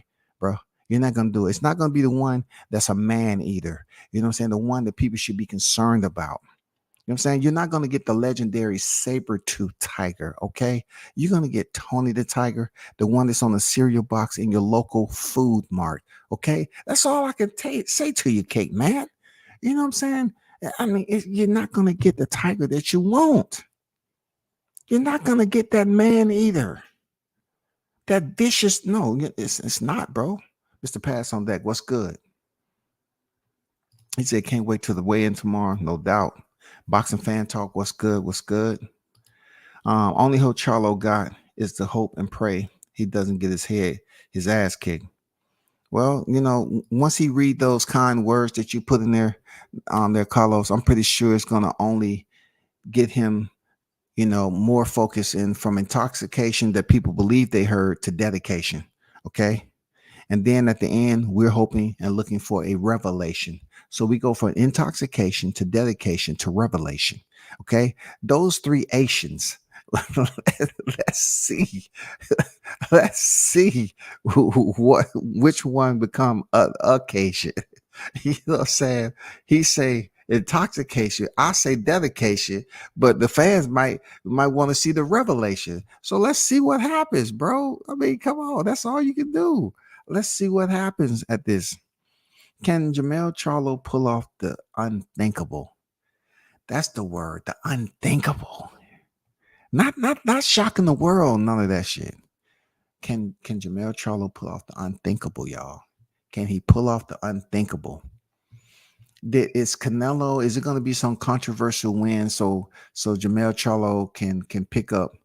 You're not gonna do it. It's not gonna be the one that's a man eater. You know what I'm saying? The one that people should be concerned about. You know what I'm saying? You're not going to get the legendary saber-tooth tiger, okay? You're going to get Tony the Tiger, the one that's on the cereal box in your local food mart, okay? That's all I can say to you, Kate, man. You know what I'm saying? I mean, you're not going to get the tiger that you want. You're not going to get that man either. That vicious, no, it's not, bro. Mr. Pass on Deck, what's good? He said, can't wait till the weigh-in tomorrow, no doubt. Boxing Fan Talk, what's good? What's good? Only hope Charlo got is to hope and pray he doesn't get his ass kicked. Well, once he read those kind words that you put in there, Carlos, I'm pretty sure it's gonna only get him, more focus in from intoxication that people believe they heard to dedication. Okay. And then at the end, we're hoping and looking for a revelation. So we go from intoxication to dedication to revelation. Okay. Those three Asians. Let's see. Let's see which one become occasion. You know what I'm saying? He say intoxication. I say dedication, but the fans might want to see the revelation. So let's see what happens, bro. I mean, come on. That's all you can do. Let's see what happens at this. Can Jermell Charlo pull off the unthinkable? That's the word, the unthinkable. Not shocking the world, none of that shit. Can Jermell Charlo pull off the unthinkable, y'all? Can he pull off the unthinkable? Is Canelo, is it going to be some controversial win so Jermell Charlo can pick up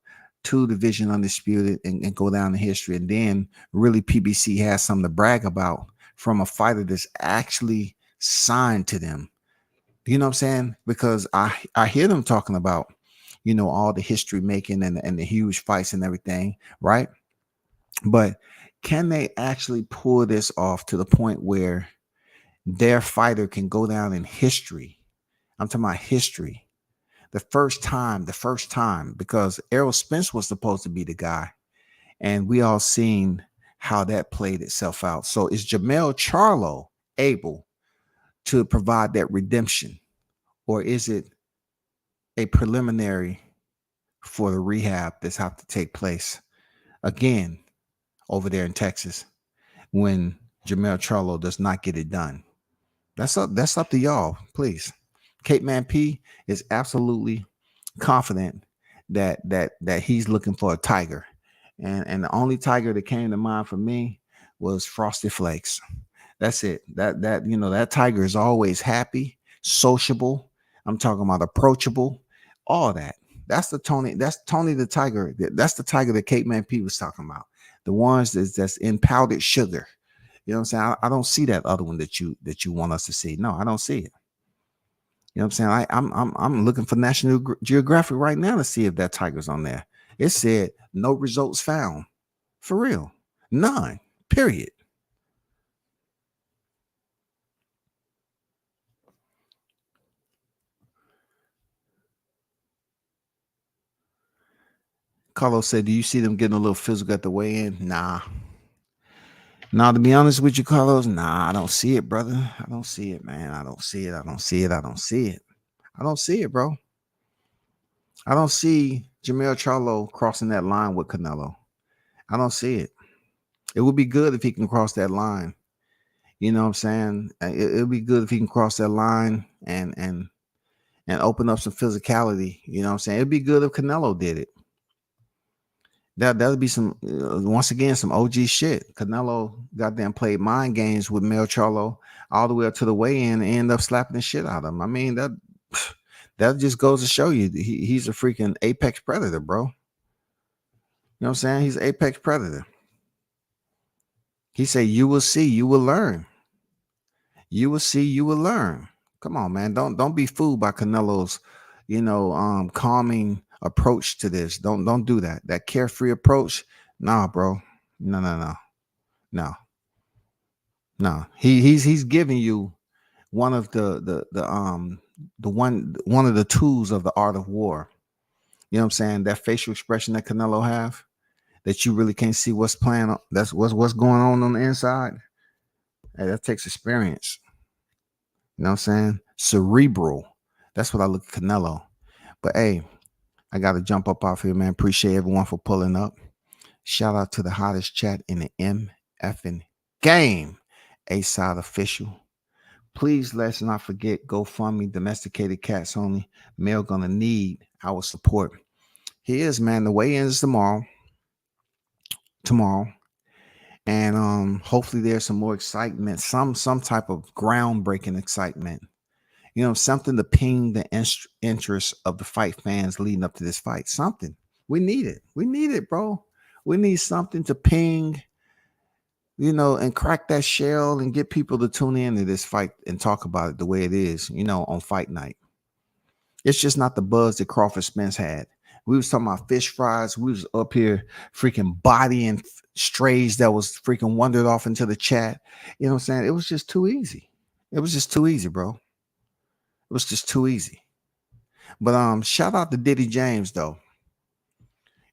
2 division undisputed and go down in history, and then really PBC has something to brag about from a fighter that's actually signed to them. You know what I'm saying? Because I hear them talking about, all the history making and the huge fights and everything, right? But can they actually pull this off to the point where their fighter can go down in history? I'm talking about history. The first time, because Errol Spence was supposed to be the guy, and we all seen how that played itself out. So is Jermell Charlo able to provide that redemption, or is it a preliminary for the rehab that's have to take place again over there in Texas when Jermell Charlo does not get it done? That's up to y'all, please. Cape Man P is absolutely confident that he's looking for a tiger, and the only tiger that came to mind for me was Frosted Flakes. That's it. That tiger is always happy, sociable. I'm talking about approachable, all that. That's Tony the Tiger. That's the tiger that Cape Man P was talking about. The ones that's in powdered sugar. You know what I'm saying? I don't see that other one that you want us to see. No, I don't see it. You know what I'm saying? I'm looking for National Geographic right now to see if that tiger's on there. It said no results found. For real. None. Period. Carlos said, do you see them getting a little physical at the weigh-in? Nah. Now, to be honest with you, Carlos, nah, I don't see it, brother. I don't see it, man. I don't see it, bro. I don't see Jermell Charlo crossing that line with Canelo. I don't see it. It would be good if he can cross that line. You know what I'm saying? It would be good if he can cross that line and open up some physicality. You know what I'm saying? It'd be good if Canelo did it. That'd be some once again some OG shit. Canelo goddamn played mind games with Mel Charlo all the way up to the weigh-in and end up slapping the shit out of him. I mean that just goes to show you he's a freaking apex predator, bro. You know what I'm saying? He's an apex predator. He said, "You will see, you will learn. You will see, you will learn." Come on, man. Don't be fooled by Canelo's, calming approach to this. Don't do that. That carefree approach. Nah, bro. No. He's giving you one of the one of the tools of the art of war. You know what I'm saying? That facial expression that Canelo have, that you really can't see what's playing. That's what's going on the inside. Hey, that takes experience. You know what I'm saying? Cerebral. That's what I look at Canelo. But hey, I got to jump up off here, man. Appreciate everyone for pulling up. Shout out to the hottest chat in the MFing game, A-Side Official. Please let's not forget GoFundMe, domesticated cats only. Male gonna need our support. Here's, man, the weigh-ins tomorrow. And hopefully there's some more excitement, some type of groundbreaking excitement. You know, something to ping the interest of the fight fans leading up to this fight. Something. We need it. We need it, bro. We need something to ping, and crack that shell and get people to tune in to this fight and talk about it the way it is, on fight night. It's just not the buzz that Crawford Spence had. We was talking about fish fries. We was up here freaking bodying strays that was freaking wandered off into the chat. You know what I'm saying? It was just too easy. It was just too easy, bro. It was just too easy. But shout out to Diddy James, though.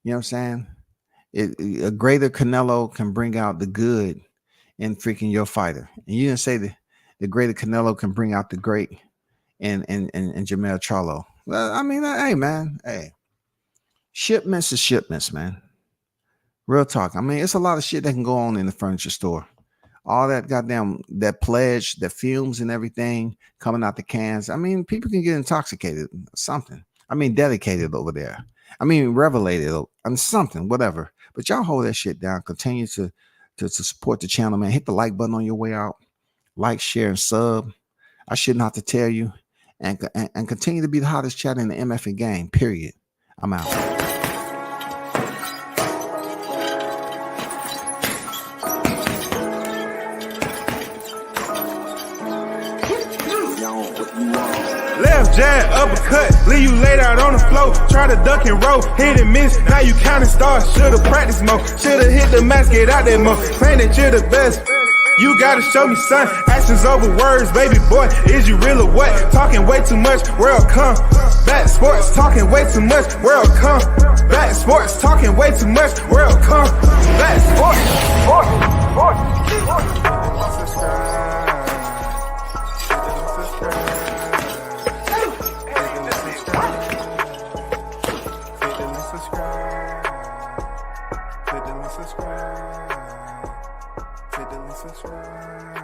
You know what I'm saying? A greater Canelo can bring out the good in freaking your fighter. And you didn't say the greater Canelo can bring out the great in Jermell Charlo. Well, I mean, hey, man. Hey. Shipments is shipments, man. Real talk. I mean, it's a lot of shit that can go on in the furniture store. All that goddamn, that pledge, the fumes and everything coming out the cans. I mean, people can get intoxicated. Something. I mean, dedicated over there. I mean, revelated on something, whatever. But y'all hold that shit down. Continue to support the channel, man. Hit the like button on your way out. Like, share, and sub. I shouldn't have to tell you. And continue to be the hottest chat in the MFing game, period. I'm out.
Left jab, uppercut, leave you laid out on the floor. Try to duck and roll, hit and miss, now you counting stars. Should've practiced more, should've hit the mask, get out there more. Claim that you're the best, you gotta show me, son. Actions over words, baby boy, is you real or what? Talking way too much, world come. Back sports, talking way too much, world come. Back sports, talking way too much, world come. Back sports, subscribe.